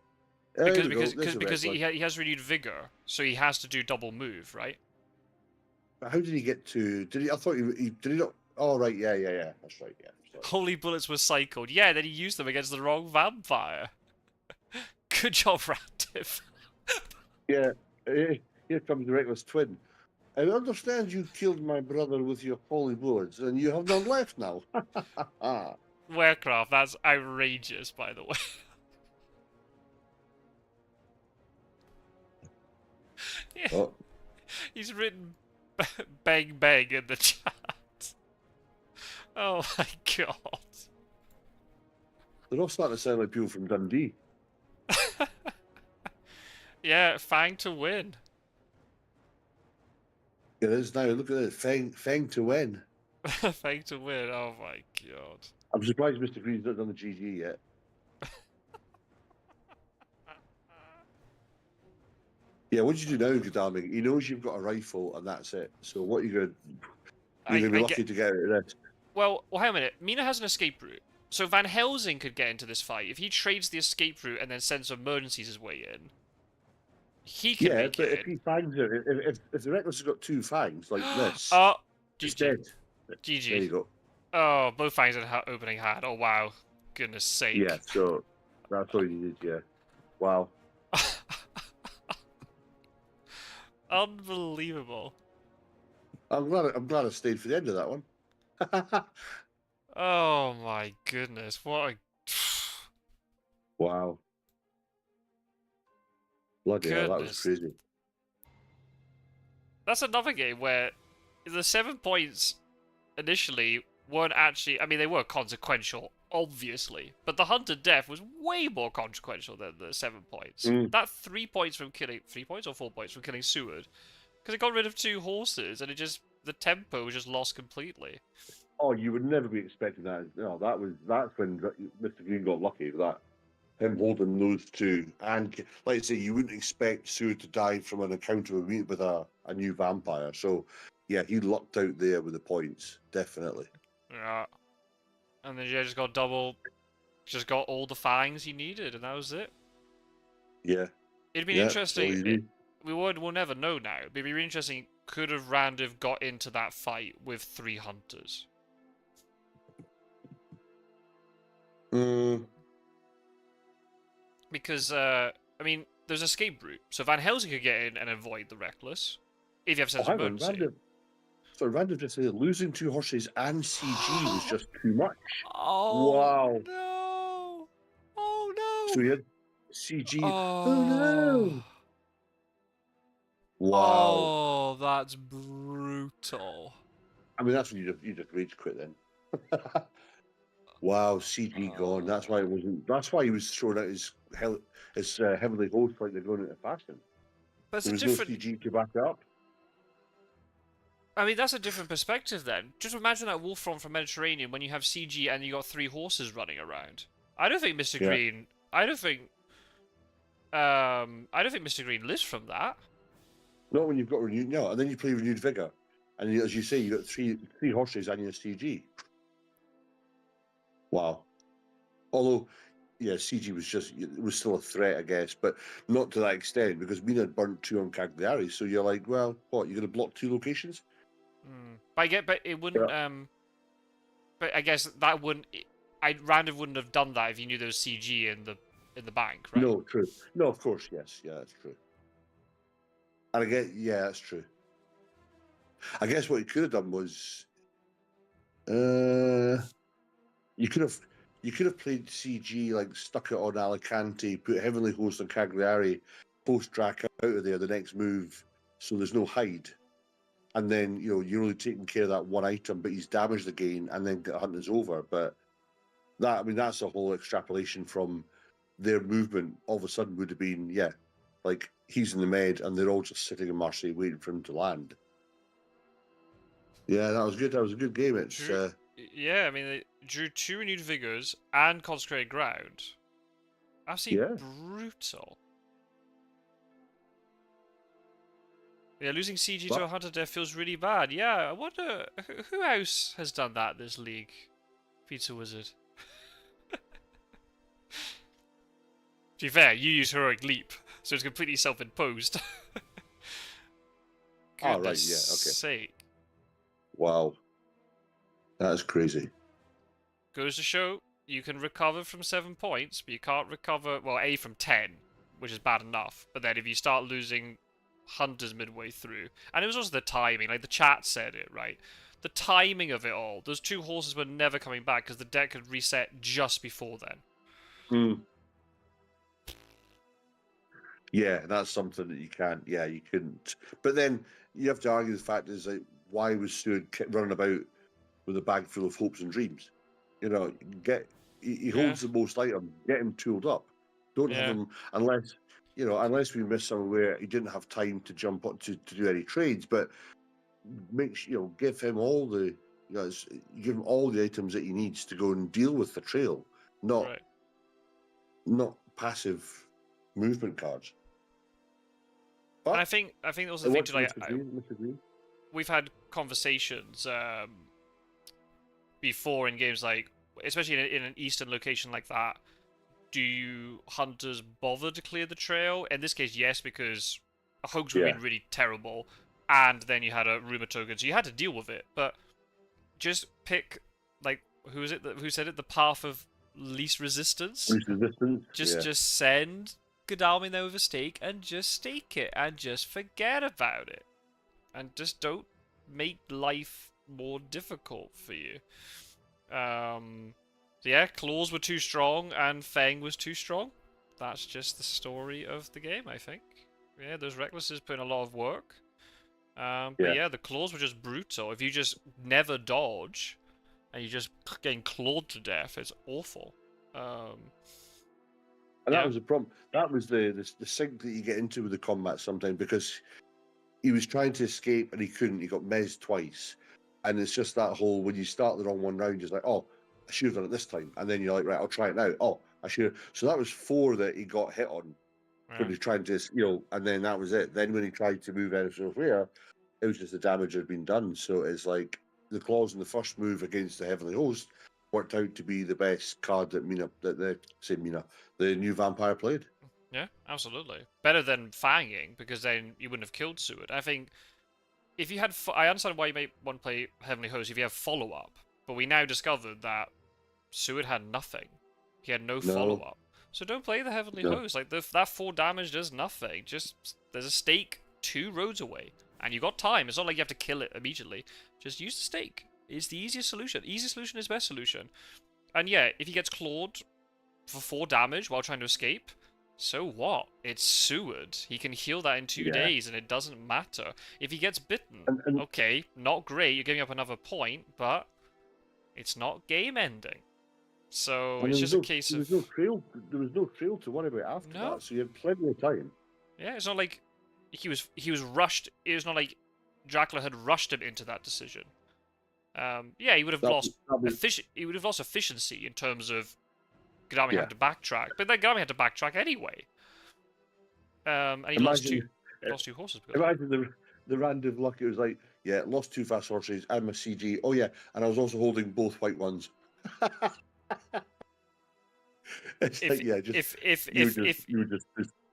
Speaker 1: Because he has renewed vigor, so he has to do double move, right?
Speaker 2: But how did he get to? Did he? I thought he did. He not? Oh right, yeah. That's right. Yeah.
Speaker 1: Holy bullets were cycled. Yeah, then he used them against the wrong vampire. Good job, Randiv.
Speaker 2: Yeah. Here comes the reckless twin. I understand you killed my brother with your holy bullets, and you have none left now.
Speaker 1: Warecraft, that's outrageous, by the way. Yeah.
Speaker 2: Oh.
Speaker 1: He's written bang bang in the chat. Oh my god.
Speaker 2: They're all starting to sound like people from Dundee.
Speaker 1: Yeah, Fang to win.
Speaker 2: It is now. Look at it. Fang to win.
Speaker 1: Fang to win. Oh my god.
Speaker 2: I'm surprised Mistergreen's not done the GG yet. Yeah, what did you do now, Godami? He knows you've got a rifle, and that's it. So what are you going to... You're going to be lucky to get out of this.
Speaker 1: Well, hang on a minute. Mina has an escape route. So Van Helsing could get into this fight if he trades the escape route and then sends emergencies his way in. He can
Speaker 2: Yeah,
Speaker 1: make
Speaker 2: but
Speaker 1: it
Speaker 2: if
Speaker 1: in.
Speaker 2: he fangs it, if the Reckless has got two fangs like this,
Speaker 1: Oh,
Speaker 2: it's
Speaker 1: GG.
Speaker 2: dead. There
Speaker 1: GG.
Speaker 2: you go.
Speaker 1: Oh, both fangs in opening hand. Oh, wow. Goodness
Speaker 2: Yeah,
Speaker 1: sake.
Speaker 2: so that's all you needed. Yeah. Wow.
Speaker 1: Unbelievable.
Speaker 2: I'm glad I stayed for the end of that one.
Speaker 1: Oh my goodness. What a...
Speaker 2: Wow. Bloody hell, that was
Speaker 1: Goodness.
Speaker 2: crazy.
Speaker 1: That's another game where the 7 points initially weren't actually... I mean, they were consequential, obviously. But the Hunted Death was way more consequential than the 7 points.
Speaker 2: Mm.
Speaker 1: That 3 points from killing... 3 points or 4 points from killing Seward? Because it got rid of 2 horses, and it just... The tempo was just lost completely.
Speaker 2: Oh, you would never be expecting that. No, that's when Mr. Green got lucky with that. Him holding those two, and like I say, you wouldn't expect Sue to die from an encounter with a new vampire. So, yeah, he lucked out there with the points, definitely.
Speaker 1: Yeah. And then yeah, just got double... Just got all the fangs he needed, and that was it.
Speaker 2: Yeah,
Speaker 1: It'd be
Speaker 2: yeah.
Speaker 1: interesting... We'll never know now. But it'd be really interesting, could have Randiv got into that fight with 3 hunters? Because, I mean, there's an escape route. So Van Helsing could get in and avoid the Reckless. If you have sense of emergency.
Speaker 2: Randiv just said losing 2 horses and CG was just too much.
Speaker 1: Oh,
Speaker 2: Wow.
Speaker 1: no. Oh, no.
Speaker 2: So he had CG.
Speaker 1: Oh,
Speaker 2: no. Wow.
Speaker 1: Oh, that's brutal.
Speaker 2: I mean, that's when you just rage quit then. Wow, CG gone. That's why it wasn't. That's why he was throwing out his heavenly host like they're going into fashion.
Speaker 1: But
Speaker 2: There was no CG to back it up.
Speaker 1: I mean, that's a different perspective then. Just imagine that wolf from Mediterranean when you have CG and you got 3 horses running around. I don't think Mr. Green. I don't think Mr. Green lives from that.
Speaker 2: Not when you've got renewed. No, and then you play renewed vigor, and as you say, you got three horses and your CG. Wow. Although, yeah, CG was still a threat, I guess, but not to that extent because Mina had burnt 2 on Cagliari. So you're like, well, what? You're going to block 2 locations?
Speaker 1: But it wouldn't. Yeah. But I guess that wouldn't. Randiv wouldn't have done that if he knew there was CG in the bank, right?
Speaker 2: No, true. No, of course, yes, yeah, that's true. And I guess, yeah, that's true. I guess what he could have done was, you could have played CG, like stuck it on Alicante, put Heavenly Host on Cagliari, post Drac out of there the next move, so there's no hide, and then you're only taking care of that one item, but he's damaged again, and then the hunt is over. But that's a whole extrapolation from their movement. All of a sudden would have been like he's in the med, and they're all just sitting in Marseille waiting for him to land. Yeah, that was good. That was a good game. It's
Speaker 1: yeah, I mean, they drew 2 renewed vigors and consecrated ground. Absolutely brutal. Yeah, losing CG to a Hunter Death feels really bad. Yeah, I wonder who else has done that this league? Pizza Wizard. To be fair, you use Heroic Leap, so it's completely self-imposed.
Speaker 2: Oh, right, yeah, okay.
Speaker 1: Sake.
Speaker 2: Wow. That is crazy.
Speaker 1: Goes to show, you can recover from 7 points, but you can't recover, well, A from 10, which is bad enough. But then if you start losing hunters midway through, and it was also the timing, like the chat said it, right? The timing of it all, those 2 horses were never coming back because the deck had reset just before then.
Speaker 2: Yeah, that's something that you can't. Yeah, you couldn't. But then you have to argue the fact is like, why was Stewart running about with a bag full of hopes and dreams? He holds the most items. Get him tooled up. Don't have him unless we miss somewhere where he didn't have time to jump up to do any trades. But give him all the give him all the items that he needs to go and deal with the trail, not passive movement cards. But
Speaker 1: and I think also the thing to
Speaker 2: like
Speaker 1: we've had conversations before in games like especially in an eastern location like that, do hunters bother to clear the trail? In this case, yes, because hogs would have been really terrible, and then you had a rumor token, so you had to deal with it. But just pick, like, who is it who said it? The path of least resistance.
Speaker 2: Least resistance.
Speaker 1: Just send Godalming there with a stake and just stake it and just forget about it, and just don't make life more difficult for you. So yeah, claws were too strong and Fang was too strong. That's just the story of the game, I think. Yeah, those recklesses put in a lot of work. But yeah, the claws were just brutal. If you just never dodge and you're just getting clawed to death, it's awful.
Speaker 2: And that was the problem. That was the sink that you get into with the combat sometimes, because he was trying to escape and he couldn't. He got mezzed twice. And it's just that whole, when you start the wrong one round, you're like, oh, I should have done it this time. And then you're like, right, I'll try it now. Oh, I should have. So that was 4 that he got hit on when he tried to, and then that was it. Then when he tried to move elsewhere, it was just the damage had been done. So it's like the claws in the first move against the Heavenly Host worked out to be the best card that the new vampire played.
Speaker 1: Yeah, absolutely. Better than fanging, because then you wouldn't have killed Seward. I think if you had, I understand why you may want to play Heavenly Host if you have follow-up, but we now discovered that Seward had nothing. He had no follow-up. So don't play the Heavenly Host. Like, that 4 damage does nothing. Just, there's a stake 2 roads away, and you got time. It's not like you have to kill it immediately. Just use the stake. It's the easiest solution. Easy solution is best solution. And yeah, if he gets clawed for 4 damage while trying to escape, so what? It's Seward. He can heal that in 2 days, and it doesn't matter. If he gets bitten, okay, not great, you're giving up another point, but it's not game-ending. So it's just a case of...
Speaker 2: There was no trail to worry about after that, so you had plenty of time.
Speaker 1: Yeah, it's not like he was rushed. It was not like Dracula had rushed him into that decision. Yeah, he would have lost efficiency in terms of Godalming had to backtrack, but then Godalming had to backtrack anyway. And he lost two horses.
Speaker 2: Imagine the Randiv luck. It was like, yeah, lost 2 fast horses and my CG. Oh yeah, and I was also holding both white ones. You would just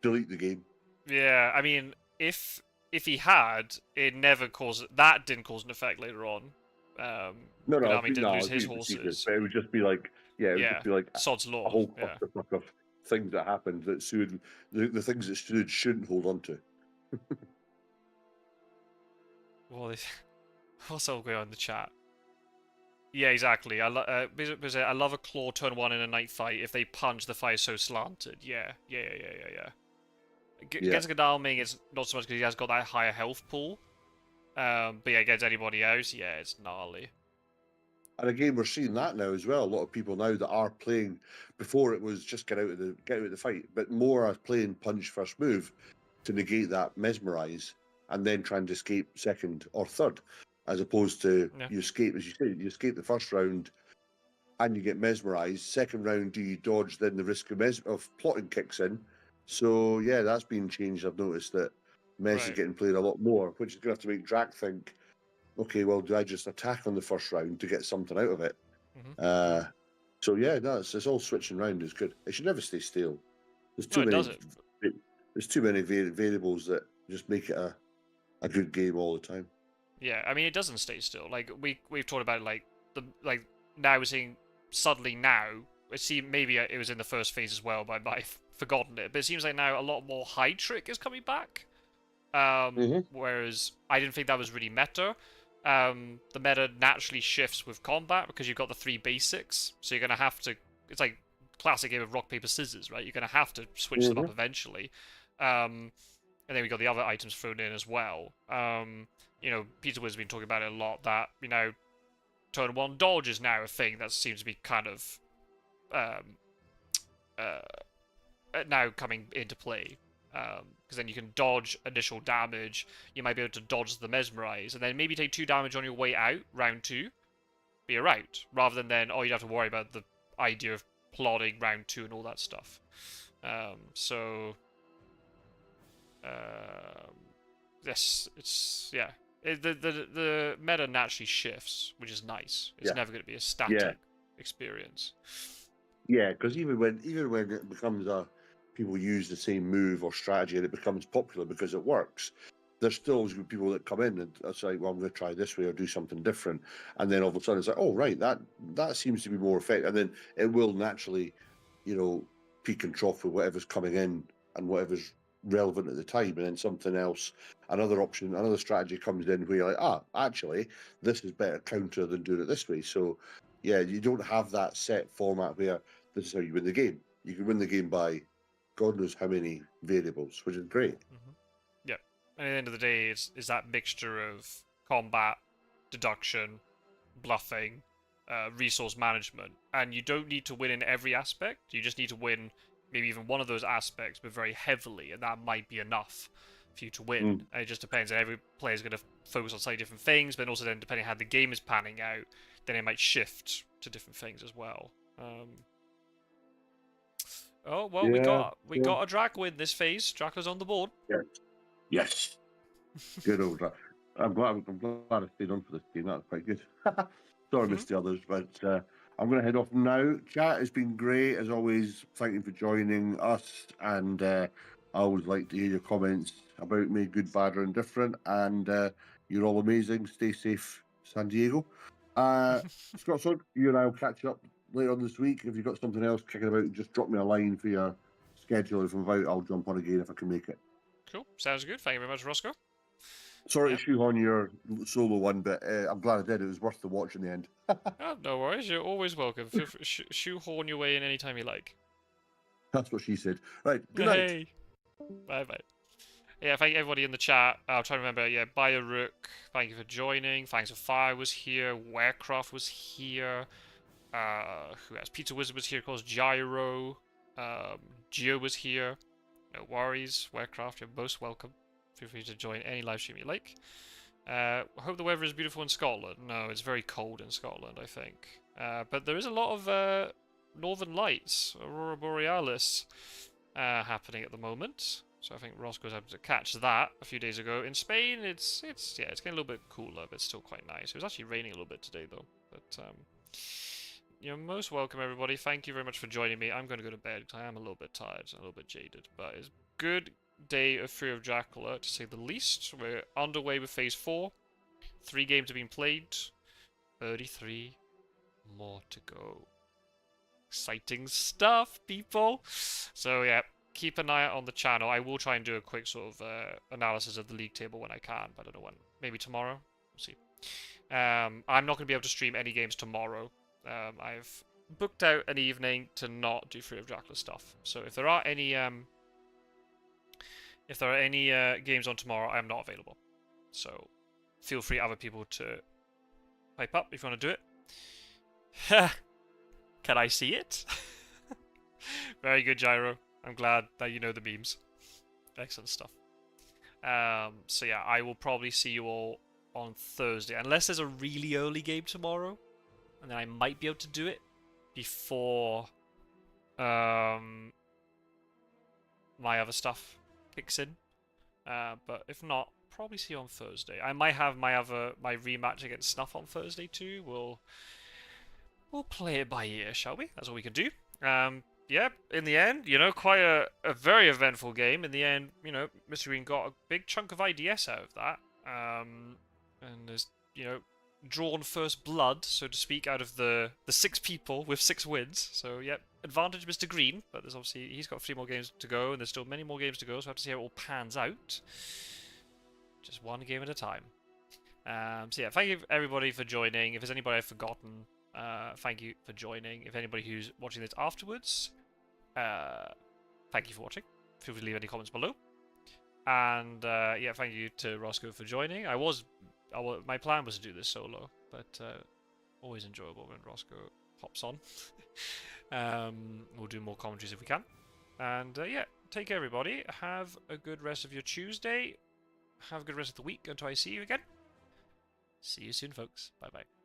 Speaker 2: delete the game.
Speaker 1: Yeah, I mean, if he had, it never caused that didn't cause an effect later on. Godalming didn't lose his horses.
Speaker 2: But it would just be like, just be like
Speaker 1: sod's law.
Speaker 2: A whole clusterfuck of things that happened that the things that Seward shouldn't hold on to.
Speaker 1: What's all going on in the chat? Yeah, exactly. I love a claw turn 1 in a night fight. If they punch, the fight is so slanted. Yeah. Against Godalming, it's not so much because he has got that higher health pool. But yeah, against anybody else, yeah, it's gnarly.
Speaker 2: And again, we're seeing that now as well. A lot of people now that are playing. Before it was just get out of the fight, but more are playing punch first move to negate that mesmerize, and then trying to escape second or third, as opposed to you escape, as you say, you escape the first round, and you get mesmerized. Second round, do you dodge? Then the risk of plotting kicks in. So yeah, that's been changed. I've noticed that Mes is getting played a lot more, which is going to have to make Drac think, okay, well, do I just attack on the first round to get something out of it? So yeah, it's all switching around. It's good. It should never stay still. There's too many. There's too many variables that just make it a good game all the time.
Speaker 1: Yeah, I mean, it doesn't stay still. Like we've talked about, now we're seeing suddenly now. It seemed maybe it was in the first phase as well, but I've forgotten it. But it seems like now a lot more high trick is coming back. Whereas I didn't think that was really meta. The meta naturally shifts with combat because you've got the 3 basics, so you're gonna have to. It's like classic game of rock paper scissors, right? You're gonna have to switch them up eventually. And then we got the other items thrown in as well. Peter has been talking about it a lot. That turn 1 dodge is now a thing that seems to be kind of now coming into play. Because then you can dodge initial damage, you might be able to dodge the mesmerize, and then maybe take 2 damage on your way out, round 2, but you're out. Rather than then, you'd have to worry about the idea of plotting round 2 and all that stuff. Yes, the meta naturally shifts, which is nice. It's never going to be a static. experience.
Speaker 2: Yeah, because even when it becomes people use the same move or strategy and it becomes popular because it works, there's still always good people that come in and it's like, well, I'm going to try this way or do something different, and then all of a sudden it's like, oh right, that seems to be more effective, and then it will naturally, peak and trough with whatever's coming in and whatever's relevant at the time, and then something else, another option, another strategy comes in where you're like, actually, this is better counter than doing it this way. So yeah, you don't have that set format where this is how you win the game. You can win the game by God knows how many variables, which is great.
Speaker 1: Yeah, and at the end of the day, it's that mixture of combat, deduction, bluffing, resource management, and you don't need to win in every aspect. You just need to win maybe even one of those aspects, but very heavily, and that might be enough for you to win. And it just depends. And every player is going to focus on slightly different things, but also then depending on how the game is panning out, then it might shift to different things as well. Oh well, we got a Drac win this phase. Dracula's on the board.
Speaker 2: Yes. Good old Drac. I'm glad I stayed on for this game. That was quite good. Sorry, I missed the others, but I'm going to head off now. Chat has been great as always. Thank you for joining us, and I always like to hear your comments about me, good, bad, or indifferent. And you're all amazing. Stay safe, San Diego. Scott, you and I will catch up later on this week. If you've got something else kicking about, just drop me a line for your schedule. If I'm out, I'll jump on again if I can make it.
Speaker 1: Cool. Sounds good. Thank you very much, Roscoe.
Speaker 2: Sorry to shoehorn your solo one, but I'm glad I did. It was worth the watch in the end.
Speaker 1: Oh, no worries. You're always welcome. Feel free shoehorn your way in anytime you like.
Speaker 2: That's what she said. Right. Good night.
Speaker 1: Hey. Bye-bye. Yeah, thank everybody in the chat. I'll try to remember. Yeah, Biorook, thank you for joining. Thanks for Fire was here. Warecraft was here. Who else? Pizza Wizard was here. Of course, Gyro. Geo was here. No worries. Warecraft, you're most welcome. Feel free to join any live stream you like. I hope the weather is beautiful in Scotland. No, it's very cold in Scotland, I think. But there is a lot of Northern Lights, Aurora Borealis, happening at the moment. So I think Roscoe's able to catch that a few days ago. In Spain, it's getting a little bit cooler, but it's still quite nice. It was actually raining a little bit today, though. But you're most welcome, everybody. Thank you very much for joining me. I'm going to go to bed because I am a little bit tired, a little bit jaded. But it's a good day of Fear of Dracula, to say the least. We're underway with Phase 4. 3 games have been played. 33 more to go. Exciting stuff, people! So, yeah. Keep an eye out on the channel. I will try and do a quick sort of analysis of the league table when I can, but I don't know when. Maybe tomorrow? We'll see. I'm not going to be able to stream any games tomorrow. I've booked out an evening to not do Fear of Dracula stuff. So if there are any games on tomorrow, I am not available. So feel free, other people, to pipe up if you want to do it. Can I see it? Very good, Gyro. I'm glad that you know the memes. Excellent stuff. So yeah, I will probably see you all on Thursday. Unless there's a really early game tomorrow. And then I might be able to do it before my other stuff kicks in. But if not, probably see you on Thursday. I might have my rematch against Snuff on Thursday too. We'll play it by ear, shall we? That's what we can do. Yeah, in the end, quite a very eventful game. In the end, Mistergreen got a big chunk of IDS out of that. And there's, drawn first blood, so to speak, out of the 6 people with 6 wins. So, yeah, advantage Mistergreen, but there's obviously, he's got 3 more games to go, and there's still many more games to go, so I have to see how it all pans out. Just one game at a time. So, yeah, thank you everybody for joining. If there's anybody I've forgotten, thank you for joining. If anybody who's watching this afterwards, thank you for watching. Feel free to leave any comments below. And yeah, thank you to Roscoe for joining. My plan was to do this solo, but always enjoyable when Roscoe hops on. We'll do more commentaries if we can. And yeah, take care, everybody. Have a good rest of your Tuesday. Have a good rest of the week until I see you again. See you soon, folks. Bye-bye.